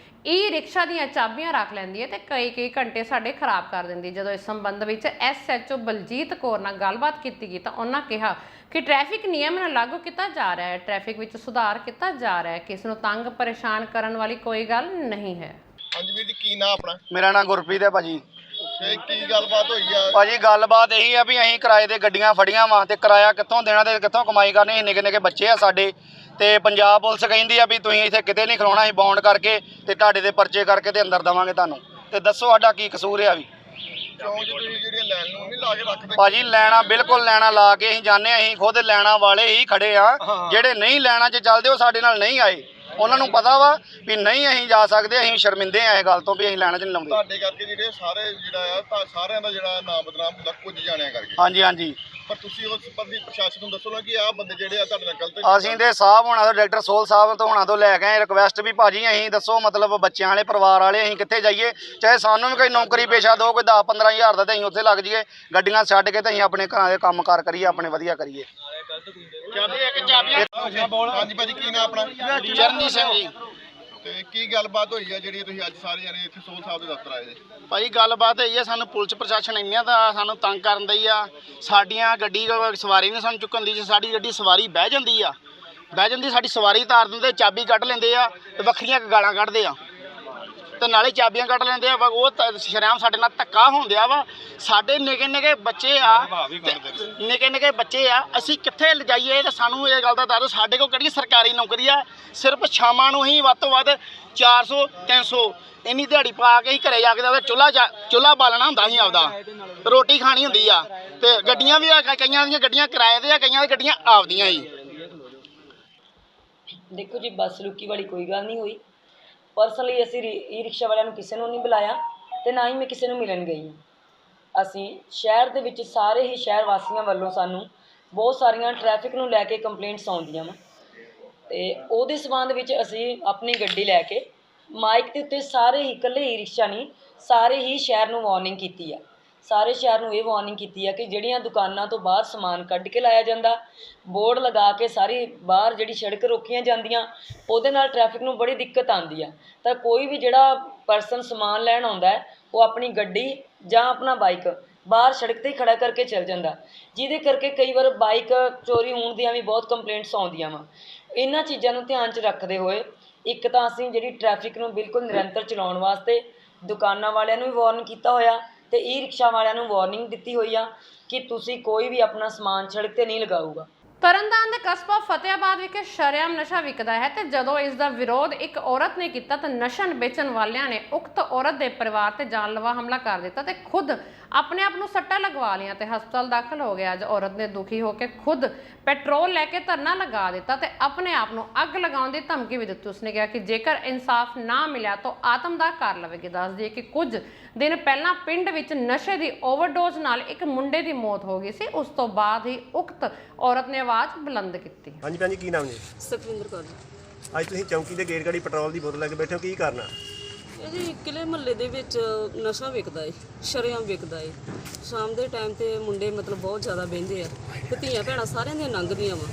ਈ ਰਿਕਸ਼ਾ ਦੀਆਂ ਚਾਬੀਆਂ ਰੱਖ ਲੈਂਦੀ ਹੈ ਤੇ ਕਈ ਘੰਟੇ ਸਾਡੇ ਖਰਾਬ ਕਰ ਦਿੰਦੀ। ਜਦੋਂ ਇਸ ਸੰਬੰਧ ਵਿੱਚ ਐਸਐਚਓ ਬਲਜੀਤ ਕੌਰ ਨਾਲ ਗੱਲਬਾਤ ਕੀਤੀ ਗਈ ਤਾਂ ਉਹਨਾਂ ਕਿਹਾ ਕਿ ਟ੍ਰੈਫਿਕ ਨਿਯਮ ਨੂੰ ਲਾਗੂ ਕੀਤਾ ਜਾ ਰਿਹਾ ਹੈ, ਟ੍ਰੈਫਿਕ ਵਿੱਚ ਸੁਧਾਰ ਕੀਤਾ ਜਾ ਰਿਹਾ ਹੈ, ਕਿਸ ਨੂੰ ਤੰਗ ਪਰੇਸ਼ਾਨ ਕਰਨ ਵਾਲੀ ਕੋਈ ਗੱਲ ਨਹੀਂ ਹੈ। ਹਾਂਜੀ ਵੀਰ ਜੀ, ਕੀ ਨਾਂ ਆਪਣਾ? ਮੇਰਾ ਨਾਮ ਗੁਰਪ੍ਰੀਤ ਹੈ ਭਾਜੀ। ਤੇ ਕੀ ਗੱਲਬਾਤ ਹੋਈ ਆ? ਭਾਜੀ ਗੱਲਬਾਤ ਇਹੀ ਆ ਵੀ ਅਸੀਂ ਕਿਰਾਏ ਤੇ ਗੱਡੀਆਂ ਫੜੀਆਂ ਵਾ ਤੇ ਕਿਰਾਇਆ ਕਿੱਥੋਂ ਦੇਣਾ ਤੇ ਕਿੱਥੋਂ ਕਮਾਈ ਕਰਨੀ। ਨਿੱਕੇ ਨਿੱਕੇ ਬੱਚੇ ਆ ਸਾਡੇ ਤੇ ਪੰਜਾਬ ਪੁਲਿਸ ਕਹਿੰਦੀ ਆ ਵੀ ਤੁਸੀਂ ਇੱਥੇ ਕਿਤੇ ਨਹੀਂ ਖਲੋਣਾ, ਅਸੀਂ ਬੌਂਡ ਕਰਕੇ ਤੇ ਤੁਹਾਡੇ ਦੇ ਪਰਚੇ ਕਰਕੇ ਤੇ ਅੰਦਰ ਦੇਵਾਂਗੇ ਤੁਹਾਨੂੰ। ਤੇ ਦੱਸੋ ਸਾਡਾ ਕੀ ਕਸੂਰ ਆ ਵੀ? ਚੌਂਕ 'ਚ ਤੁਸੀਂ ਜਿਹੜੀਆਂ ਲਾਈਨ ਨੂੰ ਨਹੀਂ ਲਾ ਕੇ ਰੱਖਦੇ? ਭਾਜੀ ਲੈਣਾ ਬਿਲਕੁਲ ਲੈਣਾ ਲਾ ਕੇ ਅਸੀਂ ਜਾਂਦੇ ਹਾਂ, ਅਸੀਂ ਖੁਦ ਲੈਣਾ ਵਾਲੇ ਹੀ ਖੜੇ ਆ। ਜਿਹੜੇ ਨਹੀਂ ਲੈਣਾ 'ਚ ਚੱਲਦੇ ਉਹ ਸਾਡੇ ਨਾਲ ਨਹੀਂ ਆਏ, ਉਹਨਾਂ ਨੂੰ ਪਤਾ ਵਾ ਵੀ ਨਹੀਂ ਅਸੀਂ ਜਾ ਸਕਦੇ, ਅਸੀਂ ਸ਼ਰਮਿੰਦੇ ਆ ਇਸ ਗੱਲ ਤੋਂ ਵੀ ਅਸੀਂ ਲੈਣਾ 'ਚ ਨਹੀਂ ਲਾਉਂਦੇ। ਤੁਹਾਡੇ ਕਰਕੇ ਜਿਹੜੇ ਸਾਰੇ ਜਿਹੜਾ ਆ ਤਾਂ ਸਾਰਿਆਂ ਦਾ ਜਿਹੜਾ ਨਾਮ ਬਦਨਾਮ ਹੁੰਦਾ ਕੁਝ ਜਾਣਿਆ ਕਰਕੇ। ਹਾਂਜੀ ਹਾਂਜੀ, ਪਰ ਤੁਸੀਂ ਉਸ ਸੰਬੰਧੀ ਪ੍ਰਸ਼ਾਸਨ ਨੂੰ ਦੱਸੋ ਨਾ ਕਿ ਆਹ ਬੰਦੇ ਜਿਹੜੇ ਆ ਤੁਹਾਡੇ ਨਾਲ ਗਲਤ। ਅਸੀਂ ਦੇ ਸਾਹਿਬ ਹੋਣਾ ਤੋਂ ਡਾਕਟਰ ਸੋਲ ਸਾਹਿਬ ਤੋਂ ਹੋਣਾ ਤੋਂ ਲੈ ਕੇ ਆਏ ਰਿਕਵੈਸਟ ਵੀ ਭਾਜੀ ਅਸੀਂ ਦੱਸੋ ਮਤਲਬ ਬੱਚਿਆਂ ਵਾਲੇ ਪਰਿਵਾਰ ਵਾਲੇ ਅਸੀਂ ਕਿੱਥੇ ਜਾਈਏ, ਚਾਹੇ ਸਾਨੂੰ ਵੀ ਕੋਈ ਨੌਕਰੀ ਪੇਸ਼ਾ ਦਿਓ, ਕੋਈ 10-15 ਹਜ਼ਾਰ ਦਾ ਤੇ ਅਸੀਂ ਉੱਥੇ ਲੱਗ ਜਾਈਏ, ਗੱਡੀਆਂ ਛੱਡ ਕੇ ਤੇ ਅਸੀਂ ਆਪਣੇ ਘਰਾਂ ਦੇ ਕੰਮਕਾਰ ਕਰੀਏ, ਆਪਣੇ ਵਧੀਆ ਕਰੀਏ। ਹਾਂਜੀ ਭਾਜੀ, ਕੀ ਨਾਂ ਆਪਣਾ? ਚਰਨਜੀਤ ਸਿੰਘ ਜੀ। ਤੇ ਕੀ ਗੱਲਬਾਤ ਹੋਈ ਆ ਜਿਹੜੀ ਤੁਸੀਂ ਅੱਜ ਸਾਰੇ ਜਣੇ ਇੱਥੇ ਸੋਲ ਸਾਹਿਬ ਦੇ ਦਫ਼ਤਰ ਆਏ ਜੀ? ਭਾਈ ਗੱਲਬਾਤ ਇਹ ਹੈ, ਸਾਨੂੰ ਪੁਲਿਸ ਪ੍ਰਸ਼ਾਸਨ ਇੰਨੀਆਂ ਤਾਂ ਸਾਨੂੰ ਤੰਗ ਕਰਨ ਦਈ ਆ। ਸਾਡੀਆਂ ਗੱਡੀ ਸਵਾਰੀ ਨਹੀਂ ਸਾਨੂੰ ਚੁੱਕਣ ਦੀ, ਜੇ ਸਾਡੀ ਗੱਡੀ ਸਵਾਰੀ ਬਹਿ ਜਾਂਦੀ ਸਾਡੀ ਸਵਾਰੀ ਤਾਰ ਦਿੰਦੇ, ਚਾਬੀ ਕੱਢ ਲੈਂਦੇ ਆ ਤੇ ਵੱਖਰੀਆਂ ਗਾਲਾਂ ਕੱਢਦੇ ਆ ਤੇ ਨਾਲੇ ਚਾਬੀਆਂ ਕੱਢ ਲੈਂਦੇ ਆ। ਉਹ ਸ਼ਰੇਆਮ ਸਾਡੇ ਨਾਲ ਧੱਕਾ ਹੁੰਦਿਆ ਵਾ। ਸਾਡੇ ਨਿੱਕੇ ਨਿੱਕੇ ਬੱਚੇ ਆ, ਅਸੀਂ ਕਿੱਥੇ ਲਿਜਾਈਏ? ਤੇ ਸਾਨੂੰ ਇਹ ਗੱਲ ਦਾ ਦੱਸੋ, ਸਾਡੇ ਕੋਲ ਕਿਹੜੀ ਸਰਕਾਰੀ ਨੌਕਰੀ ਆ? ਸਿਰਫ ਸ਼ਾਮਾਂ ਨੂੰ ਹੀ ਵੱਧ ਤੋਂ ਵੱਧ 400-300 ਇੰਨੀ ਦਿਹਾੜੀ ਪਾ ਕੇ ਹੀ ਘਰੇ ਜਾ ਕੇ ਚੁੱਲ੍ਹਾ ਬਾਲਣਾ ਹੁੰਦਾ ਸੀ, ਆਪਦਾ ਰੋਟੀ ਖਾਣੀ ਹੁੰਦੀ ਆ। ਤੇ ਗੱਡੀਆਂ ਵੀ ਕਈਆਂ ਦੀਆਂ ਗੱਡੀਆਂ ਕਿਰਾਏ ਤੇ ਆ, ਕਈਆਂ ਦੀਆਂ ਗੱਡੀਆਂ ਆਪਦੀਆਂ ਹੀ। ਦੇਖੋ ਜੀ, ਬੱਸ ਲੁਕੀ ਵਾਲੀ ਕੋਈ ਗੱਲ ਨਹੀਂ ਹੋਈ। ਪਰਸਨਲੀ ਅਸੀਂ ਈ ਰਿਕਸ਼ਾ ਵਾਲਿਆਂ ਨੂੰ ਕਿਸੇ ਨੂੰ ਨਹੀਂ ਬੁਲਾਇਆ ਤੇ ਨਾ ਹੀ ਮੈਂ ਕਿਸੇ ਨੂੰ ਮਿਲਣ ਗਈ ਹਾਂ। ਅਸੀਂ ਸ਼ਹਿਰ ਦੇ ਵਿੱਚ ਸਾਰੇ ਹੀ ਸ਼ਹਿਰ ਵਾਸੀਆਂ ਵੱਲੋਂ ਸਾਨੂੰ ਬਹੁਤ ਸਾਰੀਆਂ ਟ੍ਰੈਫਿਕ ਨੂੰ ਲੈ ਕੇ ਕੰਪਲੇਂਟਸ ਆਉਂਦੀਆਂ ਵਾ ਤੇ ਉਹਦੇ ਸਬੰਧ ਵਿੱਚ ਅਸੀਂ ਆਪਣੀ ਗੱਡੀ ਲੈ ਕੇ ਮਾਈਕ ਦੇ ਉੱਤੇ ਸਾਰੇ ਹੀ ਇਕੱਲੇ ਈ ਰਿਕਸ਼ਾ ਨਹੀਂ, ਸਾਰੇ ਹੀ ਸ਼ਹਿਰ ਨੂੰ ਵਾਰਨਿੰਗ ਕੀਤੀ ਆ। ਸਾਰੇ ਸ਼ਹਿਰ ਨੂੰ ਇਹ ਵਾਰਨਿੰਗ ਕੀਤੀ ਆ ਕਿ ਜਿਹੜੀਆਂ ਦੁਕਾਨਾਂ ਤੋਂ ਬਾਹਰ ਸਮਾਨ ਕੱਢ ਕੇ ਲਾਇਆ ਜਾਂਦਾ, ਬੋਰਡ ਲਗਾ ਕੇ ਸਾਰੀ ਬਾਹਰ ਜਿਹੜੀ ਸੜਕ ਰੋਕੀਆਂ ਜਾਂਦੀਆਂ, ਉਹਦੇ ਨਾਲ ਟ੍ਰੈਫਿਕ ਨੂੰ ਬੜੀ ਦਿੱਕਤ ਆਉਂਦੀ ਆ। ਤਾਂ ਕੋਈ ਵੀ ਜਿਹੜਾ ਪਰਸਨ ਸਮਾਨ ਲੈਣ ਆਉਂਦਾ ਹੈ, ਉਹ ਆਪਣੀ ਗੱਡੀ ਜਾਂ ਆਪਣਾ ਬਾਈਕ ਬਾਹਰ ਸੜਕ 'ਤੇ ਖੜਾ ਕਰਕੇ ਚਲ ਜਾਂਦਾ, ਜਿਹਦੇ ਕਰਕੇ ਕਈ ਵਾਰ ਬਾਈਕ ਚੋਰੀ ਹੋਣ ਦੀਆਂ ਵੀ ਬਹੁਤ ਕੰਪਲੇਂਟਸ ਆਉਂਦੀਆਂ ਵਾ। ਇਹਨਾਂ ਚੀਜ਼ਾਂ ਨੂੰ ਧਿਆਨ 'ਚ ਰੱਖਦੇ ਹੋਏ ਇੱਕ ਤਾਂ ਅਸੀਂ ਜਿਹੜੀ ਟ੍ਰੈਫਿਕ ਨੂੰ ਬਿਲਕੁਲ ਨਿਰੰਤਰ ਚਲਾਉਣ ਵਾਸਤੇ ਦੁਕਾਨਾਂ ਵਾਲਿਆਂ ਨੂੰ ਵੀ ਵਾਰਨ ਕੀਤਾ ਹੋਇਆ ਤੇ ਈ ਰਿਕਸ਼ਾ ਵਾਲਿਆਂ ਨੂੰ ਵਾਰਨਿੰਗ ਦਿੱਤੀ ਹੋਈ ਆ ਕਿ ਤੁਸੀਂ ਕੋਈ ਵੀ ਆਪਣਾ ਸਮਾਨ ਸੜਕ 'ਤੇ ਨਹੀਂ ਲਗਾਊਗਾ। ਤਰਨਤਾਰਨ ਦੇ ਕਸਬਾ ਫਤਿਆਬਾਦ ਵਿਖੇ ਸ਼ਰੇਆਮ ਨਸ਼ਾ ਵਿਕਦਾ ਹੈ ਤੇ ਜਦੋਂ ਇਸ ਦਾ ਵਿਰੋਧ ਇੱਕ ਔਰਤ ਨੇ ਕੀਤਾ ਤਾਂ ਨਸ਼ਾ ਵੇਚਣ ਵਾਲਿਆਂ ਨੇ ਉਕਤ ਔਰਤ ਦੇ ਪਰਿਵਾਰ ਤੇ ਜਾਨਲੇਵਾ ਹਮਲਾ ਕਰ ਦਿੱਤਾ ਤੇ ਖੁਦ ਆਪਣੇ ਆਪ ਨੂੰ ਸੱਟਾਂ ਲਗਵਾ ਲਈਆਂ ਤੇ ਹਸਪਤਾਲ ਦਾਖਲ ਹੋ ਗਿਆ। ਅੱਜ ਔਰਤ ਨੇ ਦੁਖੀ ਹੋ ਕੇ ਖੁਦ ਪੈਟਰੋਲ ਲੈ ਕੇ ਧਰਨਾ ਲਗਾ ਦਿੱਤਾ ਤੇ ਆਪਣੇ ਆਪ ਨੂੰ ਅੱਗ ਲਗਾਉਣ ਦੀ ਧਮਕੀ ਵੀ ਦਿੱਤੀ। ਉਸਨੇ ਕਿਹਾ ਕਿ ਜੇਕਰ ਇਨਸਾਫ ਨਾ ਮਿਲਿਆ ਤਾਂ ਆਤਮਦਾਹ ਕਰ ਲਵੇਗੀ। ਦੱਸ ਦਈਏ ਕਿ ਕੁਝ ਦਿਨ ਪਹਿਲਾਂ ਪਿੰਡ ਵਿੱਚ ਨਸ਼ੇ ਦੀ ਓਵਰਡੋਜ਼ ਨਾਲ ਇੱਕ ਮੁੰਡੇ ਦੀ ਮੌਤ ਹੋ ਗਈ ਸੀ। ਉਸ ਤੋਂ ਬਾਅਦ ਹੀ ਉਕਤ ਔਰਤ ਨੇ ਆਵਾਜ਼ ਬੁਲੰਦ ਕੀਤੀ। ਹਾਂਜੀ ਭੈਣ ਜੀ, ਕੀ ਨਾਮ ਜੀ? ਸੁਖਵਿੰਦਰ ਕੌਰ ਜੀ। ਅੱਜ ਤੁਸੀਂ ਚੌਂਕੀ ਦੇ ਗੇਟ ਗਾੜੀ ਪੈਟਰੋਲ ਦੀ ਬੋਤਲ ਲੈ ਕੇ ਬੈਠੇ ਹੋ, ਕੀ ਕਰਨਾ? ਇਹ ਜੀ ਕਿਲੇ ਮਹੱਲੇ ਦੇ ਵਿੱਚ ਨਸ਼ਾ ਵਿਕਦਾ ਏ, ਸ਼ਰੇਆਮ ਵਿਕਦਾ ਏ। ਸ਼ਾਮ ਦੇ ਟਾਈਮ ਤੇ ਮੁੰਡੇ ਮਤਲਬ ਬਹੁਤ ਜ਼ਿਆਦਾ ਬਹਿੰਦੇ ਆ ਤੇ ਧੀਆਂ ਭੈਣਾਂ ਸਾਰਿਆਂ ਦੀਆਂ ਲੰਘਦੀਆਂ ਵਾ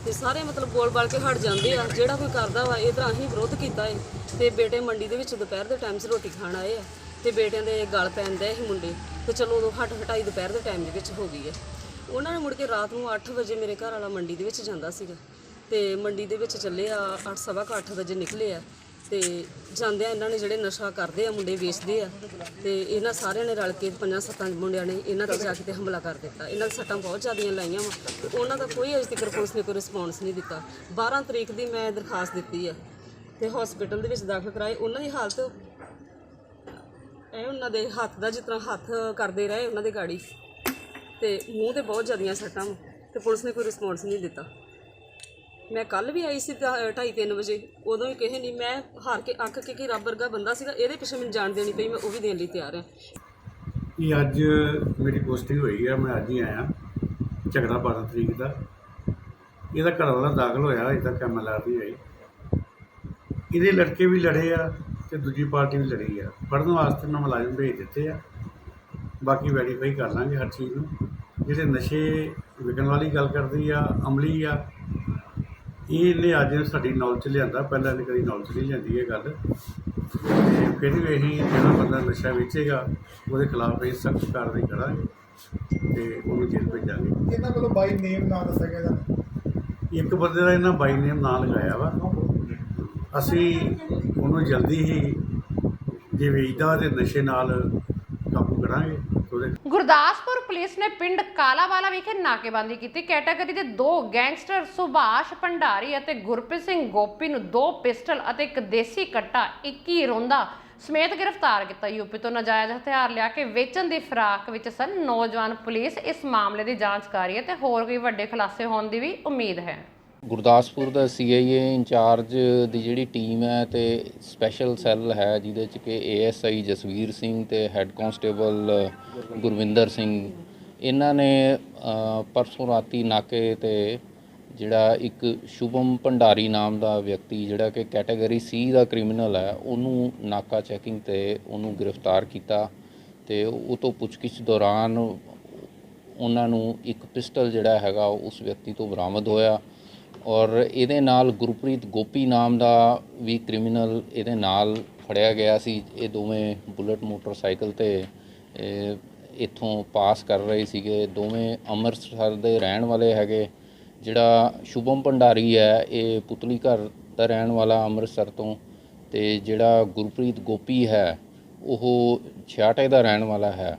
ਤੇ ਸਾਰੇ ਮਤਲਬ ਬੋਲ ਬਾਲ ਕੇ ਹਟ ਜਾਂਦੇ ਆ। ਜਿਹੜਾ ਕੋਈ ਕਰਦਾ ਵਾ ਇਹ ਤਰ੍ਹਾਂ ਹੀ ਵਿਰੋਧ ਕੀਤਾ ਏ ਤੇ ਬੇਟੇ ਮੰਡੀ ਦੇ ਵਿੱਚ ਦੁਪਹਿਰ ਦੇ ਟਾਈਮ 'ਚ ਰੋਟੀ ਖਾਣ ਆਏ ਆ ਤੇ ਬੇਟਿਆਂ ਦੇ ਗਲ ਪੈਂਦੇ ਇਹ ਮੁੰਡੇ ਤੇ ਚਲੋ ਉਦੋਂ ਹਟਾਈ ਦੁਪਹਿਰ ਦੇ ਟਾਈਮ ਦੇ ਵਿੱਚ ਹੋ ਗਈ ਹੈ। ਉਹਨਾਂ ਨੇ ਮੁੜ ਕੇ ਰਾਤ ਨੂੰ 8 ਵਜੇ ਮੇਰੇ ਘਰ ਵਾਲਾ ਮੰਡੀ ਦੇ ਵਿੱਚ ਜਾਂਦਾ ਸੀਗਾ ਤੇ ਮੰਡੀ ਦੇ ਵਿੱਚ ਚੱਲੇ ਆ 8:15 ਵਜੇ ਨਿਕਲੇ ਆ ਤੇ ਜਾਂਦਿਆਂ ਇਹਨਾਂ ਨੇ ਜਿਹੜੇ ਨਸ਼ਾ ਕਰਦੇ ਆ ਮੁੰਡੇ ਵੇਚਦੇ ਆ ਤੇ ਇਹਨਾਂ ਸਾਰਿਆਂ ਨੇ ਰਲ ਕੇ 5-7 ਮੁੰਡਿਆਂ ਨੇ ਇਹਨਾਂ ਤੇ ਜਾ ਕੇ ਤੇ ਹਮਲਾ ਕਰ ਦਿੱਤਾ। ਇਹਨਾਂ ਦੇ ਸੱਟਾਂ ਬਹੁਤ ਜ਼ਿਆਦੀਆਂ ਲਾਈਆਂ ਵਾ ਤੇ ਉਹਨਾਂ ਦਾ ਕੋਈ ਅਜੇ ਤੱਕ ਪੁਲਿਸ ਨੇ ਕੋਈ ਰਿਸਪੌਂਸ ਨਹੀਂ ਦਿੱਤਾ। 12 ਤਰੀਕ ਦੀ ਮੈਂ ਦਰਖਾਸਤ ਦਿੱਤੀ ਆ ਤੇ ਹਸਪੀਟਲ ਦੇ ਵਿੱਚ ਦਾਖਲ ਕਰਾਏ। ਉਹਨਾਂ ਦੀ ਹਾਲਤ ਇਹ ਉਹਨਾਂ ਦੇ ਹੱਥ ਦਾ ਜਿਸ ਤਰ੍ਹਾਂ ਹੱਥ ਕਰਦੇ ਰਹੇ ਉਹਨਾਂ ਦੇ ਗਾੜੀ ਤੇ ਮੂੰਹ ਤੇ ਬਹੁਤ ਜ਼ਿਆਦੀਆਂ ਸੱਟਾਂ ਤੇ ਪੁਲਿਸ ਨੇ ਕੋਈ ਰਿਸਪੌਂਸ ਨਹੀਂ ਦਿੱਤਾ। ਮੈਂ ਕੱਲ ਵੀ ਆਈ ਸੀ 2:30-3 ਵਜੇ, ਉਦੋਂ ਵੀ ਕਿਸੇ ਨਹੀਂ, ਮੈਂ ਹਾਰ ਕੇ ਅੱਕ ਕੇ ਕਿ ਰੱਬ ਵਰਗਾ ਬੰਦਾ ਸੀਗਾ, ਇਹਦੇ ਪਿੱਛੇ ਮੈਨੂੰ ਜਾਣ ਦੇਣੀ ਪਈ, ਮੈਂ ਉਹ ਵੀ ਦੇਣ ਲਈ ਤਿਆਰ ਹਾਂ। ਇਹ ਅੱਜ ਮੇਰੀ ਪੋਸਟਿੰਗ ਹੋਈ ਹੈ, ਮੈਂ ਅੱਜ ਹੀ ਆਇਆ। ਝਗੜਾ 12 ਤਰੀਕ ਦਾ, ਇਹਦਾ ਘਰ ਵਾਲਾ ਦਾਖਲ ਹੋਇਆ, ਅਜੇ ਤੱਕ MLR ਨਹੀਂ ਆਈ। ਇਹਦੇ ਲੜਕੇ ਵੀ ਲੜੇ ਆ ਤੇ ਦੂਜੀ ਪਾਰਟੀ ਵੀ ਲੜੀ ਆ। ਫੜਨ ਵਾਸਤੇ ਮੈਂ ਮੁਲਾਜ਼ਮ ਭੇਜ ਦਿੱਤੇ ਆ, ਬਾਕੀ ਵੈਰੀਫਾਈ ਕਰ ਲਾਂਗੇ ਹਰ ਚੀਜ਼ ਨੂੰ। ਜਿਹੜੇ ਨਸ਼ੇ ਵਿਕਣ ਵਾਲੀ ਗੱਲ ਕਰਦੀ ਆ, ਅਮਲੀ ਆ, ਇਹਨੇ ਅੱਜ ਸਾਡੀ ਨੌਲੇਜ 'ਚ ਲਿਆਂਦਾ, ਪਹਿਲਾਂ ਇਹਨੇ ਕਦੀ ਨੌਲੇਜ ਨਹੀਂ ਲਿਆਂਦੀ ਇਹ ਗੱਲ। ਅਤੇ ਫਿਰ ਵੀ ਅਸੀਂ ਜਿਹੜਾ ਬੰਦਾ ਨਸ਼ਾ ਵੇਚੇਗਾ ਉਹਦੇ ਖਿਲਾਫ ਅਸੀਂ ਸਖਤ ਕਾਰਵਾਈ ਕਰਾਂਗੇ ਅਤੇ ਉਹਨੂੰ ਜੇਲ੍ਹ ਭੇਜਾਂਗੇ। ਇਹਨਾਂ ਵੱਲੋਂ ਬਾਈ ਨੇਮ ਨਾਂ ਦੱਸਿਆ ਗਿਆ ਜਾਂਦਾ, ਇੱਕ ਬੰਦੇ ਦਾ ਇਹਨਾਂ ਬਾਈ ਨੇਮ ਨਾਂ ਲਗਾਇਆ ਵਾ। ਅਸੀਂ ਉਹਨੂੰ ਜਲਦੀ ਹੀ ਜੇ ਵੇਚਦਾ ਤੇ ਨਸ਼ੇ ਨਾਲ ਕਾਬੂ ਕਰਾਂਗੇ। ਗੁਰਦਾਸਪੁਰ ਪੁਲਿਸ ਨੇ ਪਿੰਡ ਕਾਲਾਵਾਲਾ ਵਿਖੇ ਨਾਕੇਬੰਦੀ ਕੀਤੀ। ਕੈਟਾਗਰੀ ਦੇ 2 ਗੈਂਗਸਟਰ ਸੁਭਾਸ਼ ਭੰਡਾਰੀ ਅਤੇ ਗੁਰਪ੍ਰੀਤ ਸਿੰਘ ਗੋਪੀ ਨੂੰ 2 ਪਿਸਟਲ ਅਤੇ ਇੱਕ ਦੇਸੀ ਕੱਟਾ 21 ਰੋਂਦਾ ਸਮੇਤ ਗ੍ਰਿਫਤਾਰ ਕੀਤਾ। ਯੂਪੀ ਤੋਂ ਨਾਜਾਇਜ਼ ਹਥਿਆਰ ਲਿਆ ਕੇ ਵੇਚਣ ਦੀ ਫਿਰਾਕ ਵਿੱਚ ਸਨ ਨੌਜਵਾਨ। ਪੁਲਿਸ ਇਸ ਮਾਮਲੇ ਦੀ ਜਾਂਚ ਕਰ ਰਹੀ ਹੈ ਤੇ ਹੋਰ ਵੀ ਵੱਡੇ ਖੁਲਾਸੇ ਹੋਣ ਦੀ ਵੀ ਉਮੀਦ ਹੈ। ਗੁਰਦਾਸਪੁਰ ਦਾ CIA ਇੰਚਾਰਜ ਦੀ ਜਿਹੜੀ ਟੀਮ ਹੈ ਤੇ ਸਪੈਸ਼ਲ ਸੈੱਲ ਹੈ, ਜਿਹਦੇ 'ਚ ਕਿ ASI ਜਸਵੀਰ ਸਿੰਘ ਤੇ ਹੈੱਡ ਕਾਂਸਟੇਬਲ ਗੁਰਵਿੰਦਰ ਸਿੰਘ, ਇਹਨਾਂ ਨੇ ਪਰਸੋਂ ਰਾਤੀ ਨਾਕੇ ਤੇ ਜਿਹੜਾ ਇੱਕ ਸ਼ੁਭਮ ਭੰਡਾਰੀ ਨਾਮ ਦਾ ਵਿਅਕਤੀ ਜਿਹੜਾ ਕਿ ਕੈਟਾਗਰੀ C ਦਾ ਕ੍ਰਿਮੀਨਲ ਹੈ, ਉਹਨੂੰ ਨਾਕਾ ਚੈਕਿੰਗ ਤੇ ਉਹਨੂੰ ਗ੍ਰਿਫਤਾਰ ਕੀਤਾ ਤੇ ਉਹ ਤੋਂ ਪੁੱਛਗਿੱਛ ਦੌਰਾਨ ਉਹਨਾਂ ਨੂੰ ਇੱਕ ਪਿਸਟਲ ਜਿਹੜਾ ਹੈਗਾ ਉਸ ਵਿਅਕਤੀ ਤੋਂ ਬਰਾਮਦ ਹੋਇਆ। ਔਰ ਇਹਦੇ ਨਾਲ ਗੁਰਪ੍ਰੀਤ ਗੋਪੀ ਨਾਮ ਦਾ ਵੀ ਕ੍ਰਿਮੀਨਲ ਇਹਦੇ ਨਾਲ ਫੜਿਆ ਗਿਆ ਸੀ। ਇਹ ਦੋਵੇਂ ਬੁਲਟ ਮੋਟਰਸਾਈਕਲ ਤੇ ਇੱਥੋਂ ਪਾਸ ਕਰ ਰਹੇ ਸੀਗੇ। ਦੋਵੇਂ ਅੰਮ੍ਰਿਤਸਰ ਦੇ ਰਹਿਣ ਵਾਲੇ ਹੈਗੇ। ਜਿਹੜਾ ਸ਼ੁਭਮ ਭੰਡਾਰੀ ਹੈ ਇਹ ਪੁਤਲੀ ਘਰ ਦਾ ਰਹਿਣ ਵਾਲਾ ਅੰਮ੍ਰਿਤਸਰ ਤੋਂ, ਤੇ ਜਿਹੜਾ ਗੁਰਪ੍ਰੀਤ ਗੋਪੀ ਹੈ ਉਹ ਛਿਆਟੇ ਦਾ ਰਹਿਣ ਵਾਲਾ ਹੈ।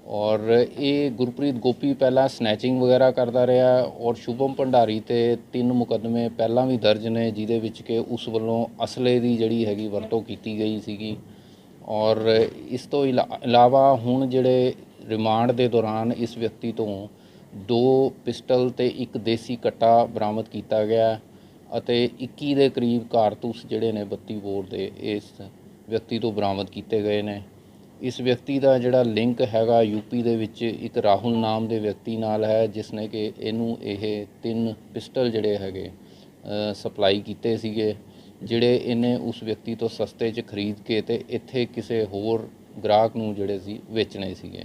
ਔਰ ਇਹ ਗੁਰਪ੍ਰੀਤ ਗੋਪੀ ਪਹਿਲਾਂ ਸਨੈਚਿੰਗ ਵਗੈਰਾ ਕਰਦਾ ਰਿਹਾ ਔਰ ਸ਼ੁਭਮ ਭੰਡਾਰੀ ਤੇ 3 ਮੁਕੱਦਮੇ ਪਹਿਲਾਂ ਵੀ ਦਰਜ ਨੇ, ਜਿਹਦੇ ਵਿੱਚ ਕਿ ਉਸ ਵੱਲੋਂ ਅਸਲੇ ਦੀ ਜਿਹੜੀ ਹੈਗੀ ਵਰਤੋਂ ਕੀਤੀ ਗਈ ਸੀਗੀ। ਔਰ ਇਸ ਤੋਂ ਇਲਾਵਾ ਹੁਣ ਜਿਹੜੇ ਰਿਮਾਂਡ ਦੇ ਦੌਰਾਨ ਇਸ ਵਿਅਕਤੀ ਤੋਂ 2 ਪਿਸਟਲ ਤੇ ਇੱਕ ਦੇਸੀ ਕੱਟਾ ਬਰਾਮਦ ਕੀਤਾ ਗਿਆ ਅਤੇ 21 ਦੇ ਕਰੀਬ ਕਾਰਤੂਸ ਜਿਹੜੇ ਨੇ 32 ਬੋਰ ਦੇ ਇਸ ਵਿਅਕਤੀ ਤੋਂ ਬਰਾਮਦ ਕੀਤੇ ਗਏ ਨੇ। ਇਸ ਵਿਅਕਤੀ ਦਾ ਜਿਹੜਾ ਲਿੰਕ ਹੈਗਾ ਯੂਪੀ ਦੇ ਵਿੱਚ ਇੱਕ ਰਾਹੁਲ ਨਾਮ ਦੇ ਵਿਅਕਤੀ ਨਾਲ ਹੈ, ਜਿਸ ਨੇ ਕਿ ਇਹਨੂੰ ਇਹ 3 ਪਿਸਟਲ ਜਿਹੜੇ ਹੈਗੇ ਸਪਲਾਈ ਕੀਤੇ ਸੀਗੇ, ਜਿਹੜੇ ਇਹਨੇ ਉਸ ਵਿਅਕਤੀ ਤੋਂ ਸਸਤੇ 'ਚ ਖਰੀਦ ਕੇ ਤੇ ਇੱਥੇ ਕਿਸੇ ਹੋਰ ਗ੍ਰਾਹਕ ਨੂੰ ਜਿਹੜੇ ਸੀ ਵੇਚਣੇ ਸੀਗੇ।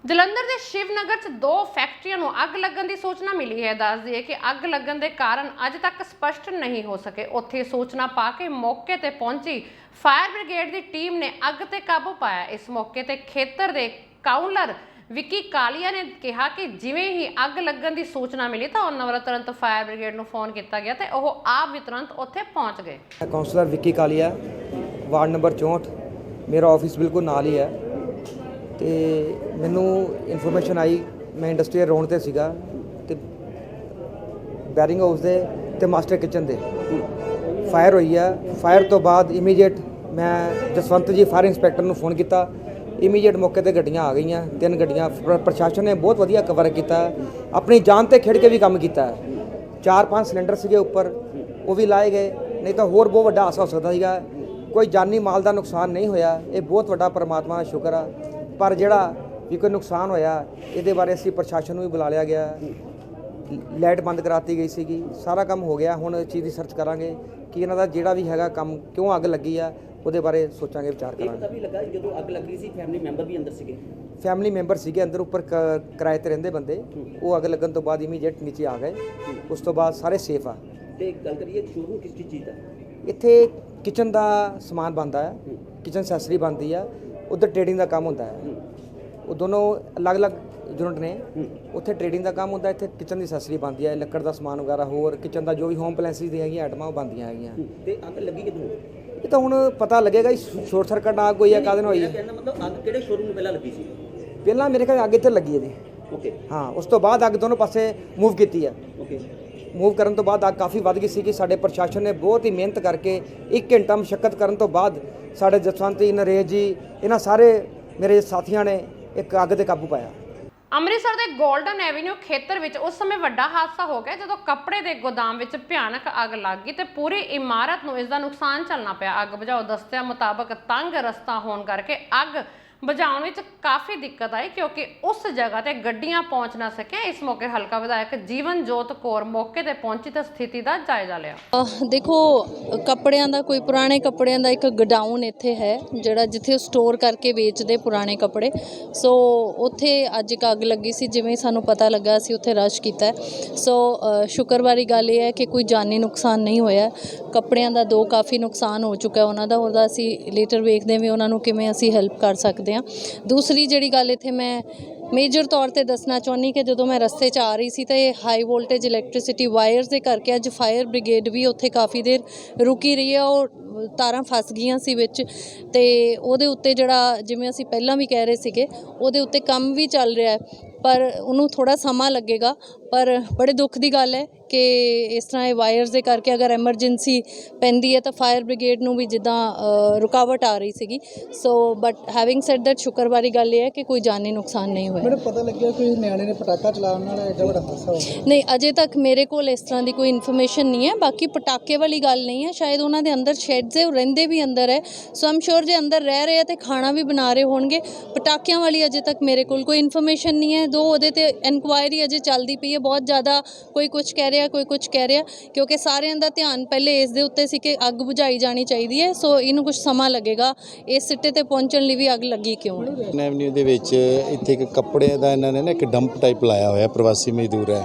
ਜਲੰਧਰ ਦੇ ਸ਼ਿਵਨਗਰ 'ਚ 2 ਫੈਕਟਰੀਆਂ ਨੂੰ ਅੱਗ ਲੱਗਣ ਦੀ ਸੂਚਨਾ ਮਿਲੀ ਹੈ। ਦੱਸ ਦਈਏ ਕਿ ਅੱਗ ਲੱਗਣ ਦੇ ਕਾਰਨ ਅਜੇ ਤੱਕ ਸਪਸ਼ਟ ਨਹੀਂ ਹੋ ਸਕੇ। ਉੱਥੇ ਸੂਚਨਾ ਪਾ ਕੇ ਮੌਕੇ ਤੇ ਪਹੁੰਚੀ ਫਾਇਰ ਬ੍ਰਿਗੇਡ ਦੀ ਟੀਮ ਨੇ ਅੱਗ ਤੇ ਕਾਬੂ ਪਾਇਆ। ਇਸ ਮੌਕੇ ਤੇ ਖੇਤਰ ਦੇ ਕਾਉਂਸਲਰ ਵਿੱਕੀ ਕਾਲੀਆ ਨੇ ਕਿਹਾ ਕਿ ਜਿਵੇਂ ਹੀ ਅੱਗ ਲੱਗਣ ਦੀ ਸੂਚਨਾ ਮਿਲੀ ਤਾਂ ਉਹਨਾਂ ਵੱਲੋਂ ਤੁਰੰਤ ਫਾਇਰ ਬ੍ਰਿਗੇਡ ਨੂੰ ਫੋਨ ਕੀਤਾ ਗਿਆ ਤੇ ਉਹ ਆਪ ਵੀ ਤੁਰੰਤ ਉੱਥੇ ਪਹੁੰਚ ਗਏ। Councillor Vicky Kalia, ward number 64, ਮੇਰਾ ਆਫਿਸ ਬਿਲਕੁਲ ਨਾਲ ਹੀ ਹੈ ਤੇ ਮੈਨੂੰ ਇਨਫੋਰਮੇਸ਼ਨ ਆਈ, ਮੈਂ ਇੰਡਸਟਰੀਅਲ ਰੋਡ ਤੇ ਸੀਗਾ ਤੇ ਬੈਰਿੰਗ ਹਾਊਸ ਦੇ ਤੇ ਮਾਸਟਰ ਕਿਚਨ ਦੇ ਫਾਇਰ ਹੋਈ ਆ। ਫਾਇਰ ਤੋਂ ਬਾਅਦ ਇਮੀਡੀਏਟ ਮੈਂ ਜਸਵੰਤ ਜੀ ਫਾਇਰ ਇੰਸਪੈਕਟਰ ਨੂੰ ਫੋਨ ਕੀਤਾ। ਇਮੀਡੀਏਟ ਮੌਕੇ ਤੇ ਗੱਡੀਆਂ ਆ ਗਈਆਂ, 3 ਗੱਡੀਆਂ। ਪ੍ਰਸ਼ਾਸਨ ਨੇ ਬਹੁਤ ਵਧੀਆ ਕਵਰ ਕੀਤਾ, ਆਪਣੀ ਜਾਨ ਤੇ ਖੇਡ ਕੇ ਵੀ ਕੰਮ ਕੀਤਾ। 4-5 ਸਿਲੰਡਰ ਸੀਗੇ ਉੱਪਰ, ਉਹ ਵੀ ਲਾਏ ਗਏ, ਨਹੀਂ ਤਾਂ ਹੋਰ ਬਹੁਤ ਵੱਡਾ ਹਾਦਸਾ ਹੋ ਸਕਦਾ ਸੀਗਾ। ਕੋਈ ਜਾਨੀ ਮਾਲ ਦਾ ਨੁਕਸਾਨ ਨਹੀਂ ਹੋਇਆ, ਇਹ ਬਹੁਤ ਵੱਡਾ ਪਰਮਾਤਮਾ ਦਾ ਸ਼ੁਕਰ ਆ। ਪਰ ਜਿਹੜਾ ਵੀ ਕੋਈ ਨੁਕਸਾਨ ਹੋਇਆ ਇਹਦੇ ਬਾਰੇ ਅਸੀਂ ਪ੍ਰਸ਼ਾਸਨ ਨੂੰ ਵੀ ਬੁਲਾ ਲਿਆ ਗਿਆ, ਲਾਈਟ ਬੰਦ ਕਰਾਤੀ ਗਈ ਸੀਗੀ, ਸਾਰਾ ਕੰਮ ਹੋ ਗਿਆ। ਹੁਣ ਇਸ ਚੀਜ਼ ਦੀ ਸਰਚ ਕਰਾਂਗੇ ਕਿ ਇਹਨਾਂ ਦਾ ਜਿਹੜਾ ਵੀ ਹੈਗਾ ਕੰਮ ਕਿਉਂ ਅੱਗ ਲੱਗੀ ਆ, ਉਹਦੇ ਬਾਰੇ ਸੋਚਾਂਗੇ, ਵਿਚਾਰ ਕਰਾਂਗੇ। ਇਹ ਵੀ ਲੱਗਾ ਜਦੋਂ ਅੱਗ ਲੱਗੀ ਸੀ ਫੈਮਿਲੀ ਮੈਂਬਰ ਵੀ ਅੰਦਰ ਸੀਗੇ? ਫੈਮਿਲੀ ਮੈਂਬਰ ਸੀਗੇ ਅੰਦਰ, ਉੱਪਰ ਕਿਰਾਏ ਤੇ ਰਹਿੰਦੇ ਬੰਦੇ, ਉਹ ਅੱਗ ਲੱਗਣ ਤੋਂ ਬਾਅਦ ਇਮੀਡੀਏਟ ਨੀਚੇ ਆ ਗਏ। ਉਸ ਤੋਂ ਬਾਅਦ ਸਾਰੇ ਸੇਫ ਆ। ਤੇ ਗੱਲ ਕਰੀਏ ਸ਼ੋਰੂਮ ਕਿਸ ਚੀਜ਼ ਦਾ? ਇੱਥੇ ਕਿਚਨ ਦਾ ਸਮਾਨ ਬਣਦਾ ਹੈ, ਕਿਚਨ ਐਕਸੈਸਰੀ ਬਣਦੀ ਆ, ਉੱਧਰ ਟ੍ਰੇਡਿੰਗ ਦਾ ਕੰਮ ਹੁੰਦਾ ਹੈ। ਉਹ ਦੋਨੋਂ ਅਲੱਗ-ਅਲੱਗ ਯੂਨਿਟ ਨੇ, ਉੱਥੇ ਟ੍ਰੇਡਿੰਗ ਦਾ ਕੰਮ ਹੁੰਦਾ, ਇੱਥੇ ਕਿਚਨ ਦੀ ਐਕਸੈਸਰੀ ਬਣਦੀ ਹੈ, ਲੱਕੜ ਦਾ ਸਮਾਨ ਵਗੈਰਾ, ਹੋਰ ਕਿਚਨ ਦਾ ਜੋ ਵੀ ਹੋਮ ਅਪਲਾਇੰਸਿਸ ਦੀਆਂ ਹੈਗੀਆਂ ਆਈਟਮਾਂ ਉਹ ਬਣਦੀਆਂ ਹੈਗੀਆਂ। ਤੇ ਅੱਗ ਲੱਗੀ ਕਿਦੋਂ? ਇਹ ਤਾਂ ਹੁਣ ਪਤਾ ਲੱਗੇਗਾ ਜੀ ਸ਼ੋਰਟ ਸਰਕਟ ਨਾਲ ਅੱਗ ਹੋਈ ਹੈ, ਕਾਹਦੇ ਨਾਲ ਹੋਈ ਹੈ। ਕਹਿਣ ਦਾ ਮਤਲਬ ਅੱਗ ਕਿਹੜੇ ਸ਼ੋਰੂਮ ਨੂੰ ਪਹਿਲਾਂ ਲੱਗੀ ਸੀ? ਪਹਿਲਾਂ ਮੇਰੇ ਖਿਆਲ ਅੱਗ ਇੱਥੇ ਲੱਗੀ ਹੈ ਜੀ। ਓਕੇ। ਹਾਂ, ਉਸ ਤੋਂ ਬਾਅਦ ਅੱਗ ਦੋਨੋਂ ਪਾਸੇ ਮੂਵ ਕੀਤੀ ਹੈ। ਓਕੇ। ਮੂਵ ਕਰਨ ਤੋਂ ਬਾਅਦ ਅੱਗ ਕਾਫੀ ਵੱਧ ਗਈ ਸੀ ਕਿ ਸਾਡੇ ਪ੍ਰਸ਼ਾਸਨ ਨੇ ਬਹੁਤ ਹੀ ਮਿਹਨਤ ਕਰਕੇ 1 ਘੰਟਾ ਮੁਸ਼ੱਕਤ ਕਰਨ ਤੋਂ ਬਾਅਦ ਸਾਡੇ ਜਸਵੰਤ ਜੀ, ਨਰੇਸ਼ ਜੀ, ਇਹਨਾਂ ਸਾਰੇ ਮੇਰੇ ਸਾਥੀਆਂ ਨੇ ਇੱਕ ਅੱਗ ਤੇ ਕਾਬੂ ਪਾਇਆ। ਅੰਮ੍ਰਿਤਸਰ ਦੇ ਗੋਲਡਨ ਐਵੀਨਿਊ ਖੇਤਰ ਵਿੱਚ ਉਸ ਸਮੇਂ ਵੱਡਾ ਹਾਦਸਾ ਹੋ ਗਿਆ ਜਦੋਂ ਕੱਪੜੇ ਦੇ ਗੋਦਾਮ ਵਿੱਚ ਭਿਆਨਕ ਅੱਗ ਲੱਗ ਗਈ ਤੇ ਪੂਰੀ ਇਮਾਰਤ ਨੂੰ ਇਸ ਦਾ ਨੁਕਸਾਨ ਝੱਲਣਾ ਪਿਆ। ਅੱਗ ਬੁਝਾਊ ਦਸਤਿਆਂ ਮੁਤਾਬਕ ਤੰਗ ਰਸਤਾ ਹੋਣ ਕਰਕੇ ਅੱਗ ਬੁਝਾਉਣ ਵਿੱਚ ਕਾਫੀ ਦਿੱਕਤ ਆਈ ਕਿਉਂਕਿ ਉਸ ਜਗ੍ਹਾ ਤੇ ਗੱਡੀਆਂ ਪਹੁੰਚ ਨਾ ਸਕਿਆ। ਇਸ ਮੌਕੇ ਹਲਕਾ ਵਿਧਾਇਕ ਜੀਵਨਜੋਤ ਕੌਰ ਮੌਕੇ ਤੇ ਪਹੁੰਚੀ ਤੇ ਸਥਿਤੀ ਦਾ ਜਾਇਜ਼ਾ ਲਿਆ। ਦੇਖੋ, ਕੱਪੜਿਆਂ ਦਾ ਕੋਈ ਪੁਰਾਣੇ ਕੱਪੜਿਆਂ ਦਾ ਇੱਕ ਗਡਾਊਨ ਇੱਥੇ ਹੈ ਜਿਹੜਾ ਜਿੱਥੇ ਉਹ ਸਟੋਰ ਕਰਕੇ ਵੇਚਦੇ ਪੁਰਾਣੇ ਕੱਪੜੇ। ਸੋ ਉੱਥੇ ਅੱਜ ਇੱਕ ਅੱਗ ਲੱਗੀ ਸੀ। ਜਿਵੇਂ ਸਾਨੂੰ ਪਤਾ ਲੱਗਾ ਅਸੀਂ ਉੱਥੇ ਰਸ਼ ਕੀਤਾ। ਸੋ ਸ਼ੁਕਰ ਵਾਲੀ ਗੱਲ ਇਹ ਹੈ ਕਿ ਕੋਈ ਜਾਨੀ ਨੁਕਸਾਨ ਨਹੀਂ ਹੋਇਆ। ਕੱਪੜਿਆਂ ਦਾ ਕਾਫੀ ਨੁਕਸਾਨ ਹੋ ਚੁੱਕਾ ਉਹਨਾਂ ਦਾ। ਉਹਦਾ ਅਸੀਂ ਲੇਟਰ ਵੇਖਦੇ ਵੀ ਉਹਨਾਂ ਨੂੰ ਕਿਵੇਂ ਅਸੀਂ ਹੈਲਪ ਕਰ ਸਕਦੇ। ਦੂਸਰੀ ਜਿਹੜੀ ਗੱਲ ਇੱਥੇ ਮੈਂ ਮੇਜਰ ਤੌਰ ਤੇ ਦੱਸਣਾ ਚਾਹੁੰਦੀ ਕਿ ਜਦੋਂ ਮੈਂ ਰਸਤੇ 'ਚ ਆ ਰਹੀ ਸੀ ਤਾਂ ਇਹ ਹਾਈ ਵੋਲਟੇਜ ਇਲੈਕਟ੍ਰਿਸਿਟੀ ਵਾਇਰਸ ਦੇ ਕਰਕੇ ਅੱਜ ਫਾਇਰ ਬ੍ਰਿਗੇਡ ਵੀ ਉੱਥੇ ਕਾਫੀ ਦੇਰ ਰੁਕੀ ਰਹੀ ਹੈ। ਉਹ ਤਾਰਾਂ ਫਸ ਗਈਆਂ ਸੀ ਵਿੱਚ ਤੇ ਉਹਦੇ ਉੱਤੇ ਜਿਹੜਾ ਜਿਵੇਂ ਅਸੀਂ ਪਹਿਲਾਂ ਵੀ ਕਹਿ ਰਹੇ ਸੀਗੇ ਉਹਦੇ ਉੱਤੇ ਕੰਮ ਵੀ ਚੱਲ ਰਿਹਾ ਹੈ, ਪਰ ਉਹਨੂੰ ਥੋੜ੍ਹਾ ਸਮਾਂ ਲੱਗੇਗਾ। ਪਰ ਬੜੇ ਦੁੱਖ ਦੀ ਗੱਲ ਹੈ ਕਿ ਇਸ ਤਰ੍ਹਾਂ ਇਹ ਵਾਇਰਸ ਦੇ ਕਰਕੇ ਅਗਰ ਐਮਰਜੈਂਸੀ ਪੈਂਦੀ ਹੈ ਤਾਂ ਫਾਇਰ ਬ੍ਰਿਗੇਡ ਨੂੰ ਵੀ ਜਿੱਦਾਂ ਰੁਕਾਵਟ ਆ ਰਹੀ ਸੀਗੀ। So but having said that ਸ਼ੁਕਰ ਵਾਲੀ ਗੱਲ ਇਹ ਹੈ ਕਿ ਕੋਈ ਜਾਨੀ ਨੁਕਸਾਨ ਨਹੀਂ ਹੋਇਆ। ਮੈਨੂੰ ਪਤਾ ਲੱਗਿਆ ਕਿ ਨਿਆਣੇ ਨੇ ਪਟਾਕਾ ਚਲਾਉਣ ਨਾਲ ਐਡਾ ਵੱਡਾ ਹਾਦਸਾ ਹੋ ਗਿਆ। ਨਹੀਂ, ਅਜੇ ਤੱਕ ਮੇਰੇ ਕੋਲ ਇਸ ਤਰ੍ਹਾਂ ਦੀ ਕੋਈ ਇਨਫੋਰਮੇਸ਼ਨ ਨਹੀਂ ਹੈ। ਬਾਕੀ ਪਟਾਕੇ ਵਾਲੀ ਗੱਲ ਨਹੀਂ ਹੈ, ਸ਼ਾਇਦ ਉਹਨਾਂ ਦੇ ਅੰਦਰ ਸ਼ੈਡਸ ਹੈ, ਉਹ ਰਹਿੰਦੇ ਵੀ ਅੰਦਰ ਹੈ। ਸੋ ਆਮ ਸ਼ੋਰ ਜੇ ਅੰਦਰ ਰਹਿ ਰਹੇ ਆ ਤੇ ਖਾਣਾ ਵੀ ਬਣਾ ਰਹੇ ਹੋਣਗੇ। ਪਟਾਕਿਆਂ ਵਾਲੀ ਅਜੇ ਤੱਕ ਮੇਰੇ ਕੋਲ ਕੋਈ ਇਨਫੋਰਮੇਸ਼ਨ ਨਹੀਂ ਹੈ। ਉਹਦੇ ਤੇ ਇਨਕੁਆਇਰੀ ਅਜੇ ਚੱਲਦੀ ਪਈ ਹੈ। ਬਹੁਤ ਜ਼ਿਆਦਾ ਕੋਈ ਕੁਝ ਕਹਿ ਰਿਹਾ, ਕੋਈ ਕੁਝ ਕਹਿ ਰਿਹਾ, ਕਿਉਂਕਿ ਸਾਰਿਆਂ ਦਾ ਧਿਆਨ ਪਹਿਲੇ ਇਸ ਦੇ ਉੱਤੇ ਸੀ ਕਿ ਅੱਗ ਬੁਝਾਈ ਜਾਣੀ ਚਾਹੀਦੀ ਹੈ। ਸੋ ਇਹਨੂੰ ਕੁਝ ਸਮਾਂ ਲੱਗੇਗਾ ਇਸ ਸਿੱਟੇ ਤੇ ਪਹੁੰਚਣ ਲਈ ਵੀ ਅੱਗ ਲੱਗੀ ਕਿਉਂ ਹੈ। ਐਵਨਿਊ ਦੇ ਵਿੱਚ ਇੱਥੇ ਇੱਕ ਕੱਪੜੇ ਦਾ ਇਹਨਾਂ ਨੇ ਨਾ ਇੱਕ ਡੰਪ ਟਾਈਪ ਲਾਇਆ ਹੋਇਆ। ਪ੍ਰਵਾਸੀ ਮਜ਼ਦੂਰ ਹੈ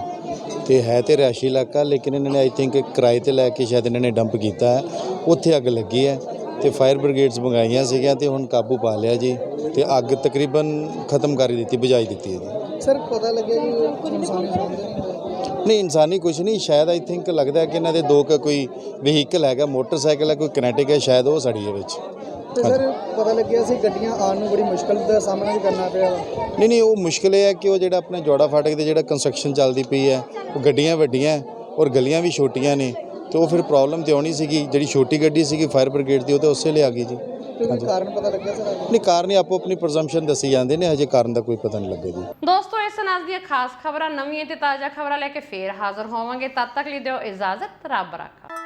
ਤੇ ਹੈ ਤੇ ਰਿਹਾਇਸ਼ੀ ਇਲਾਕਾ, ਲੇਕਿਨ ਇਹਨਾਂ ਨੇ ਆਈ ਥਿੰਕ ਕਿਰਾਏ ਤੇ ਲੈ ਕੇ ਸ਼ਾਇਦ ਇਹਨਾਂ ਨੇ ਡੰਪ ਕੀਤਾ ਹੈ। ਉੱਥੇ ਅੱਗ ਲੱਗੀ ਹੈ ਤੇ ਫਾਇਰ ਬ੍ਰਿਗੇਡਸ ਮੰਗਾਈਆਂ ਸੀਗੀਆਂ ਤੇ ਹੁਣ ਕਾਬੂ ਪਾ ਲਿਆ ਜੀ ਤੇ ਅੱਗ ਤਕਰੀਬਨ ਖਤਮ ਕਰ ਦਿੱਤੀ, ਬੁਝਾਈ ਦਿੱਤੀ ਹੈ ਜੀ। ਸਰ ਪਤਾ ਲੱਗਿਆ ਕਿ ਇਨਸਾਨੀ ਨਹੀਂ, ਇਨਸਾਨੀ ਕੁਝ ਨਹੀਂ। ਸ਼ਾਇਦ ਆਈ ਥਿੰਕ ਲੱਗਦਾ ਕਿ ਇਹਨਾਂ ਦੇ ਦੋ ਕੋਈ ਵਹੀਕਲ ਹੈਗਾ, ਮੋਟਰਸਾਈਕਲ ਹੈ, ਕੋਈ ਕਨੈਟਿਕ ਹੈ, ਸ਼ਾਇਦ ਉਹ ਸੜੀ ਹੈ ਵਿੱਚ। ਤੇ ਸਰ ਪਤਾ ਲੱਗਿਆ ਸੀ ਗੱਡੀਆਂ ਆਉਣ ਨੂੰ ਬੜੀ ਮੁਸ਼ਕਲ ਦਾ ਸਾਹਮਣਾ ਵੀ ਕਰਨਾ ਪਿਆ। ਨਹੀਂ, ਉਹ ਮੁਸ਼ਕਿਲ ਇਹ ਹੈ ਕਿ ਉਹ ਜਿਹੜਾ ਆਪਣਾ ਜੋੜਾ ਫਾਟਕ ਦੇ ਜਿਹੜਾ ਕੰਸਟਰਕਸ਼ਨ ਚੱਲਦੀ ਪਈ ਹੈ ਉਹ ਗੱਡੀਆਂ ਵੱਡੀਆਂ ਔਰ ਗਲੀਆਂ ਵੀ ਛੋਟੀਆਂ ਨੇ ਤੇ ਉਹ ਫਿਰ ਪ੍ਰੋਬਲਮ ਤੇ ਆਉਣੀ ਸੀਗੀ। ਜਿਹੜੀ ਛੋਟੀ ਗੱਡੀ ਸੀਗੀ ਫਾਇਰ ਬ੍ਰਿਗੇਡ ਦੀ ਉਹ ਤਾਂ ਉਸੇ ਲਈ ਆ ਗਈ ਜੀ। ਕਾਰਨ ਪਤਾ ਲੱਗਿਆ ਸਰ? ਨਹੀਂ, ਕਾਰਨ ਹੀ ਆਪੋ ਆਪਣੀ ਪ੍ਰਜ਼ੰਪਸ਼ਨ ਦੱਸੀ ਜਾਂਦੇ ਨੇ, ਹਜੇ ਕਾਰਨ ਦਾ ਕੋਈ ਪਤਾ ਨਹੀਂ ਲੱਗਾ ਜੀ। ਦੋਸਤੋ, ਇਸ ਨਾਲ ਦੀਆਂ ਖਾਸ ਖਬਰਾਂ, ਨਵੀਆਂ ਤੇ ਤਾਜ਼ਾ ਖਬਰਾਂ ਲੈ ਕੇ ਫੇਰ ਹਾਜ਼ਰ ਹੋਵਾਂਗੇ। ਤਦ ਤੱਕ ਲਈ ਦਿਓ ਇਜਾਜ਼ਤ। ਰੱਬ ਰਾਖਾ।